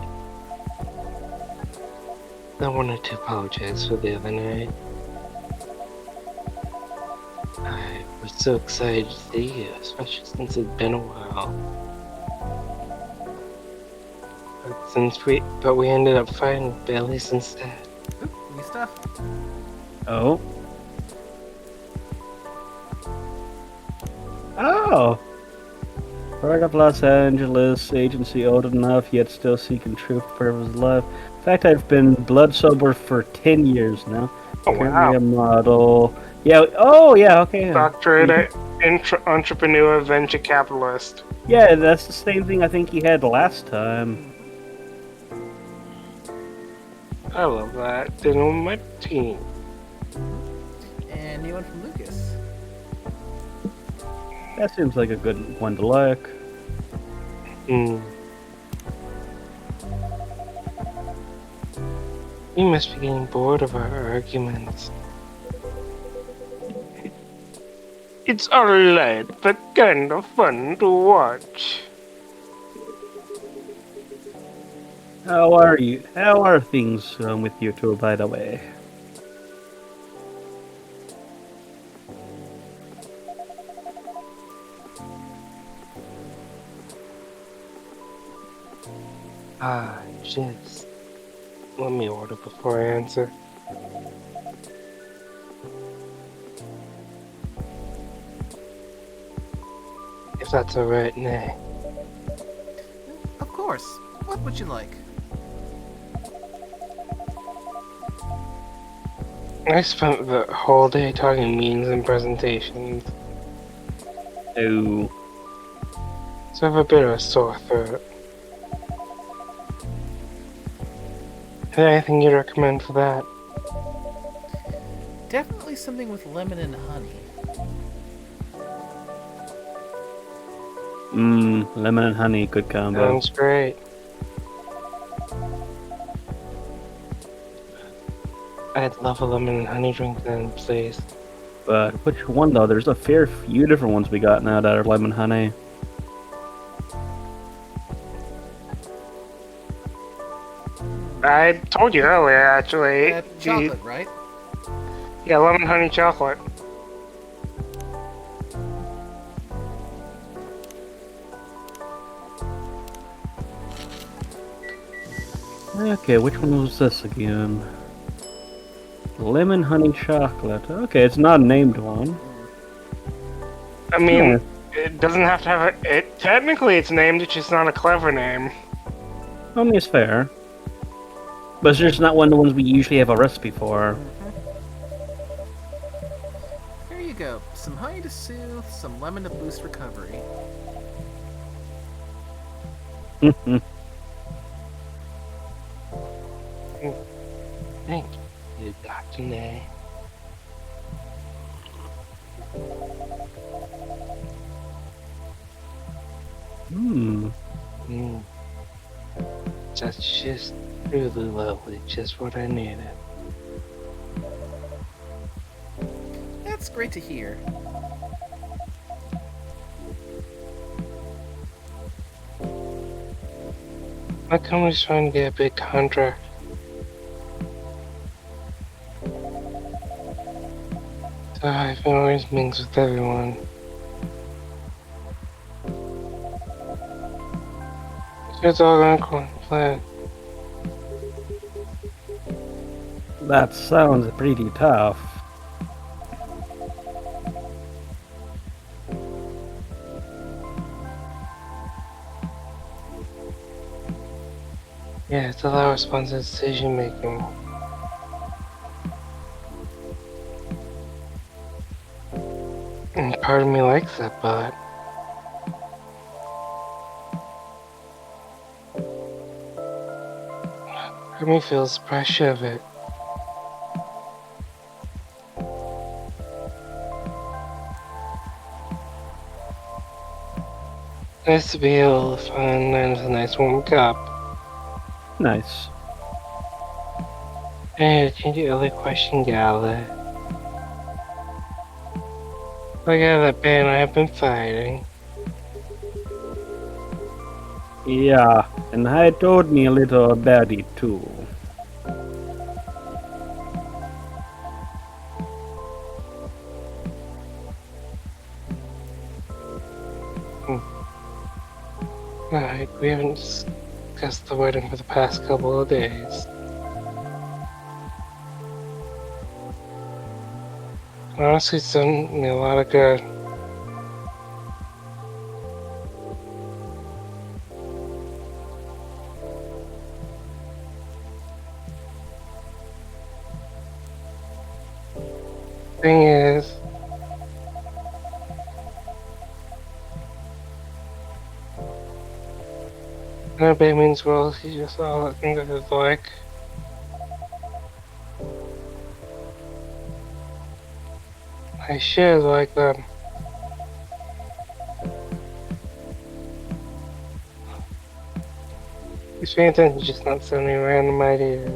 I wanted to apologize for the other night. I was so excited to see you, especially since it's been a while. But we ended up fighting Billy's instead. Oop, new stuff. Oh. Oh! Product of Los Angeles, agency old enough, yet still seeking truth for his life. In fact, I've been blood sober for 10 years now. Oh, Currently wow. a model. Yeah, oh, yeah, okay. Doctorate entrepreneur, venture capitalist. Yeah, that's the same thing I think he had last time. I love that. Dinner with my team. And new one from Lucas. That seems like a good one to like. Hmm. You must be getting bored of our arguments. It's alright, but kind of fun to watch. How are you? How are things with you two, by the way? Just let me order before I answer. If that's alright, nay. Of course. What would you like? I spent the whole day talking meetings and presentations, Oh, so I have a bit of a sore throat. Is there anything you'd recommend for that? Definitely something with lemon and honey. Lemon and honey, good combo. Sounds great. I'd love a lemon and honey drink then, please. But which one though? There's a fair few different ones we got now that are lemon honey. I told you earlier, actually. Chocolate, right? Yeah, lemon honey chocolate. Okay, which one was this again? Lemon honey chocolate. Okay, it's not a named one. I mean, it doesn't have to have it. Technically, it's named. It's just not a clever name. I mean, it's fair. But it's just not one of the ones we usually have a recipe for. Here you go. Some honey to soothe, some lemon to boost recovery. Thank you, Dr. Nay. That's just really lovely. Just what I needed. That's great to hear. My company's trying to get a big contract. So I've been always meetings with everyone. It's all going according to plan. That sounds pretty tough. Yeah, it's a lot of responsive decision making. And part of me likes that, but part of me feels the pressure of it. Nice to be able to find a nice warm cup. Nice. Hey, to change your earlier question, Gala. Look at that band I have been fighting. Yeah, and I told me a little about it too. Right, we haven't discussed the wedding for the past couple of days. Honestly, it's done me a lot of good. Thing is, no by means well, he just all I think of is like. I should like them. He's paying attention, just not sending random ideas.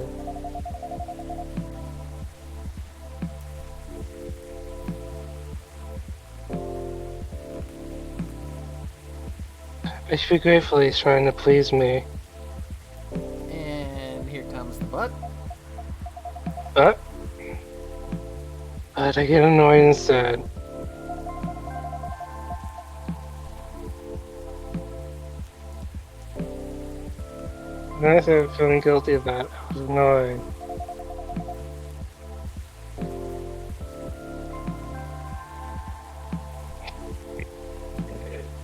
I should be grateful he's trying to please me. And here comes the butt. But I get annoyed instead. And I started feeling guilty of that. I was annoyed.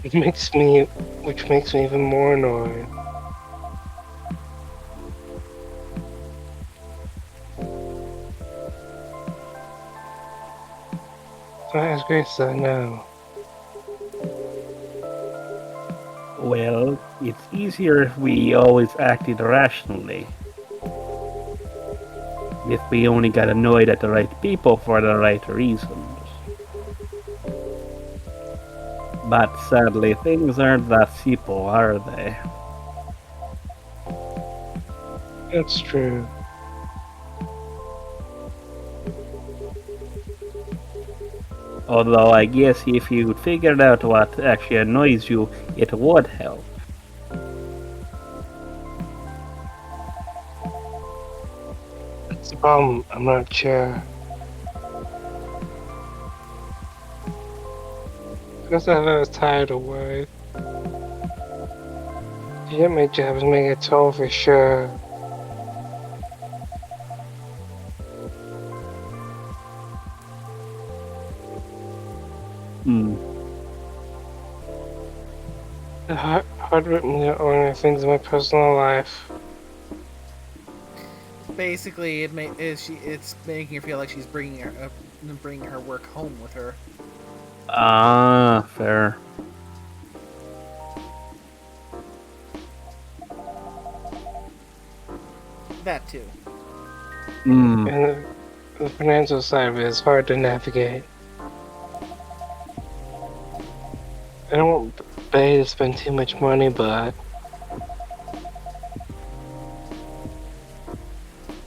Which makes me even more annoyed. So I asked Grace said no. Well, it's easier if we always acted rationally. if we only got annoyed at the right people for the right reasons. But sadly, things aren't that simple, are they? That's true. Although I guess if you figured out what actually annoys you, it would help. That's the problem. I'm not sure. Because I was tired of work. Yeah, my job is making a toll for sure. Hmm. The hard with me to order things in my personal life. Basically, it's making her feel like she's bringing her work home with her. Ah, fair. That too. Hmm. And the financial side of it is hard to navigate. I don't want Bay to spend too much money, but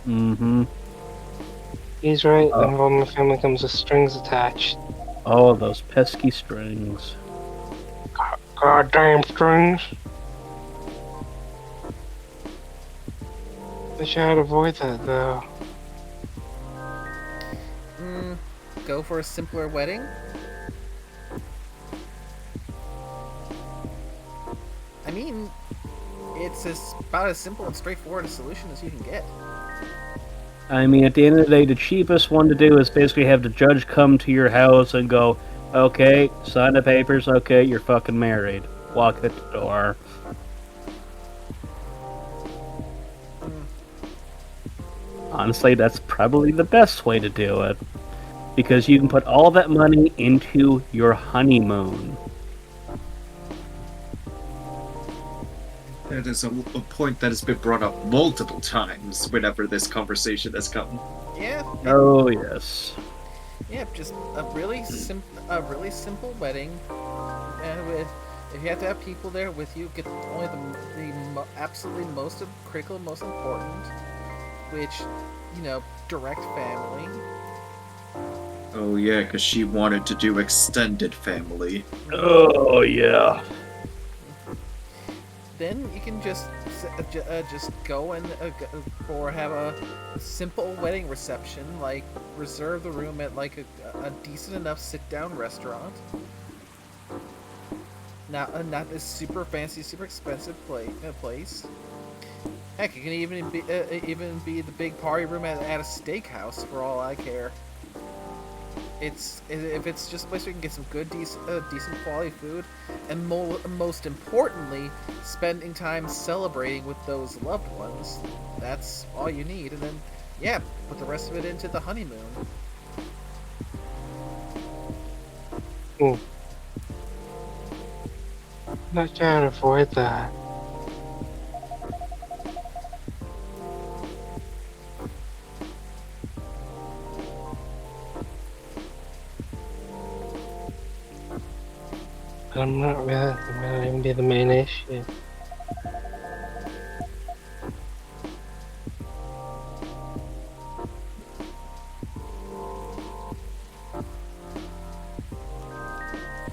Mm-hmm. he's right. Oh. Involving my family comes with strings attached. Oh, those pesky strings. Goddamn strings. I should avoid that though. Go for a simpler wedding. I mean, it's about as simple and straightforward a solution as you can get. I mean, at the end of the day, the cheapest one to do is basically have the judge come to your house and go, okay, sign the papers, okay, you're fucking married. Walk at the door. Honestly, that's probably the best way to do it. Because you can put all that money into your honeymoon. That is a point that has been brought up multiple times whenever this conversation has come. Yeah. Oh, yes. Yeah, just a really simple wedding, and if you have to have people there with you, get only the absolutely most critical, most important, which, direct family. Oh yeah, because she wanted to do extended family. Oh, yeah. Then you can just go and or have a simple wedding reception, like reserve the room at like a decent enough sit-down restaurant. Not this super fancy, super expensive place. Heck, it can even be the big party room at a steakhouse for all I care. If it's just a place where you can get some good, decent quality food, and most importantly, spending time celebrating with those loved ones. That's all you need, and then put the rest of it into the honeymoon. Not trying to avoid that. But I'm not really. It might not even be the main issue.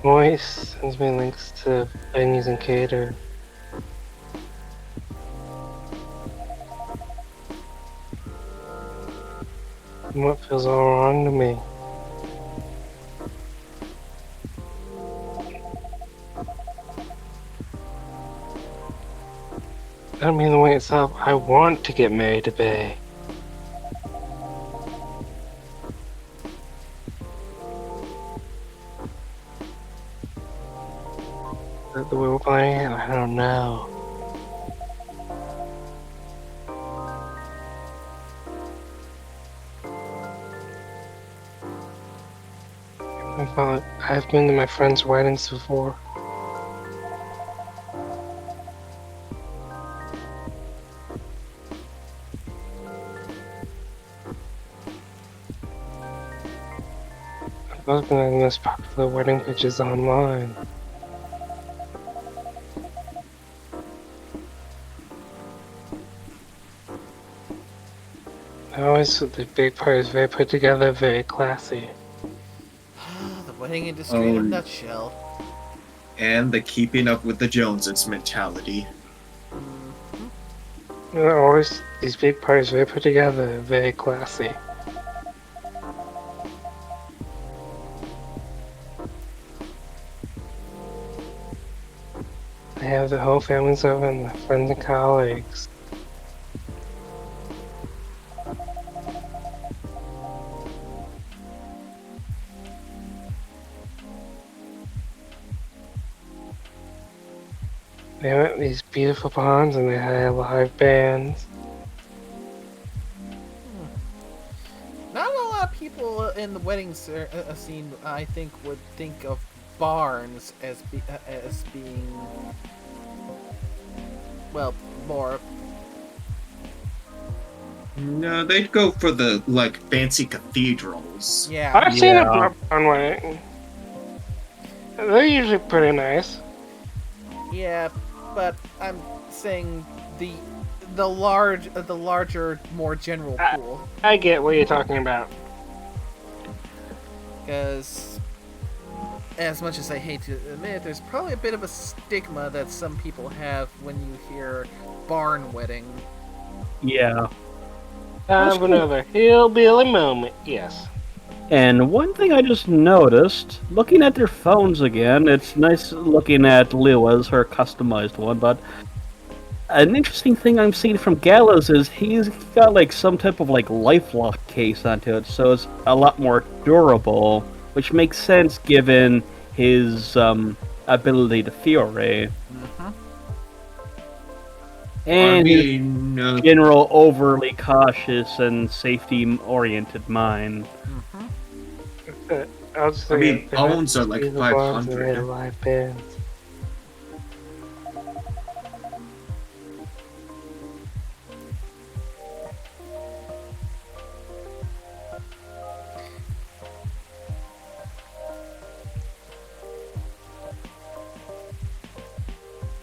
Moise sends me links to venues and cater. And what feels all wrong to me? I don't mean the way itself. I want to get married to Bay. But the way we're playing it, I don't know. I've been to my friends' weddings before. Those are the most popular wedding pictures online. Always the big part is very put together, very classy. The wedding industry in a Oh. nutshell. And the keeping up with the Joneses mentality. Always these big parties very put together, very classy. They have the whole families over and the friends and colleagues. They have these beautiful ponds and they have live bands. Not a lot of people in the wedding scene, I think, would think of barns as being, well, more. No, they'd go for the like fancy cathedrals. Yeah. I've seen a Yeah. barn wedding. They're usually pretty nice. Yeah, but I'm saying the larger, more general pool. I get what you're talking about. Because, as much as I hate to admit, there's probably a bit of a stigma that some people have when you hear barn wedding. Yeah. Time for another hillbilly moment. Yes. And one thing I just noticed, looking at their phones again, it's nice looking at Lua's, her customized one, but an interesting thing I'm seeing from Gallows is he's got like some type of like lifelock case onto it, so it's a lot more durable, which makes sense given his ability to Fury. And his general overly cautious and safety-oriented mind. I'll just I mean, say they have bones are like these bonds and they 500. have live bands.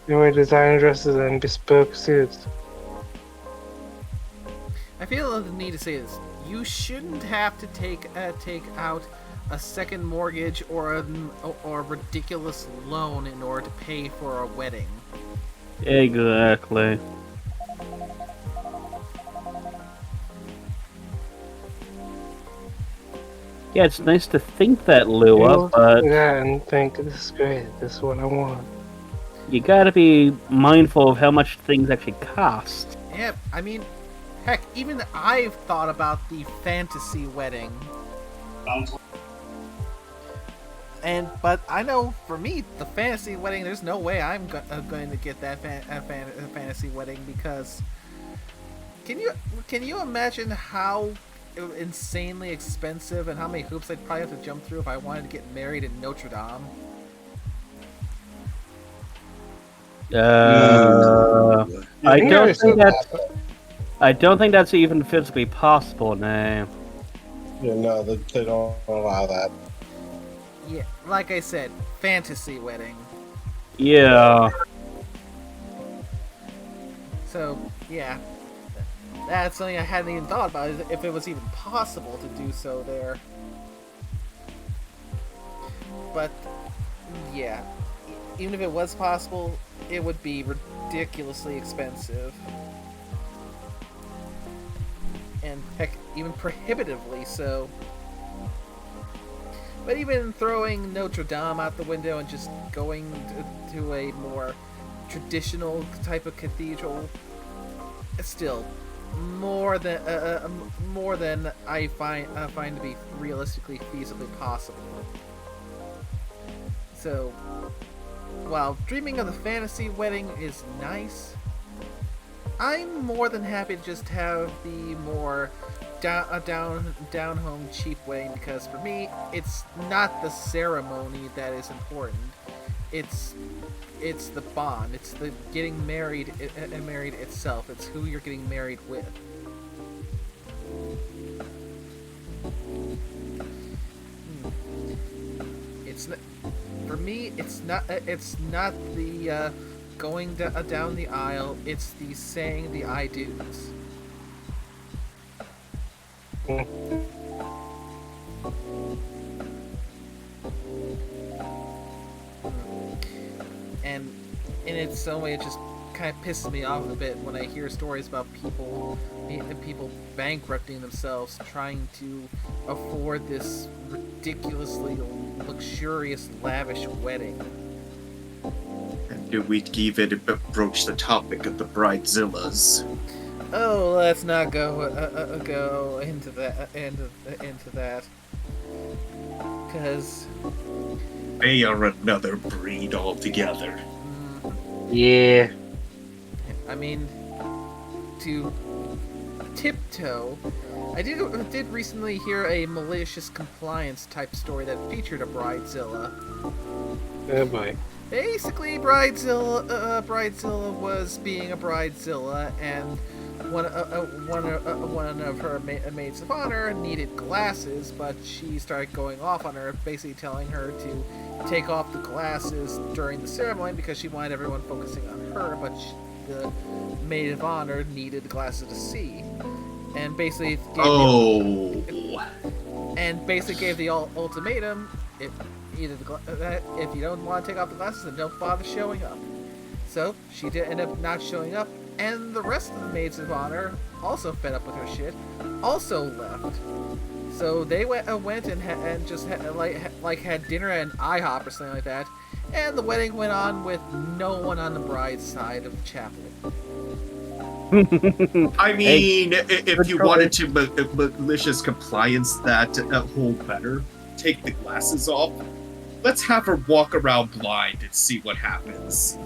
They wear designer dresses and bespoke suits. I feel the need to say this: you shouldn't have to take out a second mortgage or a ridiculous loan in order to pay for a wedding. Exactly. Yeah, it's nice to think that, Lua, but Yeah, and think this is great. This is what I want. you gotta be mindful of how much things actually cost. Yeah, I mean, heck, even I've thought about the fantasy wedding. But I know for me, the fantasy wedding, there's no way I'm going to get that fantasy wedding, because can you imagine how insanely expensive and how many hoops I'd probably have to jump through if I wanted to get married in Notre Dame? I don't think that's even physically possible now. Yeah, no, they don't allow that. Yeah, like I said, fantasy wedding. Yeah. So, yeah. That's something I hadn't even thought about, is if it was even possible to do so there. But, yeah. Even if it was possible, it would be ridiculously expensive. And, heck, even prohibitively so. But even throwing Notre Dame out the window and just going to a more traditional type of cathedral, it's still more than I find to be realistically feasibly possible. So, while dreaming of the fantasy wedding is nice, I'm more than happy to just have the more down home cheap wedding, because for me, it's not the ceremony that is important. It's the bond. It's the getting married itself. It's who you're getting married with. it's for me. It's not. It's not the going down the aisle. It's the saying the I do's. And in its own way, it just kind of pisses me off a bit when I hear stories about people bankrupting themselves trying to afford this ridiculously luxurious, lavish wedding. And we'd even broach the topic of the bridezillas. Oh, let's not go into that, because They are another breed altogether. Yeah. I mean, to tiptoe. I did recently hear a malicious compliance type story that featured a bridezilla. Oh boy. Basically, bridezilla was being a bridezilla, and one of her maids of honor needed glasses, but she started going off on her, basically telling her to take off the glasses during the ceremony because she wanted everyone focusing on her, but the maid of honor needed the glasses to see, and basically gave the ultimatum: if you don't want to take off the glasses, then don't bother showing up. So she did end up not showing up, and the rest of the maids of honor, also fed up with her shit, also left. So they went and had dinner at an IHOP or something like that, and the wedding went on with no one on the bride's side of the chapel. I mean, if you wanted to malicious compliance that whole better, take the glasses off. Let's have her walk around blind and see what happens.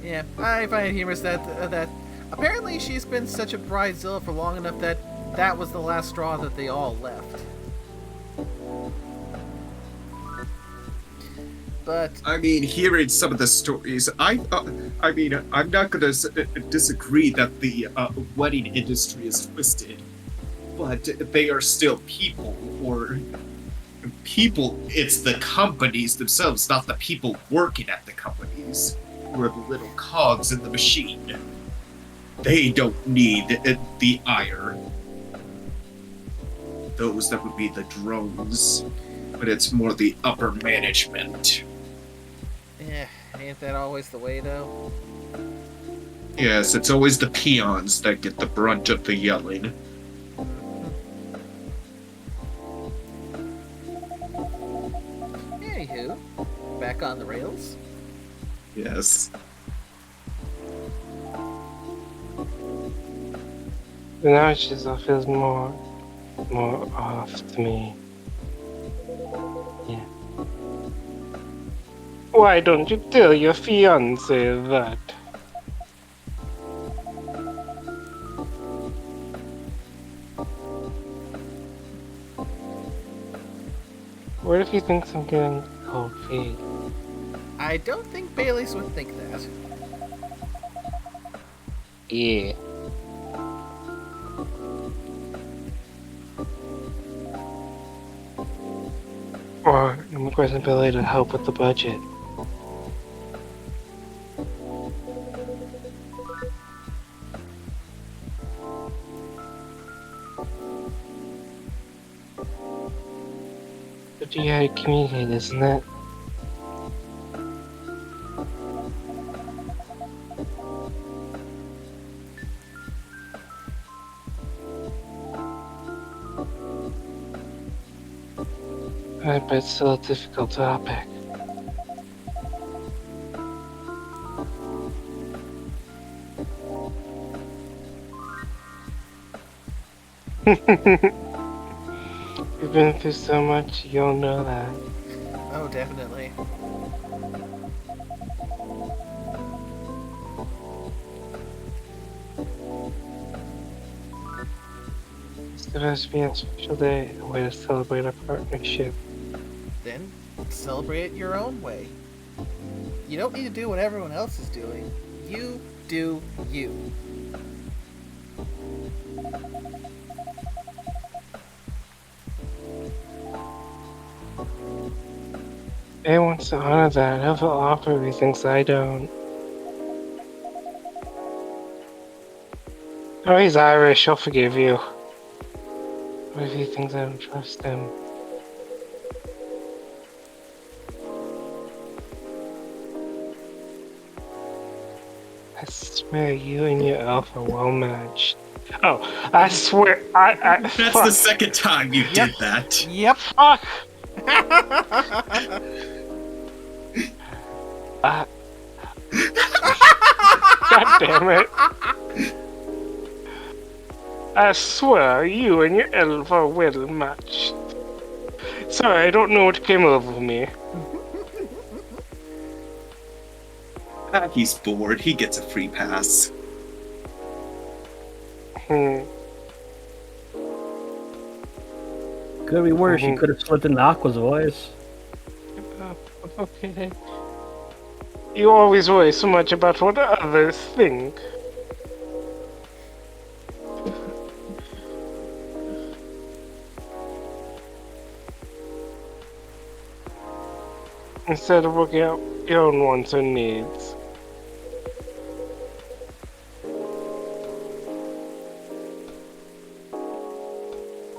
Yeah, I find it humorous that apparently she's been such a bridezilla for long enough that was the last straw that they all left. But I mean, hearing some of the stories, I'm not going to disagree that the wedding industry is twisted, but they are still people, or people. It's the companies themselves, not the people working at the companies, who are the little cogs in the machine. They don't need the iron. Those that would be the drones, but it's more the upper management. yeah, ain't that always the way though? Yes, it's always the peons that get the brunt of the yelling. Anywho, back on the rails. Yes. Now it just feels more off to me. Yeah. Why don't you tell your fiance that? What if he thinks I'm getting cold feet? I don't think Bailey's would think that. Yeah. Or I'm requesting Billy to help with the budget. But you gotta communicate, isn't it? Right, but it's still a difficult topic. You've been through so much, you'll know that. Oh, definitely. It's supposed to be a special day, a way to celebrate our partnership. Then celebrate it your own way. You don't need to do what everyone else is doing. You do you. He wants to honor that. He'll feel awkward if he thinks I don't. Oh, he's Irish. He'll forgive you. What if he thinks I don't trust him? I swear you and your elf are well matched. Oh, I swear That's fuck. the second time you did that. Yep. Fuck! God damn it. I swear you and your elf are well matched. Sorry, I don't know what came over me. He's bored. He gets a free pass. Hmm. Could be worse. You could have slipped into Aqua's voice. Okay. You always worry so much about what others think. Instead of working out your own wants and needs.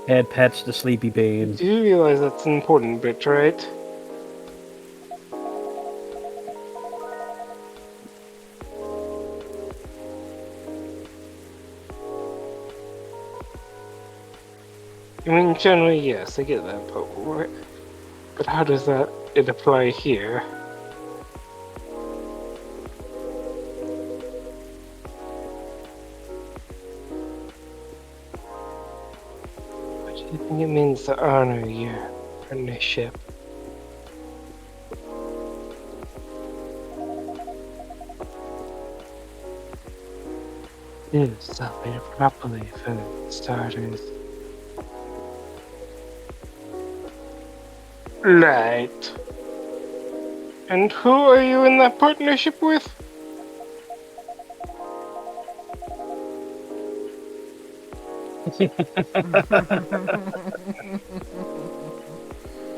Add pets to sleepy babes. Do you realize that's an important bit, right? I mean, generally, yes, I get that, but how does it apply here? What do you think it means to honor your partnership? Do celebrate it properly for starters. Right. And who are you in that partnership with?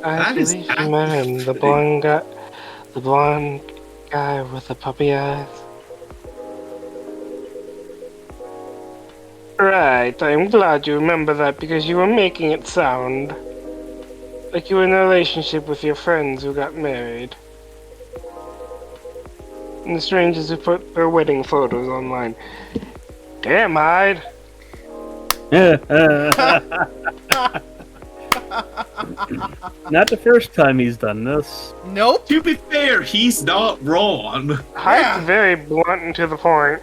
I That is believe you met him, the blonde guy with the puppy eyes. Right, I'm glad you remember that because you were making it sound like you were in a relationship with your friends who got married. And the strangers who put their wedding photos online. Damn, Hyde. Not the first time he's done this. Nope. To be fair, he's not wrong. Hyde's very blunt and to the point.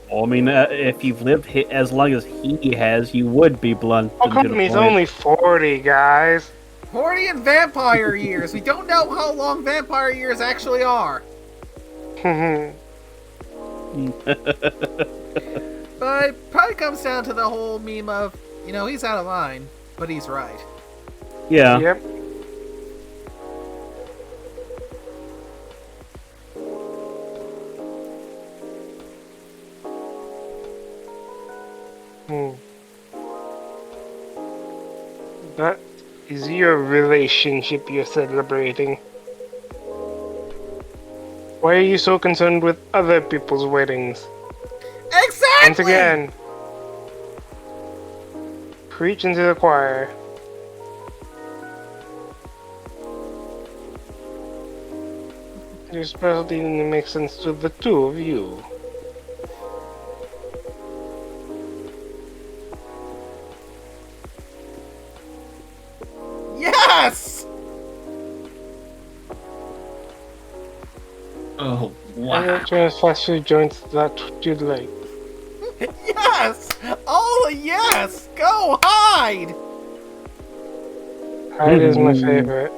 Well, I mean, if you've lived as long as he has, you would be blunt. How and to come the he's point. only 40, guys? 40 in vampire years. We don't know how long vampire years actually are. But it probably comes down to the whole meme of, he's out of line, but he's right. Yeah. Yep. That is your relationship you're celebrating. Why are you so concerned with other people's weddings? Exactly! Once again, preach into the choir. Your specialty only makes sense to the two of you. Yes! Oh, I'm wow. not trying to fast food joints that too late. Yes! Oh, yes! Go hide! Hyde is my favorite.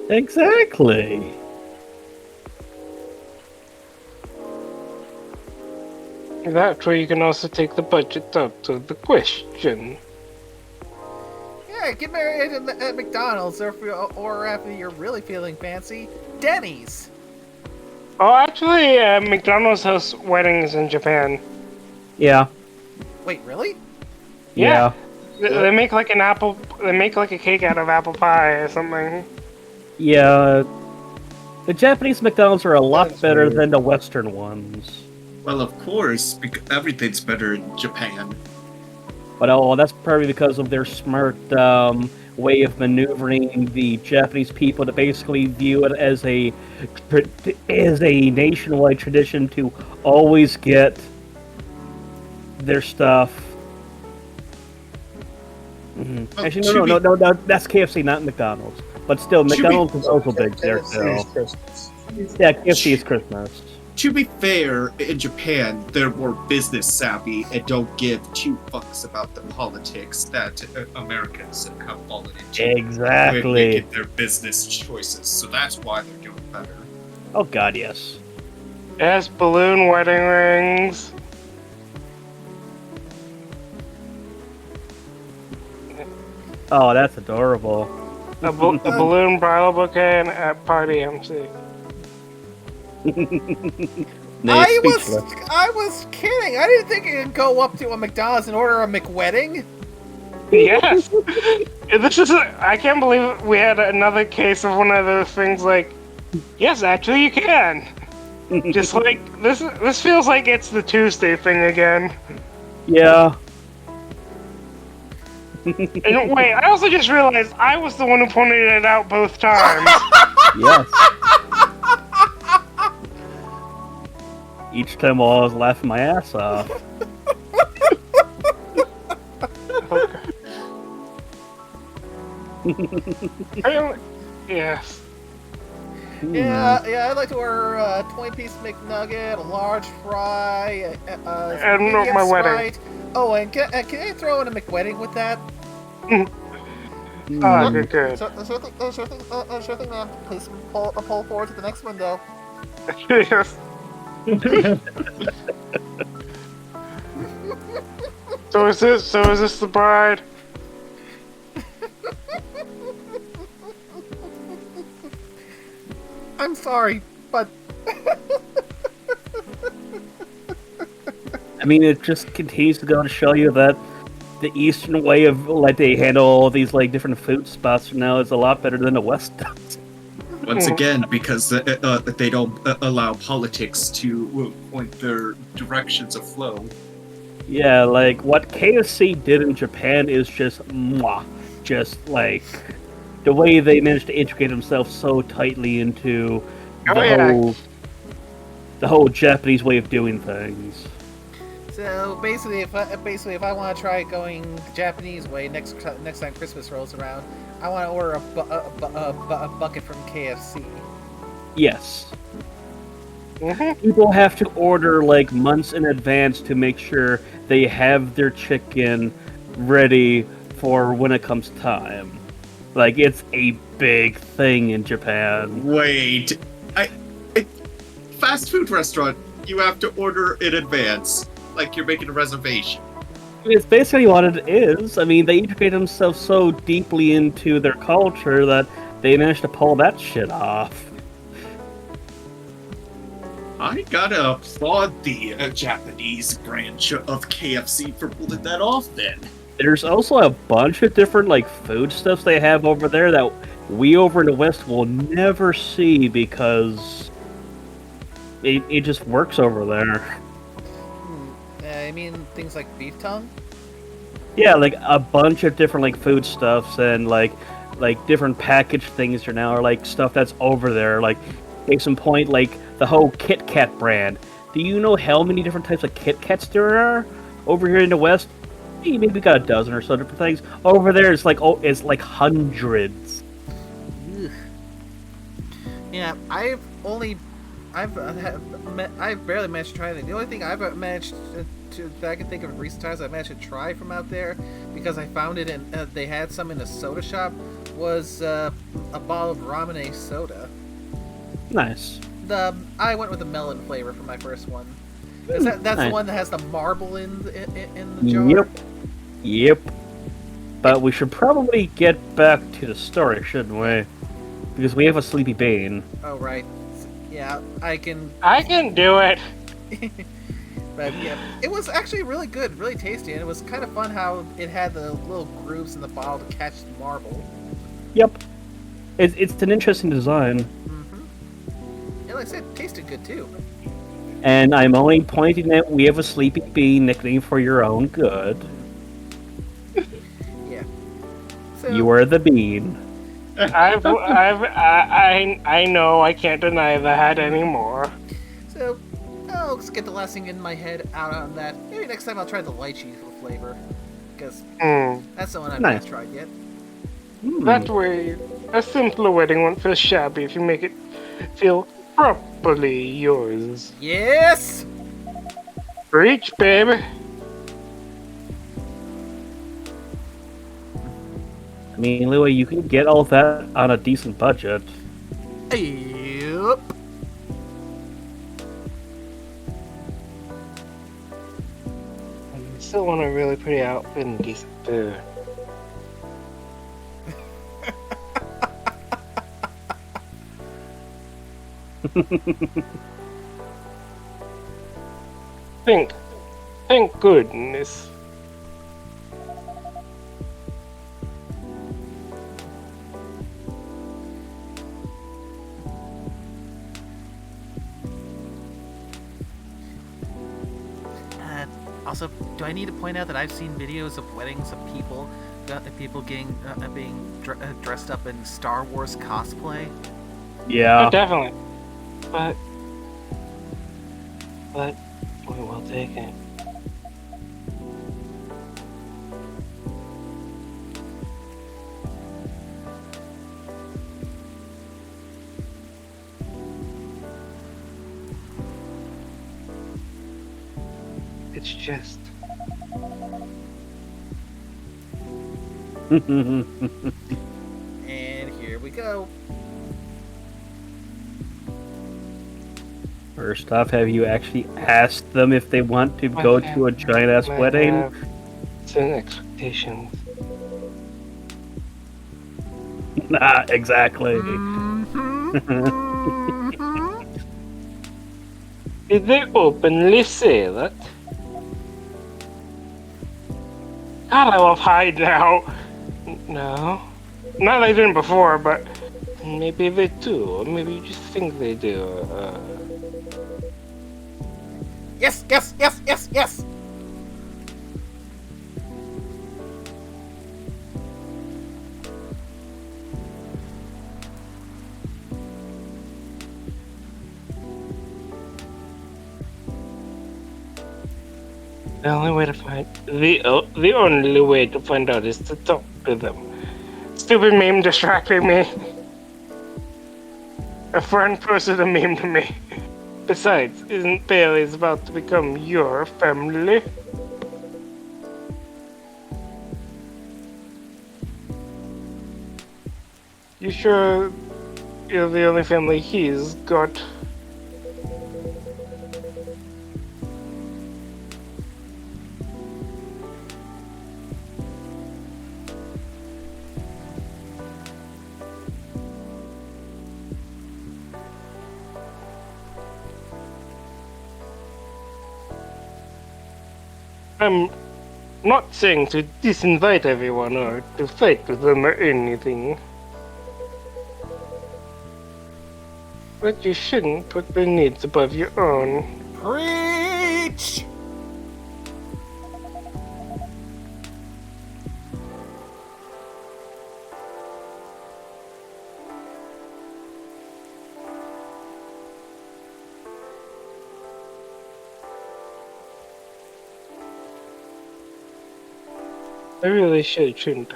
Exactly. That way you can also take the budget out of the question. Yeah, get married at McDonald's, or if you're really feeling fancy, Denny's. Oh, actually, McDonald's hosts weddings in Japan. Yeah. Wait, really? Yeah. They make like an apple. They make like a cake out of apple pie or something. Yeah, the Japanese McDonald's are a lot That's better weird. than the Western ones. Well, of course, because everything's better in Japan. But that's probably because of their smart way of maneuvering the Japanese people to basically view it as a nationwide tradition to always get their stuff. Well, Actually, to no, that's KFC, not McDonald's. But still, be- McDonald's is also big there It's too. Christmas. Yeah, KFC is Christmas. To be fair, in Japan, they're more business savvy and don't give two fucks about the politics that Americans have fallen into. When Exactly. making their business choices, so that's why they're doing better. Oh God, yes. Yes, balloon wedding rings. Oh, that's adorable. A balloon bridal bouquet and a party MC. Nay, I speechless. was kidding. I didn't think you could go up to a McDonald's and order a McWedding. Yes. This is. I can't believe we had another case of one of those things. Like, yes, actually, you can. Just like this. This feels like it's the Tuesday thing again. Yeah. And wait, I also just realized I was the one who pointed it out both times. Yes. Each time while I was laughing my ass off. Yes. Yeah, I'd like to order a 20-piece McNugget, a large fry, And medium my wedding. Sprite. Oh, and can I throw in a McWedding with that? Ah, good, good. Sure thing, man. Please pull forward to the next window. Yes. So is this the bride? I'm sorry, but I mean, it just continues to go to show you that the Eastern way of like they handle all these like different food spots now is a lot better than the West does. Once again, because they don't allow politics to point their directions of flow. Yeah, like what KFC did in Japan is just mwah, just like the way they managed to integrate themselves so tightly into the whole Japanese way of doing things. so basically, if I want to try going Japanese way next time Christmas rolls around, I want to order a bucket from KFC. Yes. Mm-hmm. People have to order like months in advance to make sure they have their chicken ready for when it comes time. Like it's a big thing in Japan. Wait, fast food restaurant, you have to order in advance, like you're making a reservation. It's basically what it is. I mean, they integrate themselves so deeply into their culture that they managed to pull that shit off. I gotta applaud the Japanese branch of KFC for pulling that off then. There's also a bunch of different like foodstuffs they have over there that we over in the West will never see because it just works over there. I mean, things like beef tongue. Yeah, like a bunch of different like foodstuffs and like different packaged things are now are like stuff that's over there. Like case in point, like the whole Kit Kat brand. Do you know how many different types of Kit Kats there are over here in the West? Maybe we got a dozen or so different things. Over there, it's like hundreds. Ugh. Yeah, I've barely managed to try anything. The only thing I've managed that I can think of in recent times I've managed to try from out there because I found it in they had some in a soda shop was a bottle of ramen soda. Nice. I went with the melon flavor for my first one. That's nice. the one that has the marble in the jar. Yep. But we should probably get back to the story, shouldn't we? Because we have a sleepy Bane. Oh right. Yeah, I can I can do it. But yeah, it was actually really good, really tasty, and it was kind of fun how it had the little grooves in the bottle to catch the marble. Yep. It's an interesting design. Mm-hmm. And like I said, it tasted good too. And I'm only pointing out we have a Sleepy Bee nickname for your own good. Yeah. So, You are the bean. I know. I can't deny that anymore. So, I'll just get the last thing in my head out on that. Maybe next time I'll try the lychee flavor. Because that's the one I've Nice. not tried yet. That way, a simpler wedding won't feel shabby if you make it feel properly yours. Yes! Reach, baby. I mean, Louie, you can get all that on a decent budget. Yep. You still want a really pretty outfit and decent food. Thank goodness. Also, do I need to point out that I've seen videos of weddings of people getting being dressed up in Star Wars cosplay? Yeah. Oh, definitely. But we will take it. It's just And here we go. First off, have you actually asked them if they want to go to a giant ass wedding? Certain expectations. Nah, exactly. Did they openly say that? God, I love Hyde now. No. Not that they didn't before, but maybe they do. Or maybe you just think they do. Yes, yes, yes, yes, yes! The only way to find the only way to find out is to talk to them. Stupid meme distracting me. A friend posted a meme to me. Besides, isn't Bailey's about to become your family? You sure you're the only family he's got? I'm not saying to disinvite everyone or to fight with them or anything. But you shouldn't put their needs above your own. Preach! I really shouldn't.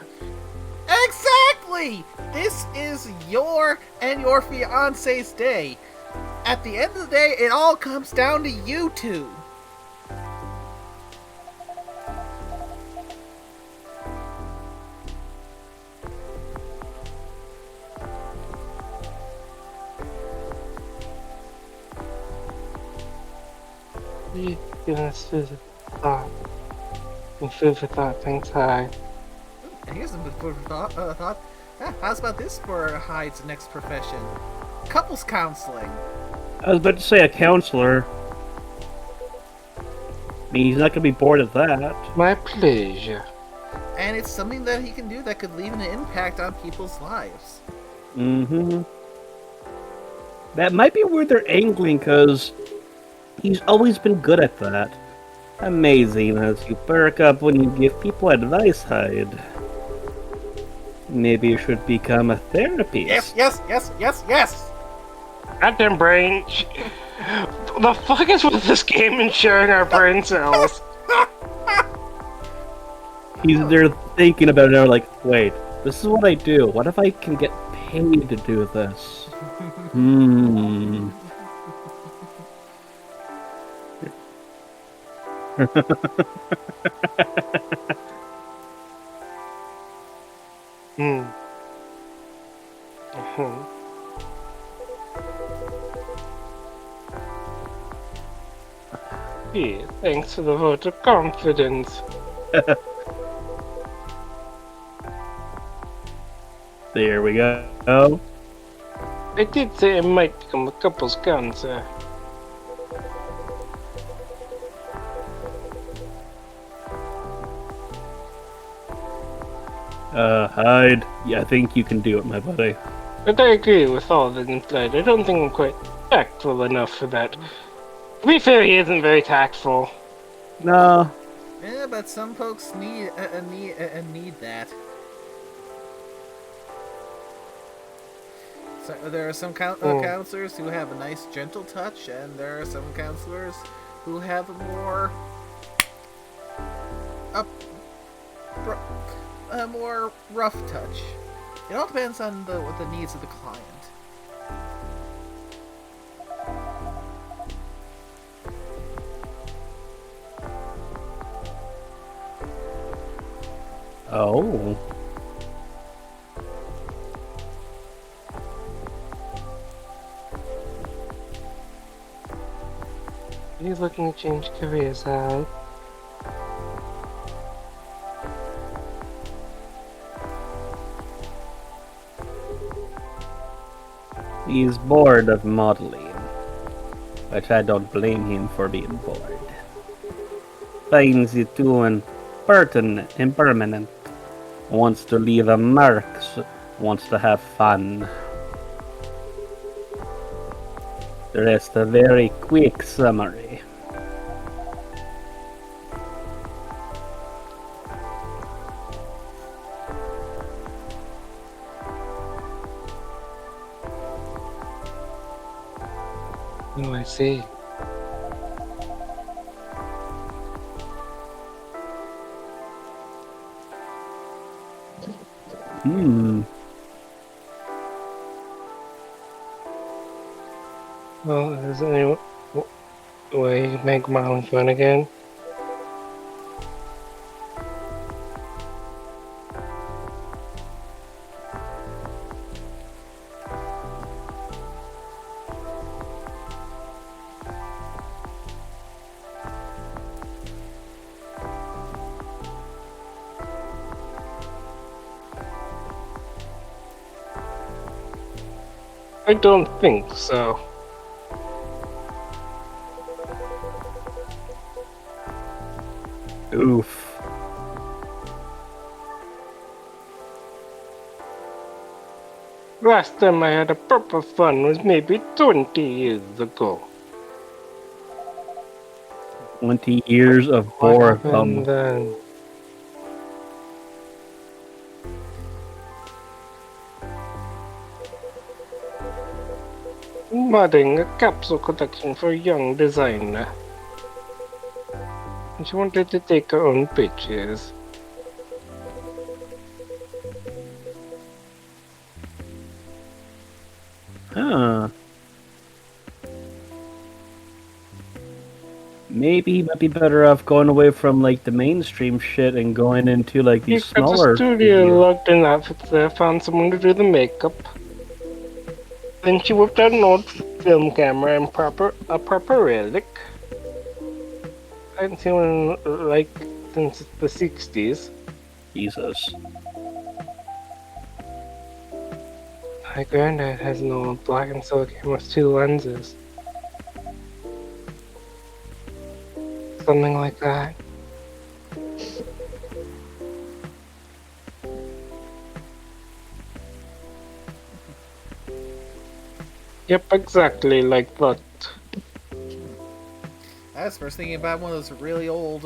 Exactly! This is your and your fiance's day. At the end of the day, it all comes down to you two. Goodness, food for thought. And food for thought, thanks, Hi. And here's some food for thought. How's about this for Hyde's next profession? Couples counseling. I was about to say a counselor. I mean, he's not gonna be bored of that. My pleasure. And it's something that he can do that could leave an impact on people's lives. Mm-hmm. That might be where they're angling, because he's always been good at that. Amazing as you perk up when you give people advice, Hyde. Maybe you should become a therapist. Yes. Goddamn brain. The fuck is with this game and sharing our brain cells? He's there thinking about it now, like, wait, this is what I do. What if I can get paid to do this? Yeah, thanks for the vote of confidence. There we go. I did say it might become a couple's cancer. Hyde. Yeah, I think you can do it, my buddy. But I agree with all that implied. I don't think I'm quite tactful enough for that. To be fair, he isn't very tactful. No. Yeah, but some folks need that. So there are some counselors who have a nice, gentle touch, and there are some counselors who have a more a more rough touch. It all depends on the needs of the client. Oh. Are you looking to change careers, Al? He's bored of modeling. Which I don't blame him for being bored. Finds it too impermanent. Wants to leave a mark, wants to have fun. The rest a very quick summary. Oh, I see. Well, is there any way to make modeling fun again? I don't think so. Oof. Last time I had a proper fun was maybe 20 years ago. 20 years of What happened boredom. then? Modding a capsule collection for a young designer. And she wanted to take her own pictures. Huh. Maybe he might be better off going away from like the mainstream shit and going into like these He got smaller the studio studios. logged in outfits there, found someone to do the makeup. Then she whipped out an old film camera and a proper relic. I hadn't seen one like since the 60s. Jesus. My granddad has an old black and silver camera with 2 lenses. something like that. Yep, exactly like that. I was first thinking about one of those really old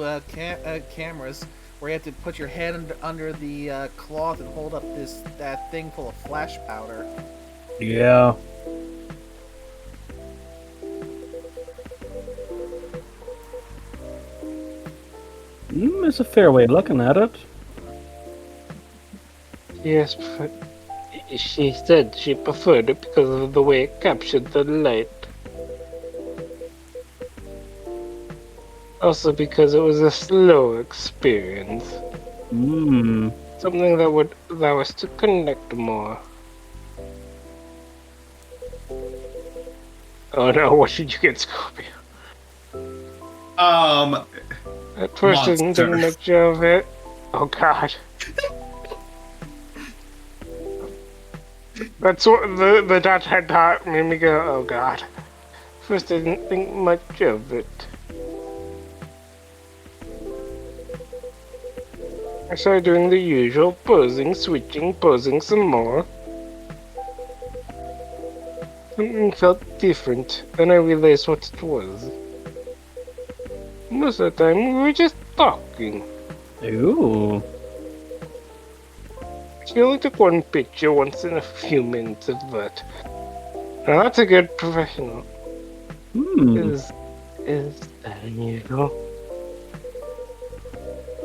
cameras where you have to put your hand under the cloth and hold up that thing full of flash powder. Yeah. It's a fair way of looking at it. Yes, but she said she preferred it because of the way it captured the light. Also because it was a slow experience. Something that would allow us to connect more. Oh no, what did you get, Scorpio? At first I didn't think Monster. much of it. Oh god. That's what the dot had taught made me go, oh god. First I didn't think much of it. I started doing the usual posing, switching, posing some more. Something felt different, and I realized what it was. Most of the time, we were just talking. Ooh. She only took one picture once in a few minutes of that. Now that's a good professional. Is that unusual?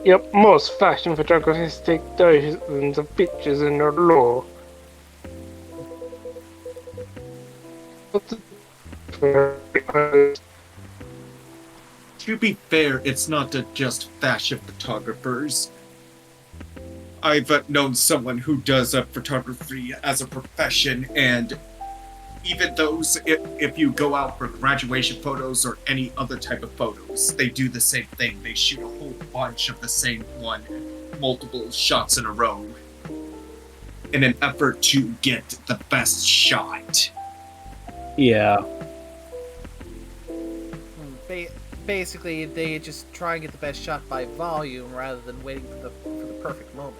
Yep, most fashion photographers take dozens of pictures in a row. To be fair, it's not just fashion photographers. I've known someone who does photography as a profession, and even those, if you go out for graduation photos or any other type of photos, they do the same thing. They shoot a whole bunch of the same one, multiple shots in a row, in an effort to get the best shot. Yeah. Basically, they just try and get the best shot by volume rather than waiting for the perfect moment.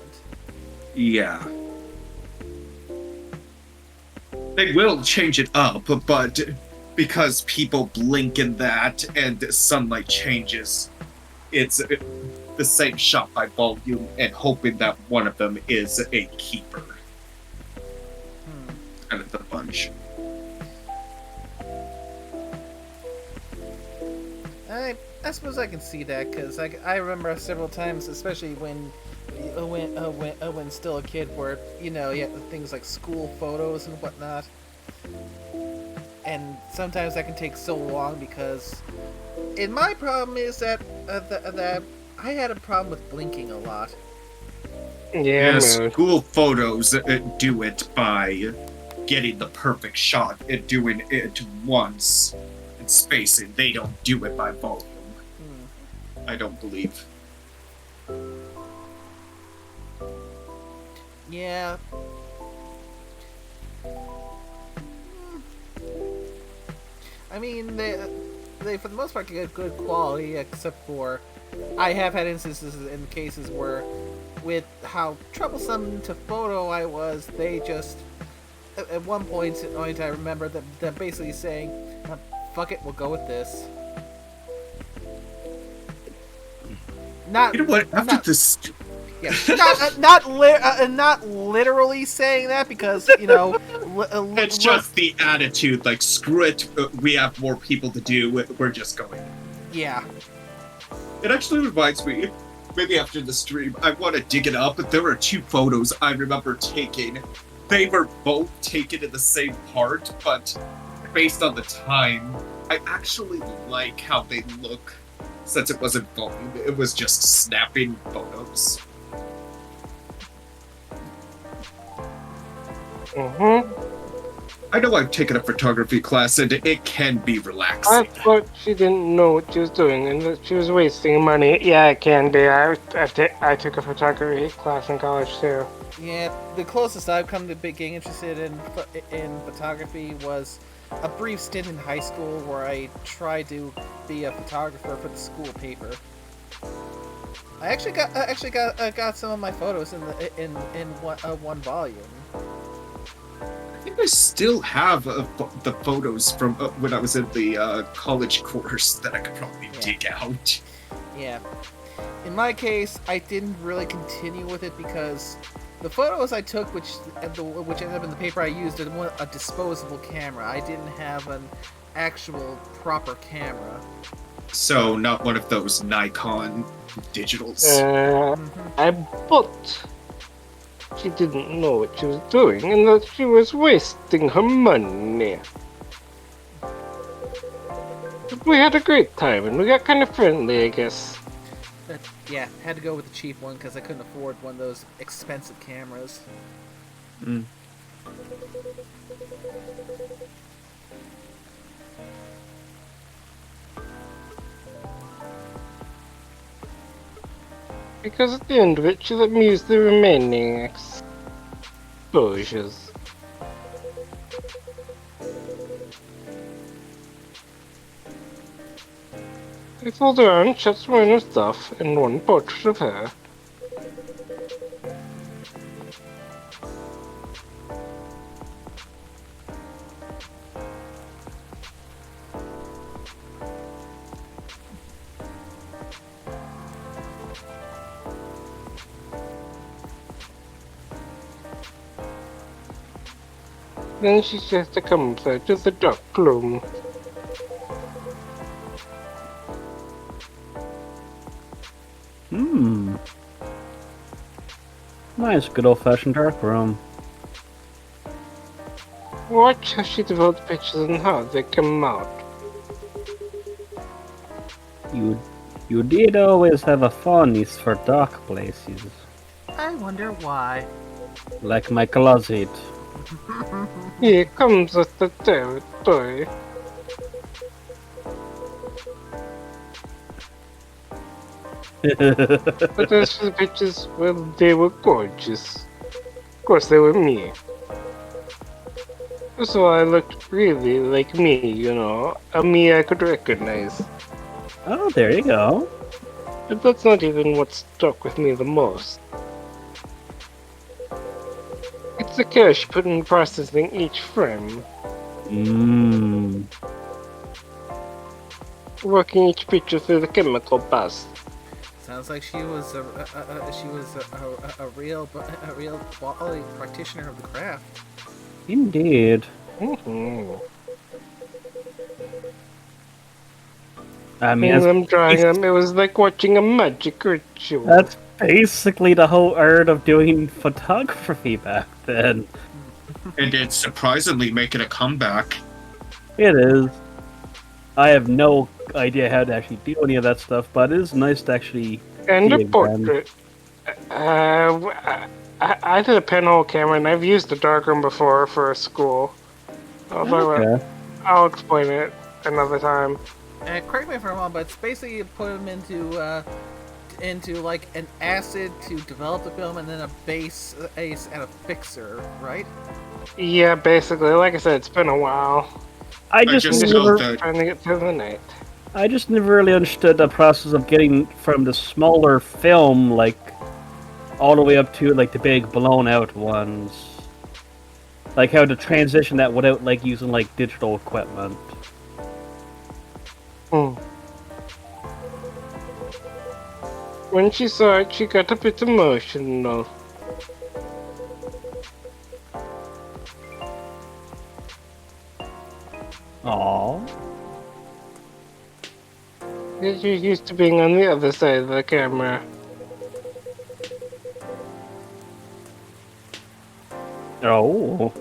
Yeah. They will change it up, but because people blink in that and sunlight changes, it's the same shot by volume and hoping that one of them is a keeper. Out of the bunch. I suppose I can see that, because I remember several times, especially when still a kid, where you had things like school photos and whatnot, and sometimes that can take so long because, and my problem is that that I had a problem with blinking a lot. Yeah, school photos do it by getting the perfect shot and doing it once and spacing. They don't do it by volume. I don't believe. Yeah. I mean, they for the most part get good quality, except for I have had instances in cases where, with how troublesome to photo I was, they just at one point I remember them basically saying, "Fuck it, we'll go with this." Not, you know what? After this, yeah, not literally saying that, because it's just the attitude. Like, screw it. We have more people to do. We're just going. Yeah. It actually reminds me. Maybe after the stream, I want to dig it up. But there are two photos I remember taking. They were both taken in the same part, but based on the time, I actually like how they look. Since it wasn't volume, it was just snapping photos. I know I've taken a photography class, and it can be relaxing. I thought she didn't know what she was doing and that she was wasting money. Yeah, it can be. I took a photography class in college too. Yeah, the closest I've come to getting interested in photography was a brief stint in high school where I tried to be a photographer for the school paper. I actually got some of my photos in one volume. I think I still have the photos from when I was in the college course that I could probably dig out. Yeah. In my case, I didn't really continue with it because the photos I took, which ended up in the paper I used, a disposable camera. I didn't have an actual proper camera. So not one of those Nikon digitals. I bet she didn't know what she was doing and that she was wasting her money. But we had a great time and we got kind of friendly, I guess. But yeah, had to go with the cheap one because I couldn't afford one of those expensive cameras. Mm. Because at the end of it, she let me use the remaining exposures. I fooled around, shot some random stuff, and one portrait of her. Then she says to come there to the dark room. Nice, good old-fashioned dark room. Watch how she develops pictures and how they come out. You did always have a fondness for dark places. I wonder why. Like my closet. Here comes with the territory. But as for the pictures, well, they were gorgeous. Of course, they were me. So I looked really like me, you know, a me I could recognize. Oh, there you go. But that's not even what stuck with me the most. It's the care she put in processing each frame. Working each picture through the chemical bath. Sounds like she was a real quality practitioner of the craft. Indeed. I mean, I'm drawing them. It was like watching a magic ritual. That's basically the whole art of doing photography back then. And it's surprisingly making a comeback. It is. I have no idea how to actually do any of that stuff, but it is nice to actually. And see a again. portrait. I did a pinhole camera, and I've used the darkroom before for school. Okay. I'll explain it another time. Correct me if I'm wrong, but it's basically you put them into like an acid to develop the film, and then a base and a fixer, right? Yeah, basically. Like I said, it's been a while. I just never trying to get through the night. I just never really understood the process of getting from the smaller film, like, all the way up to, like, the big blown-out ones. Like, how to transition that without, like, using, like, digital equipment. When she saw it, she got a bit emotional. Aww. She's used to being on the other side of the camera. Oh.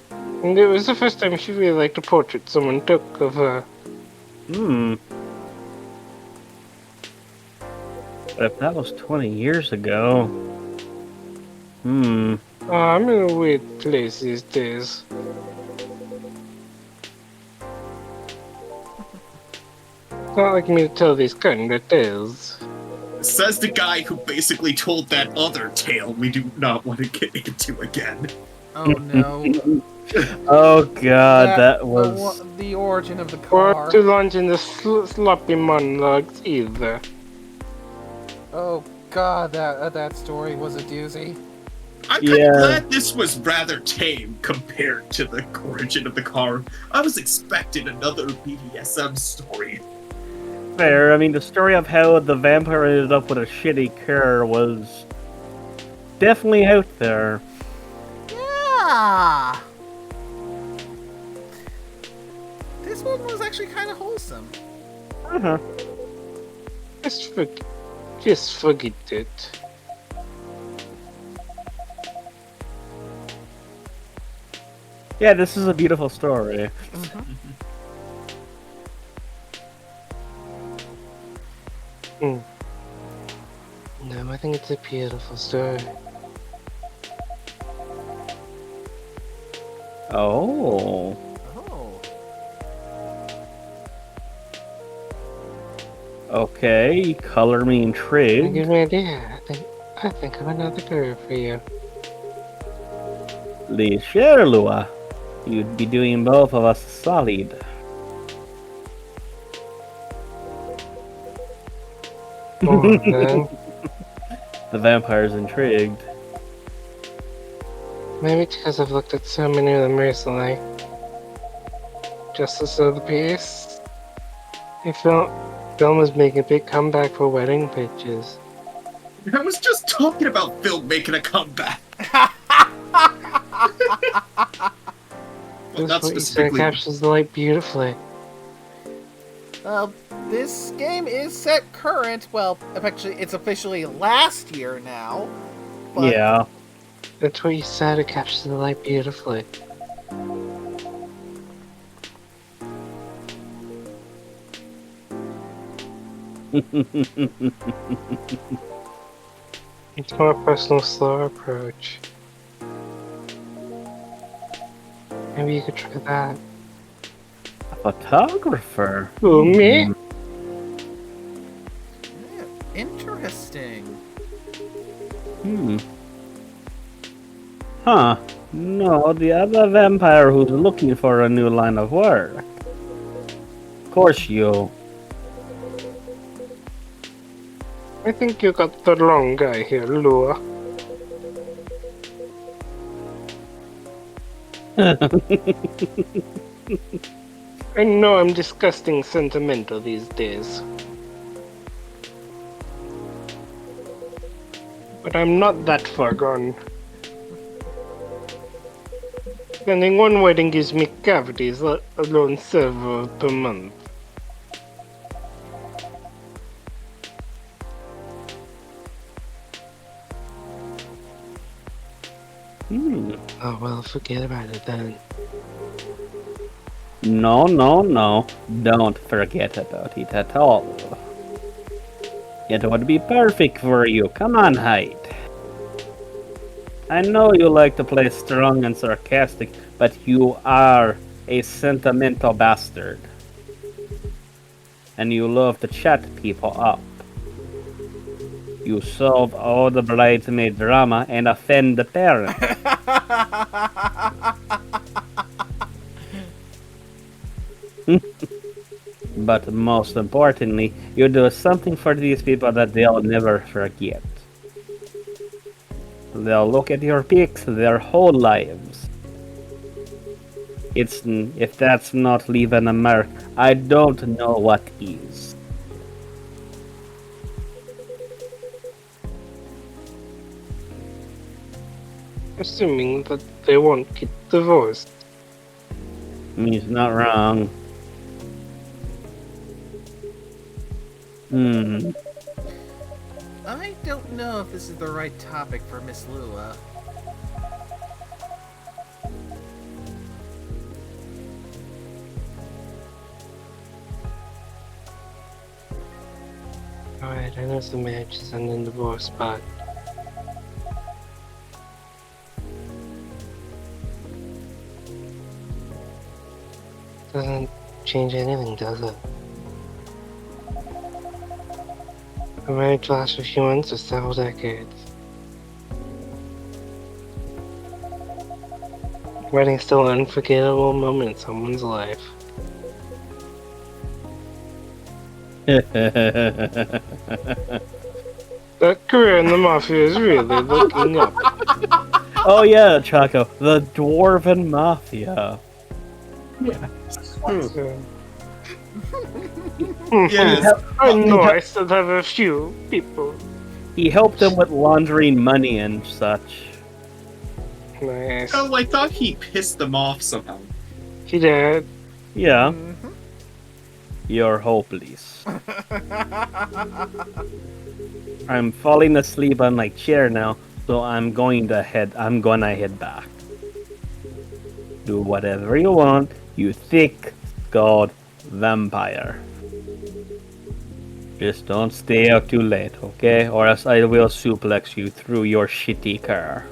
And it was the first time she really liked a portrait someone took of her. If that was 20 years ago. Oh, I'm in a weird place these days. It's not like me to tell these kind of tales. Says the guy who basically told that other tale we do not want to get into again. Oh no. Oh god, that was. the origin of the Or car. to launch in the sloppy monologues either. Oh god, that story was a doozy. I'm kind Yeah. of glad this was rather tame compared to the origin of the car. I was expecting another BDSM story. Fair. I mean, the story of how the vampire ended up with a shitty car was definitely out there. Yeah. This one was actually kind of wholesome. Uh-huh. Just forget it. Yeah, this is a beautiful story. No, I think it's a beautiful story. Oh. Oh. Okay, color me Give intrigued. me an idea. I think of another girl for you. Please share, Lua. You'd be doing both of us solid. Then The vampire's intrigued. maybe because I've looked at so many of them recently. Justice of the Peace. I felt film was making a big comeback for wedding pictures. I was just talking about Phil making a comeback. Well, This not what you said specifically. captures the light beautifully. This game is set current. Well, actually, it's officially last year now. But Yeah. That's what you said, it captures the light beautifully. It's more personal, slow approach. Maybe you could try that. A photographer. Who, me? Hmm. yeah, interesting. Huh. No, the other vampire who's looking for a new line of work. Of course you. I think you got the wrong guy here, Lua. I know I'm disgusting sentimental these days. But I'm not that far gone. Planning one wedding gives me cavities, let alone several per month. Oh well, forget about it then. No, no, no. Don't forget about it at all. It would be perfect for you. Come on, Hyde. I know you like to play strong and sarcastic, but you are a sentimental bastard. And you love to chat people up. You solve all the bridesmaid drama and offend the parents. But most importantly, you do something for these people that they'll never forget. They'll look at your pics their whole lives. If that's not leaving a mark, I don't know what is. Assuming that they won't get divorced. He's not wrong. I don't know if this is the right topic for Miss Lula. Alright, I know some marriages end in divorce, but doesn't change anything, does it? A marriage lasts a few months or several decades. Writing still an unforgettable moment in someone's life. That career in the Mafia is really looking up. Oh yeah, Chaco, the Dwarven Mafia. So... Yes. I know I still have a few people. He helped them with laundering money and such. Nice. Oh, I thought he pissed them off somehow. He did. Yeah, Mhm. you're hopeless. I'm falling asleep on my chair now, so I'm gonna head back. Do whatever you want, you thick skulled vampire. Just don't stay up too late, okay? Or else I will suplex you through your shitty car.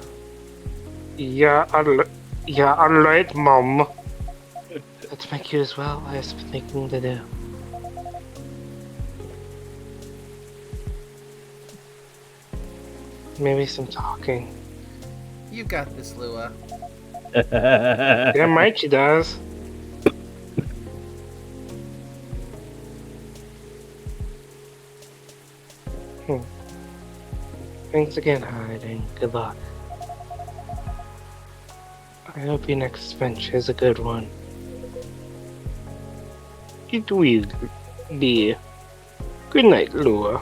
Yeah, alright, Mom. That's my cue as well. I have something to do. Maybe some talking. You got this, Lua. Damn right she does. Thanks again, Hiding. Good luck. I hope your next adventure is a good one. It will be. Good night, Lua.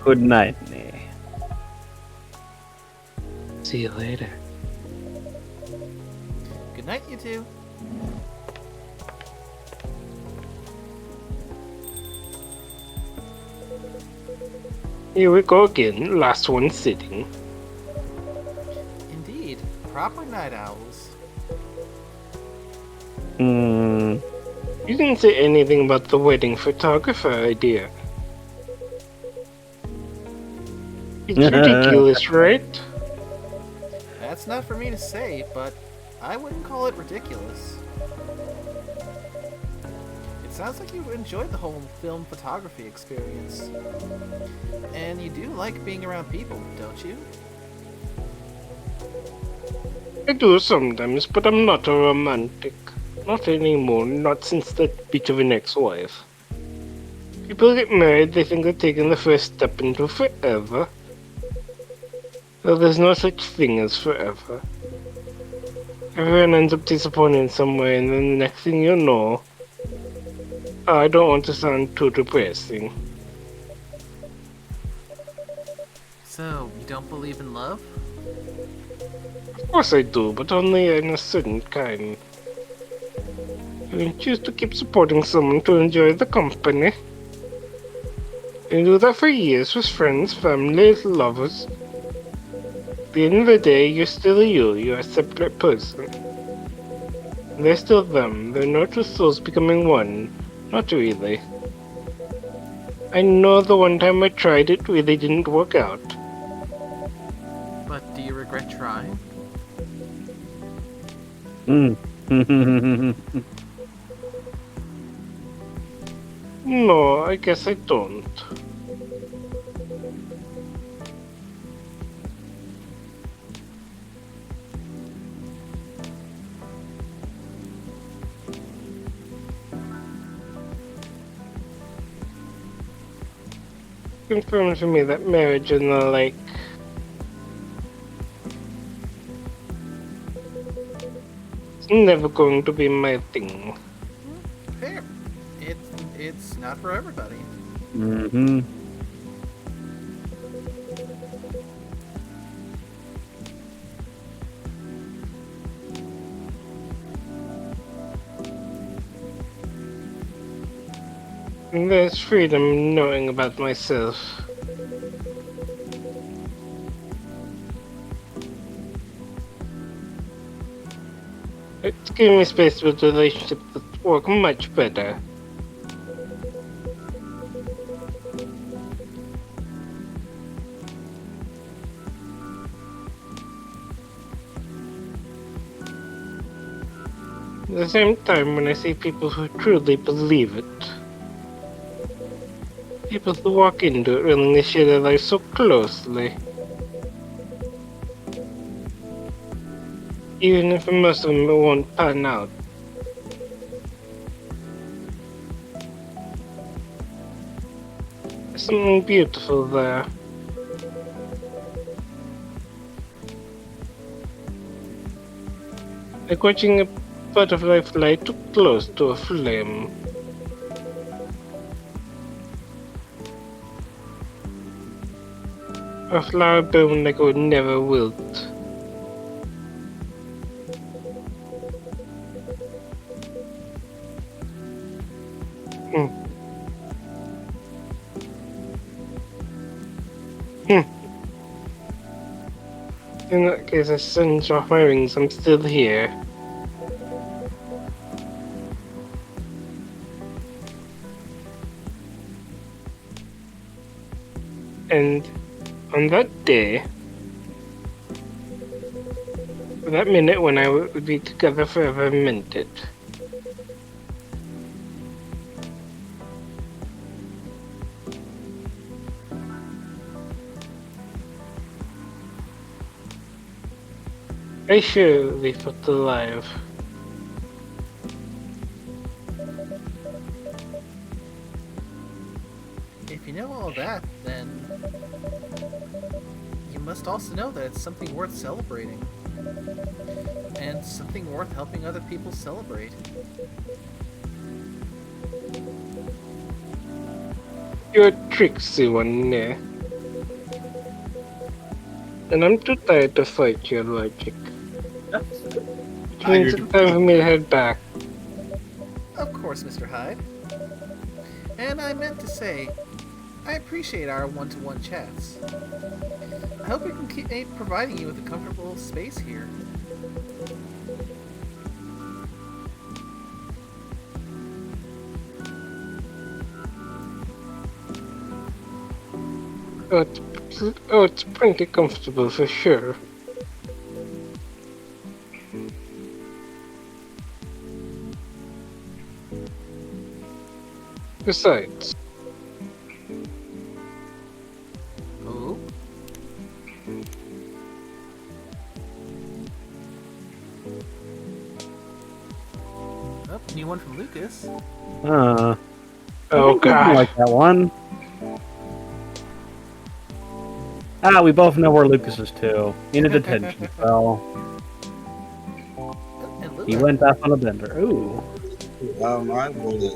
Good night, Nee. See you later. Good night, you two. Here we go again. Last one sitting. Indeed, proper night owls. Hmm. You didn't say anything about the wedding photographer idea. It's ridiculous, right? That's not for me to say, but I wouldn't call it ridiculous. It sounds like you enjoyed the whole film photography experience. And you do like being around people, don't you? I do sometimes, but I'm not a romantic. Not anymore, not since that bitch of an ex-wife. People get married, they think they're taking the first step into forever. Though there's no such thing as forever. Everyone ends up disappointed in some way, and then the next thing you know... I don't want to sound too depressing. So, you don't believe in love? Of course I do, but only in a certain kind. I choose to keep supporting someone to enjoy the company. I do that for years with friends, family, lovers. At the end of the day, you're still you. You're a separate person. They're still them. They're no two souls becoming one. Not really. I know the one time I tried it really didn't work out. But do you regret trying? Hmm. No, I guess I don't. Confirm to me that marriage and the like. It's never going to be my thing. Fair. It's not for everybody. Mm-hmm. And there's freedom knowing about myself. It's giving me space with relationships that work much better. At the same time, when I see people who truly believe it, people who walk into it willing to share their lives so closely, Even if most of them won't pan out. There's something beautiful there. Like watching a butterfly fly too close to a flame. A flower bloom like it would never wilt. In that case, I singed off my rings. I'm still here. And on that day, that minute when I would be together forever meant it. I surely put alive. If you know all that, then you must also know that it's something worth celebrating. And something worth helping other people celebrate. You're a tricksy one, yeah. And I'm too tired to fight your logic. Which means it's time for me to head back. Of course, Mr. Hyde. And I meant to say, I appreciate our one-to-one chats. I hope we can keep providing you with a comfortable space here. Oh, it's pretty comfortable for sure. Besides, Oh? Oh, new one from Lucas. oh I god. like that one. Ah, we both know where Lucas is too. In a detention cell. And He Lula. went off on a bender. Ooh. I wouldn't.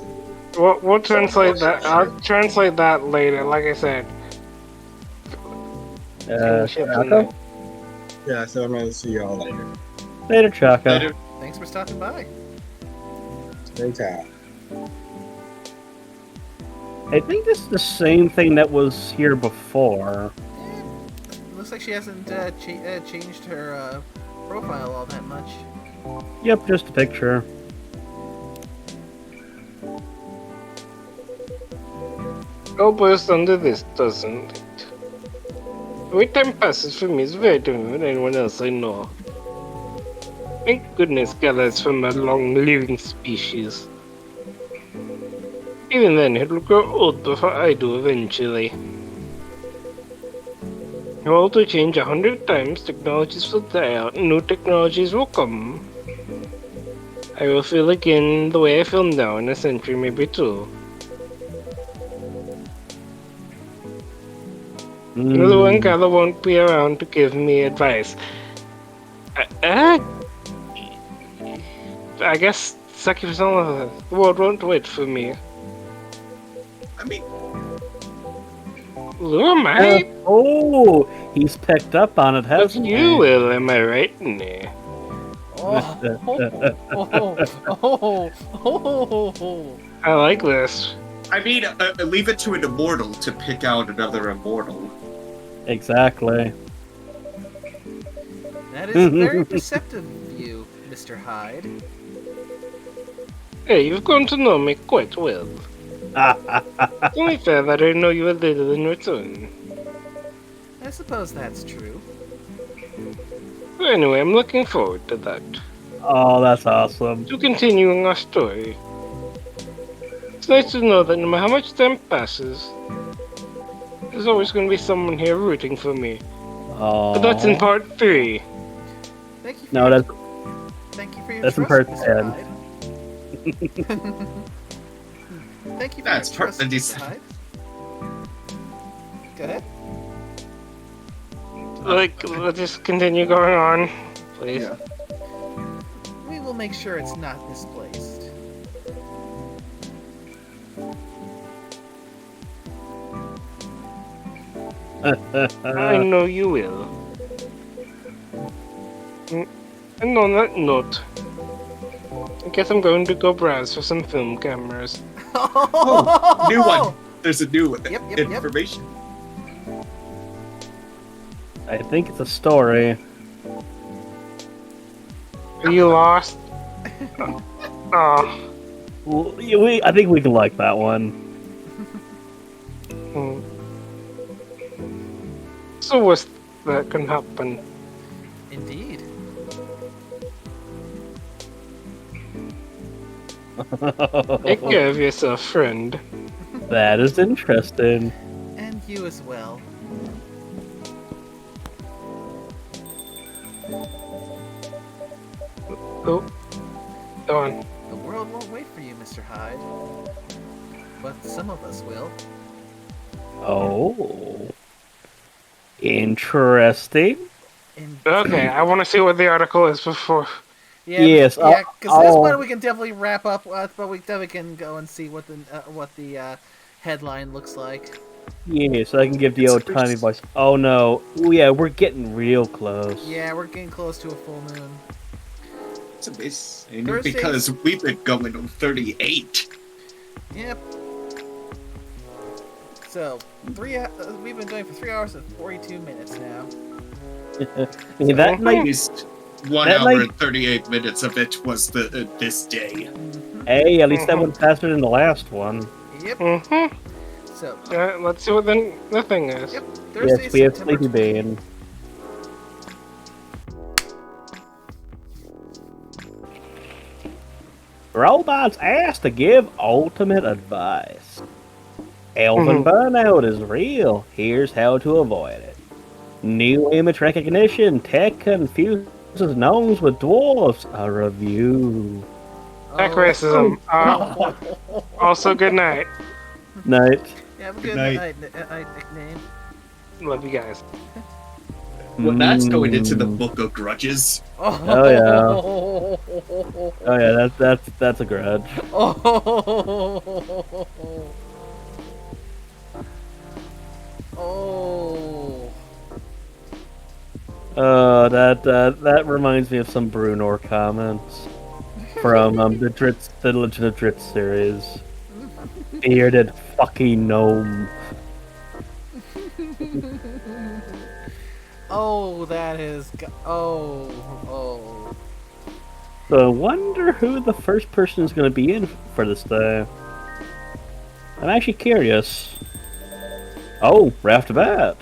We'll translate that. I'll translate that later. Like I said. Finish it Chaco? tonight. Yeah, so I'm gonna see y'all later. Later, Chaco. Later. Thanks for stopping by. Stay tight. I think this is the same thing that was here before. Looks like she hasn't changed her profile all that much. Yep, just a picture. All boils down to this, doesn't it? The way time passes for me is very different than anyone else I know. Thank goodness Gala is from a long-living species. Even then, it'll grow old before I do eventually. The world will change 100 times, technologies will die out, and new technologies will come. I will feel again the way I feel now in a century, maybe two. Another one Gala won't be around to give me advice. I guess Saki was all the world won't wait for me. I mean, Who am I? Oh, he's picked up on it, But hasn't you he? will, am I right? Nah. Oh. I like this. I mean, leave it to an immortal to pick out another immortal. Exactly. That is very perceptive of you, Mr. Hyde. Hey, you've grown to know me quite well. It's only fair that I know you a little in return. I suppose that's true. But anyway, I'm looking forward to that. Oh, that's awesome. To continuing our story. It's nice to know that no matter how much time passes, there's always going to be someone here rooting for me. Oh. But that's in part 3. Thank you. No, that's Thank you for your That's trust, part Mr. 10. Hyde. Thank you for That's your part trust, Mr. 27. Hyde. Go ahead. Let's just continue going on, please. Yeah. We will make sure it's not misplaced. I know you will. And on that note, I guess I'm going to go browse for some film cameras. Oh, new one. There's a new Yep. information. I think it's a story. Are you lost? Oh. Well, yeah, I think we can like that one. So what's that can happen? Indeed. Take care of yourself, friend. That is interesting. And you as well. Oh, go on. The world won't wait for you, Mr. Hyde. But some of us will. Oh. Interesting. Okay, I want to see what the article is before. Yeah, Yes, yeah, because this I'll- one we can definitely wrap up with, but we definitely can go and see what the headline looks like. Yeah, so I can give the old timey voice. Oh no. Oh yeah, we're getting real close. Yeah, we're getting close to a full moon. It's amazing Thursdays- because we've been going on 38. Yep. So we've been doing for 3 hours and 42 minutes now. Yeah, that At night, least 1 That hour might- and 38 minutes of it was this day. hey, at least that went faster than the last one. Yep. Mm-hmm. So Let's see what the thing is. yep. Thursday, Yes, we have September Sleepy Bane. Robots asked to give ultimate advice. Elven burnout is real. Here's how to avoid it. New image recognition. Tech confuses gnomes with dwarves. A review. Tech Oh. racism. Also, good night. Night. Yeah, have a Good good night. night, nickname. Love you guys. Well, that's going into the Mm. book of grudges. Oh Oh yeah, that's a grudge. Oh. Oh. That reminds me of some Brunor comments from the Legend of Dritz series. Bearded fucking gnome. Oh, that is. Oh. So I wonder who the first person is going to be in for this day. I'm actually curious. Oh, right off the bat.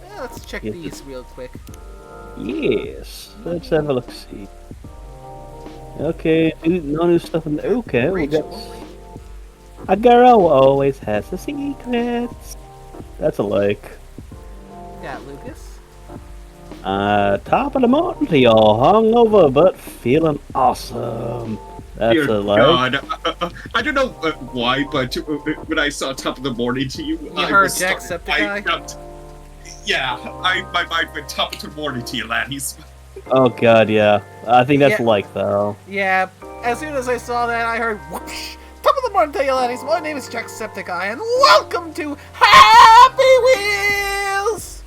Yeah, let's check Yes, these real quick. Yes. Let's have a look. See. Okay, no new stuff in. Okay, we got. Rachel. A girl always has a secrets. That's a like. Got Lucas. Top of the morning to y'all, hungover but feeling awesome. That's Dear a like. God. I don't know why, but when I saw Top of the Morning to you, I heard was Jacksepticeye? My mind went Top of the Morning to you, laddies. Oh god, yeah. I think that's Yeah. like though. Yeah, as soon as I saw that, I heard whoosh! Top of the morning, tell you laddies. My name is Jacksepticeye, and welcome to Happy Wheels!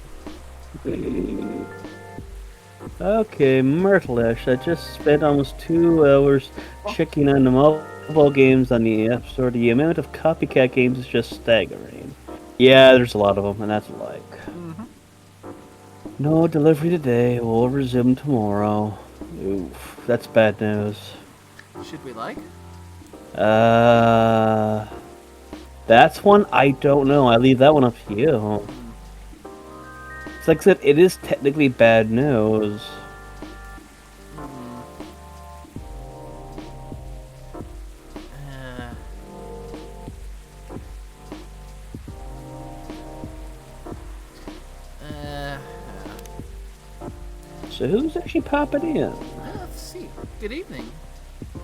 Okay, Myrtleish. I just spent almost 2 hours checking on the mobile games on the App Store. The amount of copycat games is just staggering. Yeah, there's a lot of them, and that's like. No delivery today. We'll resume tomorrow. Oof, that's bad news. Should we like? That's one I don't know. I leave that one up to you. It's like I said, it is technically bad news. Uh, So who's actually popping in? Let's see. Good evening.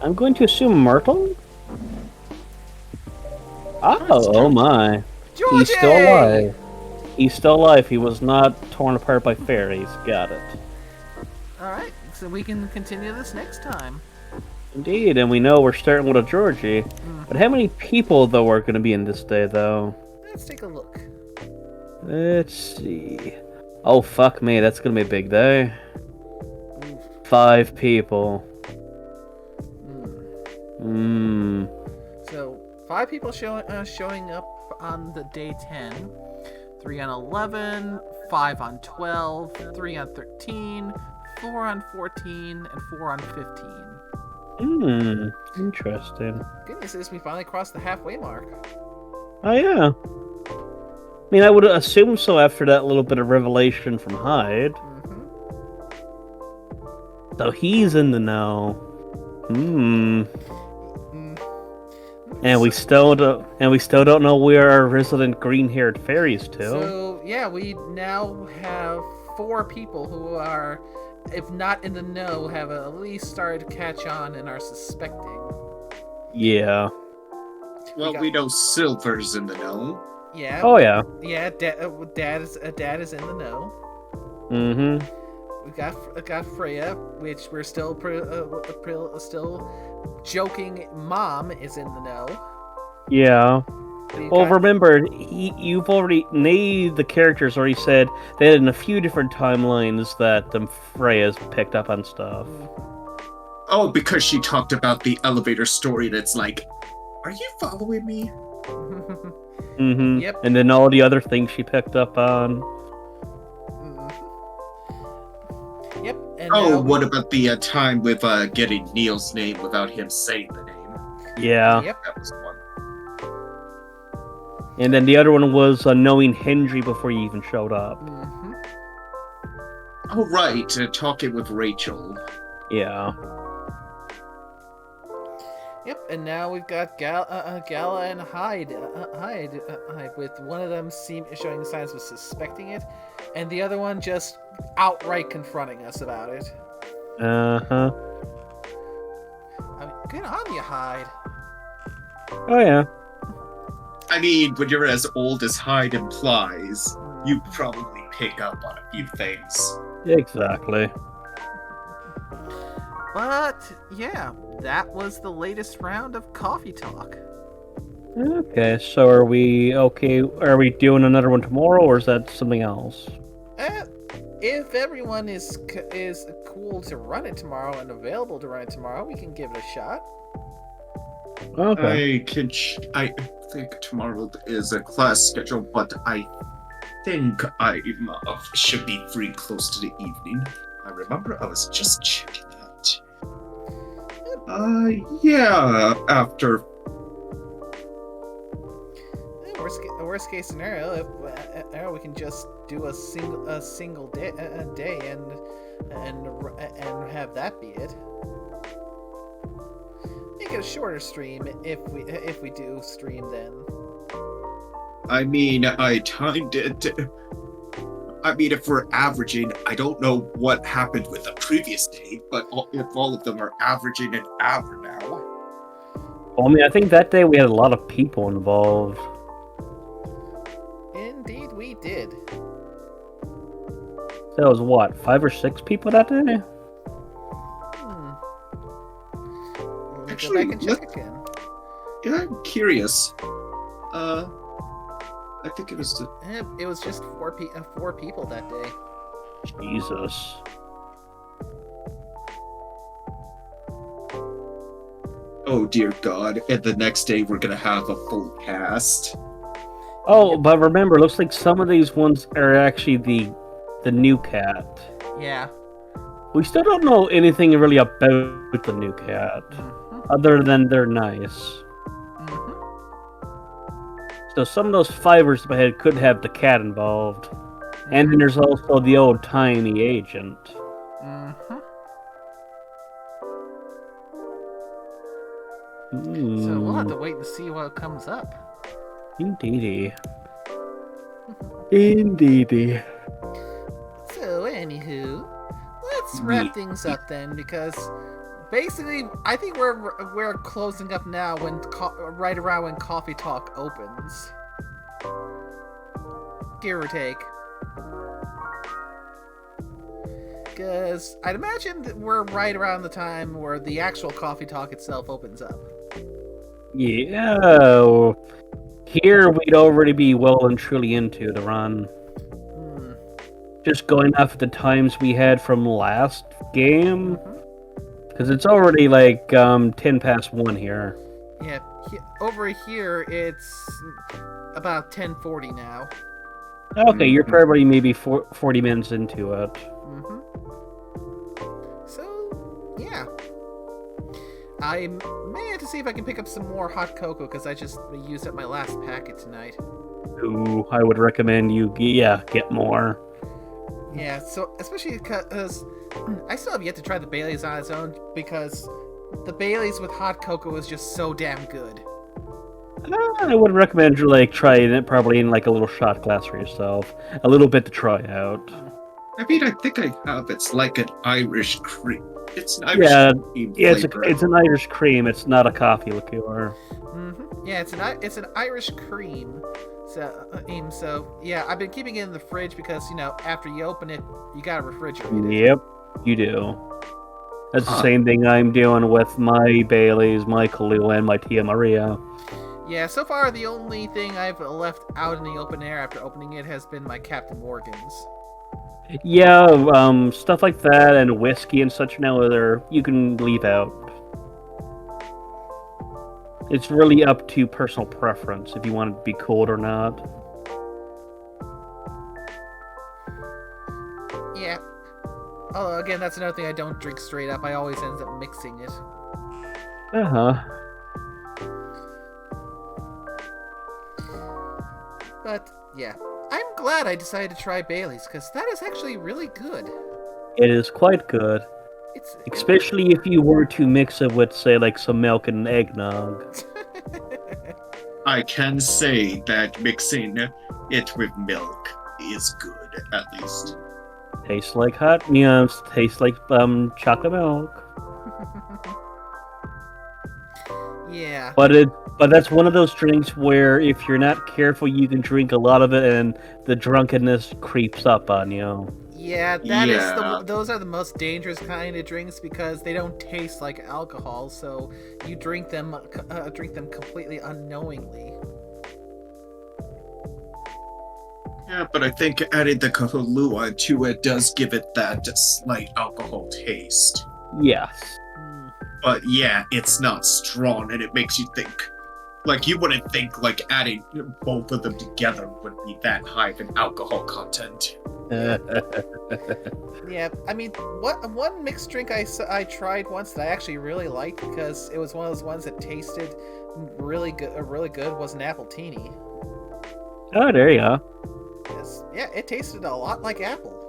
I'm going to assume Myrtle? Oh my. Georgie! He's still alive. He's still alive. He was not torn apart by fairies. Got it. Alright, so we can continue this next time. Indeed, and we know we're starting with a Georgie. But how many people, though, are going to be in this day, though? Let's take a look. Let's see. Oh, fuck me. That's going to be a big day. Oof. 5 people. Hmm. So, 5 people showing up on the day 10. 3 on 11, 5 on 12, 3 on 13, 4 on 14, and 4 on 15. Interesting. Good news is we finally crossed the halfway mark. Oh, yeah. I mean, I would assume so after that little bit of revelation from Hyde. So he's in the know. And we still don't know where our resident green-haired fairies to. So yeah, we now have 4 people who are, if not in the know, have at least started to catch on and are suspecting. Yeah. Well, we know Silver's in the know. Yeah. Oh yeah. Yeah. Dad is in the know. Mm-hmm. We got Freya, which we're still still joking. Mom is in the know. Yeah. Well, remember, you've already the characters already said that in a few different timelines that Freya's picked up on stuff. Oh, because she talked about the elevator story, and it's like, are you following me? Mm-hmm. Yep. And then all the other things she picked up on. Yep. And what about the time with getting Neil's name without him saying the name? Yeah. Yep. That was one. And then the other one was knowing Hendry before you even showed up. Oh, right. Talking with Rachel. Yeah. Yep, and now we've got Gala and Hyde, with one of them showing signs of suspecting it, and the other one just outright confronting us about it. Uh-huh. I mean, good on you, Hyde. Oh, yeah. I mean, when you're as old as Hyde implies, you probably pick up on a few things. Exactly. But, yeah, that was the latest round of Coffee Talk. Okay, so are we doing another one tomorrow, or is that something else? If everyone is cool to run it tomorrow and available to run it tomorrow, we can give it a shot. Okay. I think tomorrow is a class schedule, but I think I should be free close to the evening. I remember I was just checking that. Yeah, after. Worst case scenario, if we can just do a single day and have that be it. Make it a shorter stream if we do stream then. I mean, I timed it. I mean, if we're averaging, I don't know what happened with the previous day, but if all of them are averaging an hour now. Well, I mean, I think that day we had a lot of people involved. Indeed, we did. So it was what, 5 or 6 people that day? Actually, go back and check again. Yeah, I'm curious. I think it was It was just 4 people that day. Jesus. Oh dear God! And the next day we're gonna have a full cast. Oh, but remember, looks like some of these ones are actually the new cat. Yeah. We still don't know anything really about the new cat, other than they're nice. So some of those fibers in my head could have the cat involved. And then there's also the old-timey agent. So we'll have to wait and see what comes up. Indeedy. Indeedy. So, anywho, let's let's wrap things up then, because basically, I think we're closing up now when right around when Coffee Talk opens, give or take. Because I'd imagine that we're right around the time where the actual Coffee Talk itself opens up. Yeah. Here we'd already be well and truly into the run. Just going off the times we had from last game. Because it's already like 10 past 1 here. Yeah, over here it's about 10:40 now. Okay, you're probably maybe 40 minutes into it. So, yeah. I may have to see if I can pick up some more hot cocoa, because I just used up my last packet tonight. Ooh, I would recommend you, get more. Yeah, so especially because I still have yet to try the Baileys on its own, because the Baileys with hot cocoa is just so damn good. I would recommend you trying it probably in a little shot glass for yourself. A little bit to try out. I mean, I think I have. It's like an Irish cream. It's an Irish cream flavor. It's an Irish cream. It's not a coffee liqueur. Yeah, it's an Irish cream. So yeah, I've been keeping it in the fridge because after you open it, you gotta refrigerate it. Yep, you do. That's the same thing I'm doing with my Baileys, my Kahlua, and my Tia Maria. Yeah, so far the only thing I've left out in the open air after opening it has been my Captain Morgan's. Yeah, stuff like that and whiskey and such now you can leave out. It's really up to personal preference if you want it to be cold or not. Yeah. Although, again, that's another thing I don't drink straight up. I always end up mixing it. But, yeah. I'm glad I decided to try Bailey's, because that is actually really good. It is quite good. Especially if you were to mix it with, say, some milk and eggnog. I can say that mixing it with milk is good, at least. Tastes like hot meals. Tastes like chocolate milk. Yeah. But that's one of those drinks where if you're not careful, you can drink a lot of it, and the drunkenness creeps up on you. Yeah, those are the most dangerous kind of drinks because they don't taste like alcohol, so you drink them completely unknowingly. Yeah, but I think adding the Kahlua to it does give it that slight alcohol taste. Yes. But yeah, it's not strong, and it makes you think. You wouldn't think adding both of them together would be that high of an alcohol content. Yeah, I mean, one mixed drink I tried once that I actually really liked because it was one of those ones that tasted really good was an appletini. Oh, there you go. Yeah, it tasted a lot like apple.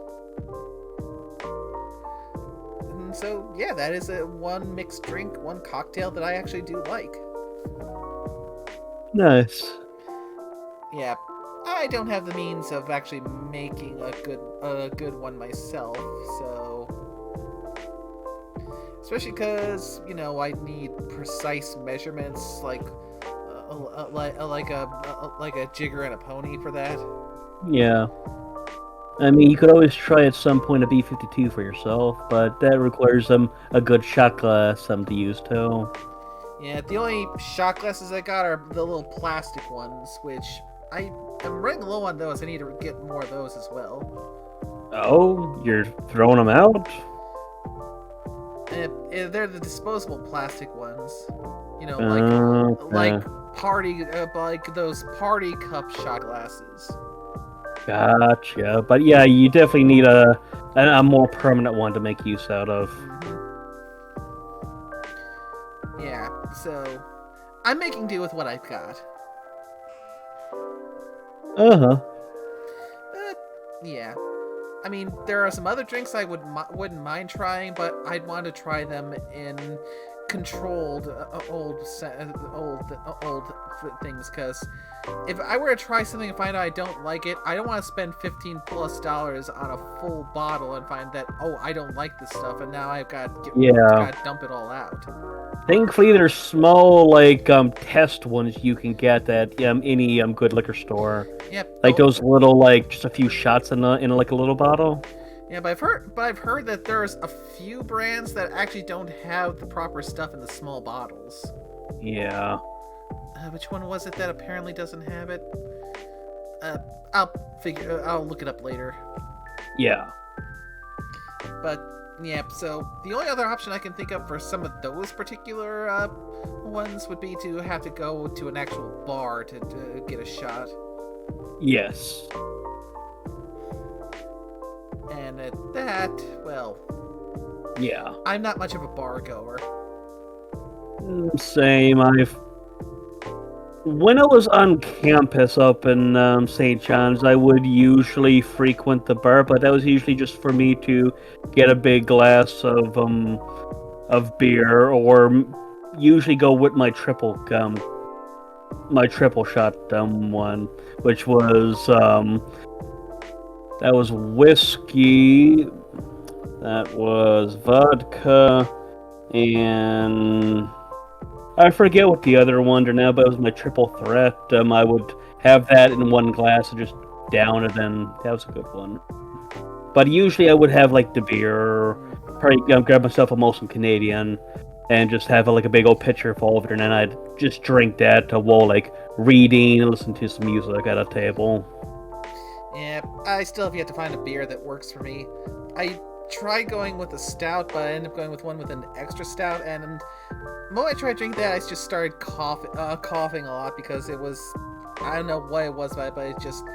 And so yeah, that is one mixed drink, one cocktail that I actually do like. Nice. Yeah. I don't have the means of actually making a good one myself, so especially because I need precise measurements, like a jigger and a pony for that. Yeah. I mean, you could always try at some point a B-52 for yourself, but that requires a good shot glass to use too. Yeah, the only shot glasses I got are the little plastic ones, which I'm running low on those. I need to get more of those as well. Oh, you're throwing them out? They're the disposable plastic ones. Okay. Like those party cup shot glasses. Gotcha. But yeah, you definitely need a more permanent one to make use out of. Yeah, so I'm making do with what I've got. Yeah. I mean, there are some other drinks I wouldn't mind trying, but I'd want to try them in controlled old things, because if I were to try something and find out I don't like it, I don't want to spend $15+ on a full bottle and find that, oh, I don't like this stuff, and now I've got to dump it all out. Thankfully, there's small like test ones you can get at any good liquor store. Yep. Like those little like just a few shots in like a little bottle. Yeah, but I've heard that there's a few brands that actually don't have the proper stuff in the small bottles. Yeah. Which one was it that apparently doesn't have it? I'll look it up later. Yeah. But yeah, so the only other option I can think of for some of those particular ones would be to have to go to an actual bar to get a shot. Yes. And at that, well, yeah, I'm not much of a bar goer. Same. When I was on campus up in St. John's, I would usually frequent the bar, but that was usually just for me to get a big glass of beer, or usually go with my triple shot one, which was that was whiskey, that was vodka, and I forget what the other ones are now, but it was my triple threat. I would have that in one glass and just down it, and that was a good one. But usually I would have like the beer, probably grab myself a Molson Canadian, and just have like a big old pitcher full of it, and then I'd just drink that while like reading and listening to some music at a table. Yeah, I still have yet to find a beer that works for me. I tried going with a stout, but I ended up going with one with an extra stout, and the moment I tried drinking that, I just started coughing a lot, because it was, I don't know what it was, but it just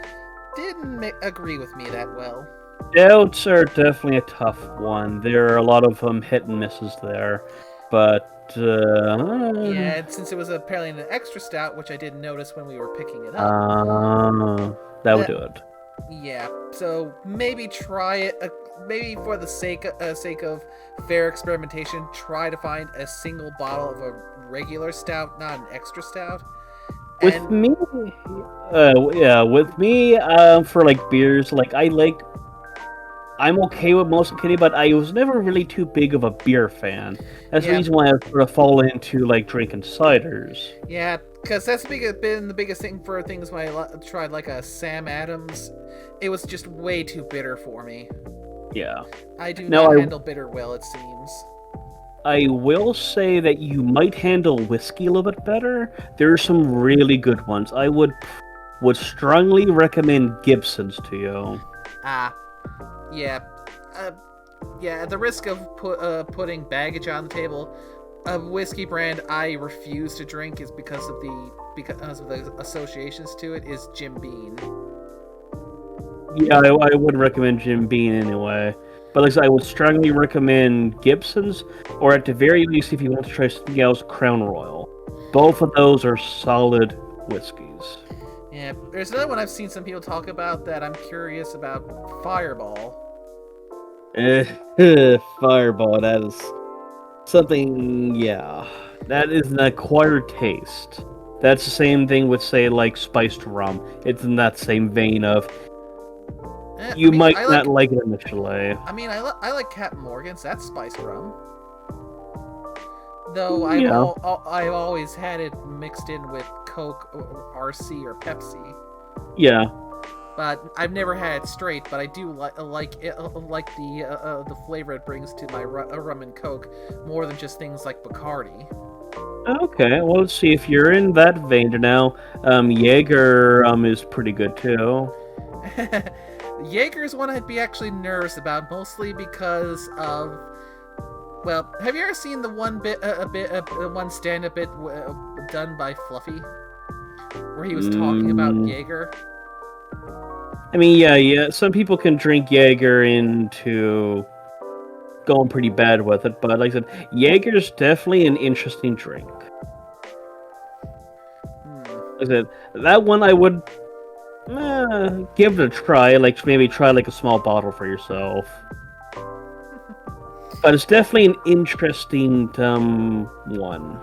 didn't agree with me that well. Stouts are definitely a tough one. There are a lot of hit and misses there, but yeah, and since it was apparently an extra stout, which I didn't notice when we were picking it up, that would do it. Yeah, so maybe try it. Maybe for the sake of fair experimentation, try to find a single bottle of a regular stout, not an extra stout. With me, for like beers, like I'm okay with most Kitty, but I was never really too big of a beer fan. That's the reason why I sort of fall into like drinking ciders. Yeah, because that's been the biggest thing for things when I tried like a Sam Adams. It was just way too bitter for me. Yeah. I do not handle bitter well, it seems. I will say that you might handle whiskey a little bit better. There are some really good ones. I would strongly recommend Gibson's to you. Yeah. At the risk of putting baggage on the table, a whiskey brand I refuse to drink is because of the associations to it is Jim Beam. Yeah, I would recommend Jim Beam anyway. But like I said, I would strongly recommend Gibson's, or at the very least, if you want to try something else, Crown Royal. Both of those are solid whiskeys. Yeah, there's another one I've seen some people talk about that I'm curious about, Fireball. Fireball, that is something, yeah. That is an acquired taste. That's the same thing with, say, like spiced rum. It's in that same vein of you might not like it initially. I mean, I like Captain Morgan's. That's spiced rum. Though I've always had it mixed in with Coke, or RC, or Pepsi. Yeah. But I've never had it straight. But I do like the flavor it brings to my rum and Coke more than just things like Bacardi. Okay, well, let's see if you're in that vein now. Jaeger is pretty good too. Jaeger's one I'd be actually nervous about, mostly because of. Well, have you ever seen the one stand-up bit done by Fluffy, where he was talking about Jaeger? I mean, yeah. Some people can drink Jaeger into going pretty bad with it, but like I said, Jaeger's definitely an interesting drink. Like I said, that one I would give it a try. Like maybe try like a small bottle for yourself. But it's definitely an interesting one.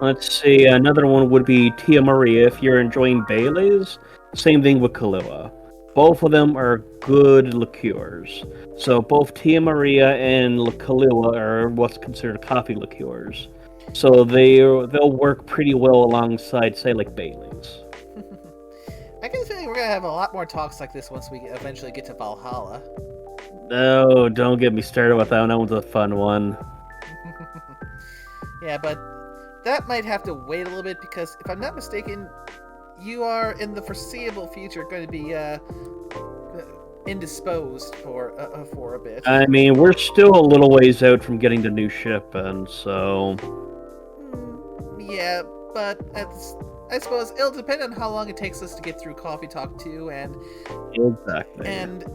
Let's see, another one would be Tia Maria if you're enjoying Bailey's. Same thing with Kahlua. Both of them are good liqueurs. So both Tia Maria and Kahlua are what's considered coffee liqueurs. So they'll work pretty well alongside, say, like Bailey's. I get the feeling we're gonna have a lot more talks like this once we eventually get to Valhalla. No, don't get me started with that one. That one's a fun one. Yeah, but that might have to wait a little bit because, if I'm not mistaken, you are in the foreseeable future going to be indisposed for a bit. I mean, we're still a little ways out from getting the new ship, and so. Yeah, but I suppose it'll depend on how long it takes us to get through Coffee Talk 2, and Exactly. and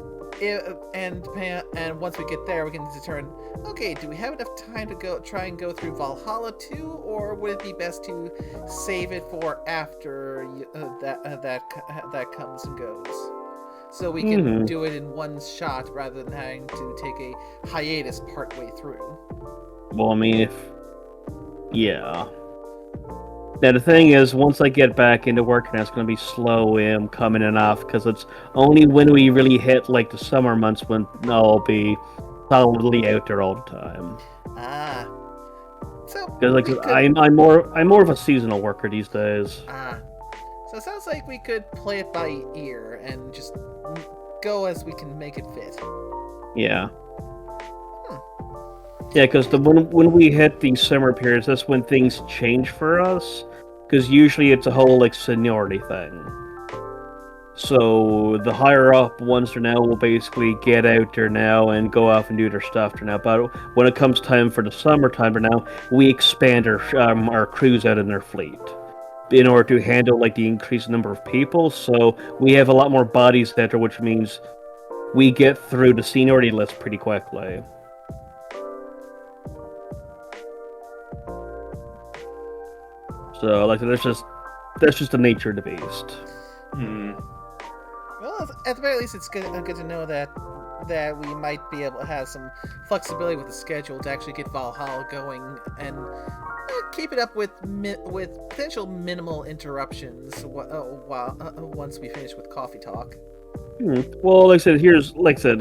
once we get there, we can determine, okay, do we have enough time to try and go through Valhalla 2, or would it be best to save it for after that comes and goes, so we can do it in one shot rather than having to take a hiatus partway through. Well, I mean, yeah. Now, the thing is, once I get back into work now, it's going to be slow coming in off, because it's only when we really hit, like, the summer months when I'll be solidly out there all the time. Ah. So, because, like, I'm more of a seasonal worker these days. So it sounds like we could play it by ear and just go as we can make it fit. Yeah. Yeah, because when we hit the summer periods, that's when things change for us. Because usually it's a whole, like, seniority thing. So the higher up ones are now will basically get out there now and go off and do their stuff there now. But when it comes time for the summertime for now, we expand our crews out in their fleet in order to handle, like, the increased number of people. So we have a lot more bodies out there, which means we get through the seniority list pretty quickly. So, like, that's just the nature of the beast. Well, at the very least, it's good to know that we might be able to have some flexibility with the schedule to actually get Valhalla going and keep it up with potential minimal interruptions once we finish with Coffee Talk. Well, like I said,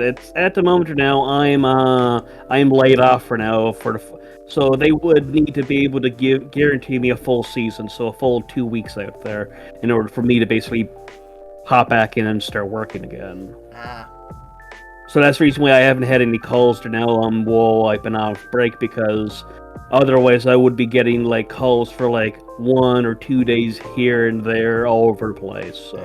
it's at the moment now. I'm laid off for now so they would need to be able to guarantee me a full season, so a full 2 weeks out there, in order for me to basically hop back in and start working again. So that's the reason why I haven't had any calls to now while I've been off break, because otherwise I would be getting, like, calls for, like, 1 or 2 days here and there all over the place. So.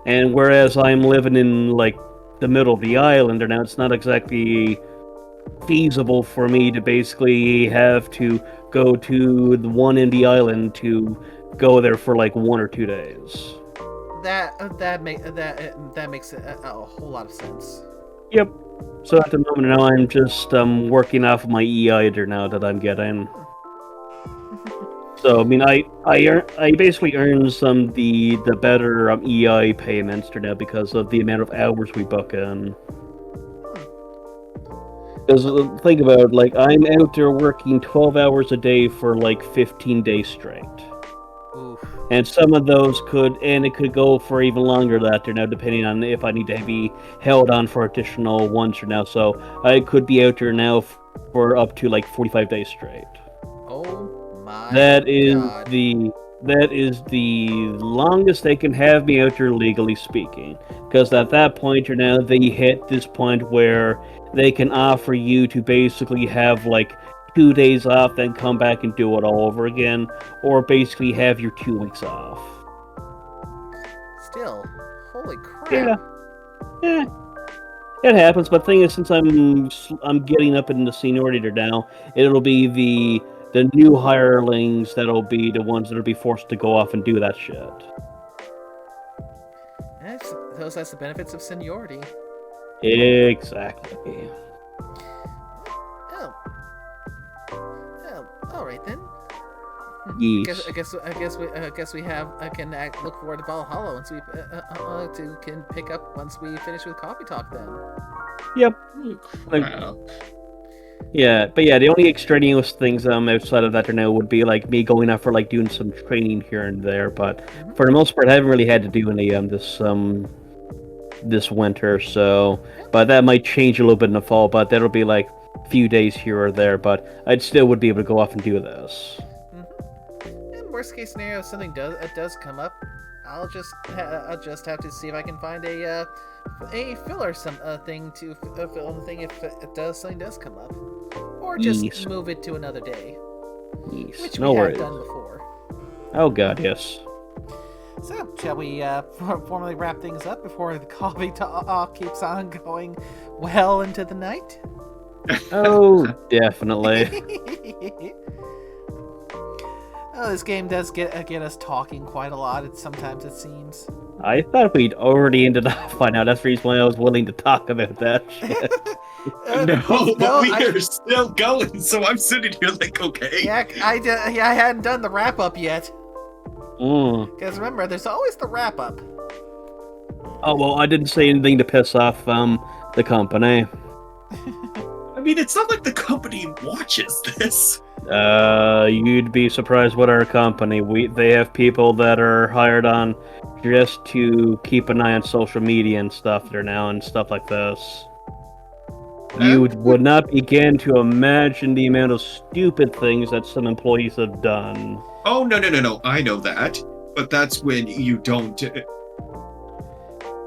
And whereas I'm living in, like, the middle of the island, or now it's not exactly feasible for me to basically have to go to the one in the island to go there for, like, 1 or 2 days. That makes a whole lot of sense. Yep. So at the moment now, I'm just working off of my EI there now that I'm getting. So I mean, I basically earn some the better EI payments now because of the amount of hours we book in. Because think about it, like, I'm out there working 12 hours a day for, like, 15 days straight. Oof. And some of those it could go for even longer than that now, depending on if I need to be held on for additional ones or now. So I could be out there now for up to, like, 45 days straight. Oh my That is God. that is the longest they can have me out there, legally speaking. Because at that point, now they hit this point where they can offer you to basically have, like, 2 days off, then come back and do it all over again, or basically have your 2 weeks off. Still, holy crap. Yeah. It happens, but the thing is, since I'm getting up in the seniority there now, it'll be the new hirelings that'll be the ones that'll be forced to go off and do that shit. That's the benefits of seniority. Exactly. Oh, all right then. Yes. I guess we have. I can look forward to Valhalla once we can pick up once we finish with Coffee Talk. Then. Yep. Like, Wow. yeah, but yeah, the only extraneous things outside of that now would be like me going out for like doing some training here and there. But for the most part, I haven't really had to do any this winter. So, but that might change a little bit in the fall. But that'll be like a few days here or there. But I'd still would be able to go off and do this. In worst case scenario, if something does come up, I'll just have to see if I can find a filler thing to fill in the thing if something does come up, or just Yes. move it to another day, Yes. which No we worries. have done before. Oh god, yes. So, shall we formally wrap things up before the coffee talk keeps on going well into the night? Oh, definitely. Oh, this game does get us talking quite a lot. Sometimes it seems. I thought we'd already ended up by now. That's the reason why I was willing to talk about that shit. No, but we are still going, so I'm sitting here like, okay. Yeah, I hadn't done the wrap up yet. Because remember, there's always the wrap up. Oh well, I didn't say anything to piss off the company. I mean, it's not like the company watches this. You'd be surprised what our company. They have people that are hired on just to keep an eye on social media and stuff there now and stuff like this. You would not begin to imagine the amount of stupid things that some employees have done. Oh, no. I know that. But that's when you don't...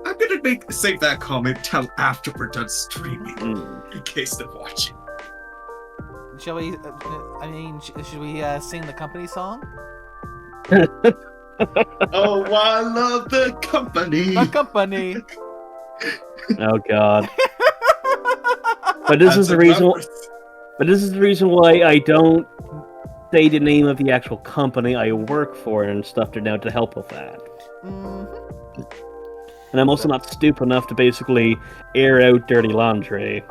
I'm gonna save that comment till after we're done streaming, in case they're watching. Shall we, should we sing the company song? Oh, I love the company! The company! Oh god. But this is the reason. But this is the reason why I don't say the name of the actual company I work for and stuff to now to help with that. And I'm also not stupid enough to basically air out dirty laundry.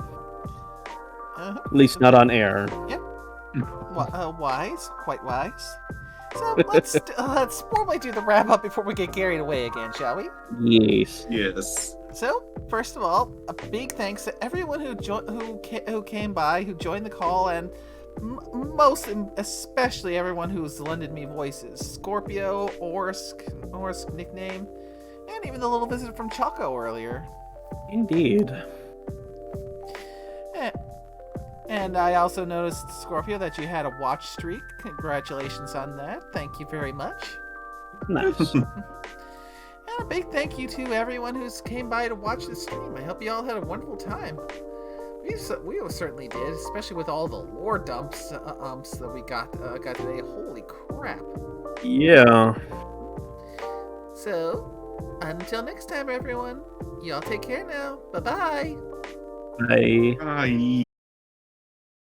At least not on air. Yep. Wise, quite wise. So let's formally do the wrap up before we get carried away again, shall we? Yes. Yes. So, first of all, a big thanks to everyone who came by, who joined the call, and most especially everyone who's lended me voices. Scorpio, Orsk nickname, and even the little visit from Choco earlier. Indeed. And I also noticed, Scorpio, that you had a watch streak. Congratulations on that. Thank you very much. Nice. And a big thank you to everyone who's came by to watch the stream. I hope you all had a wonderful time. We certainly did, especially with all the lore dumps that we got today. Holy crap! Yeah. So, until next time, everyone. Y'all take care now. Bye-bye. Bye. Bye.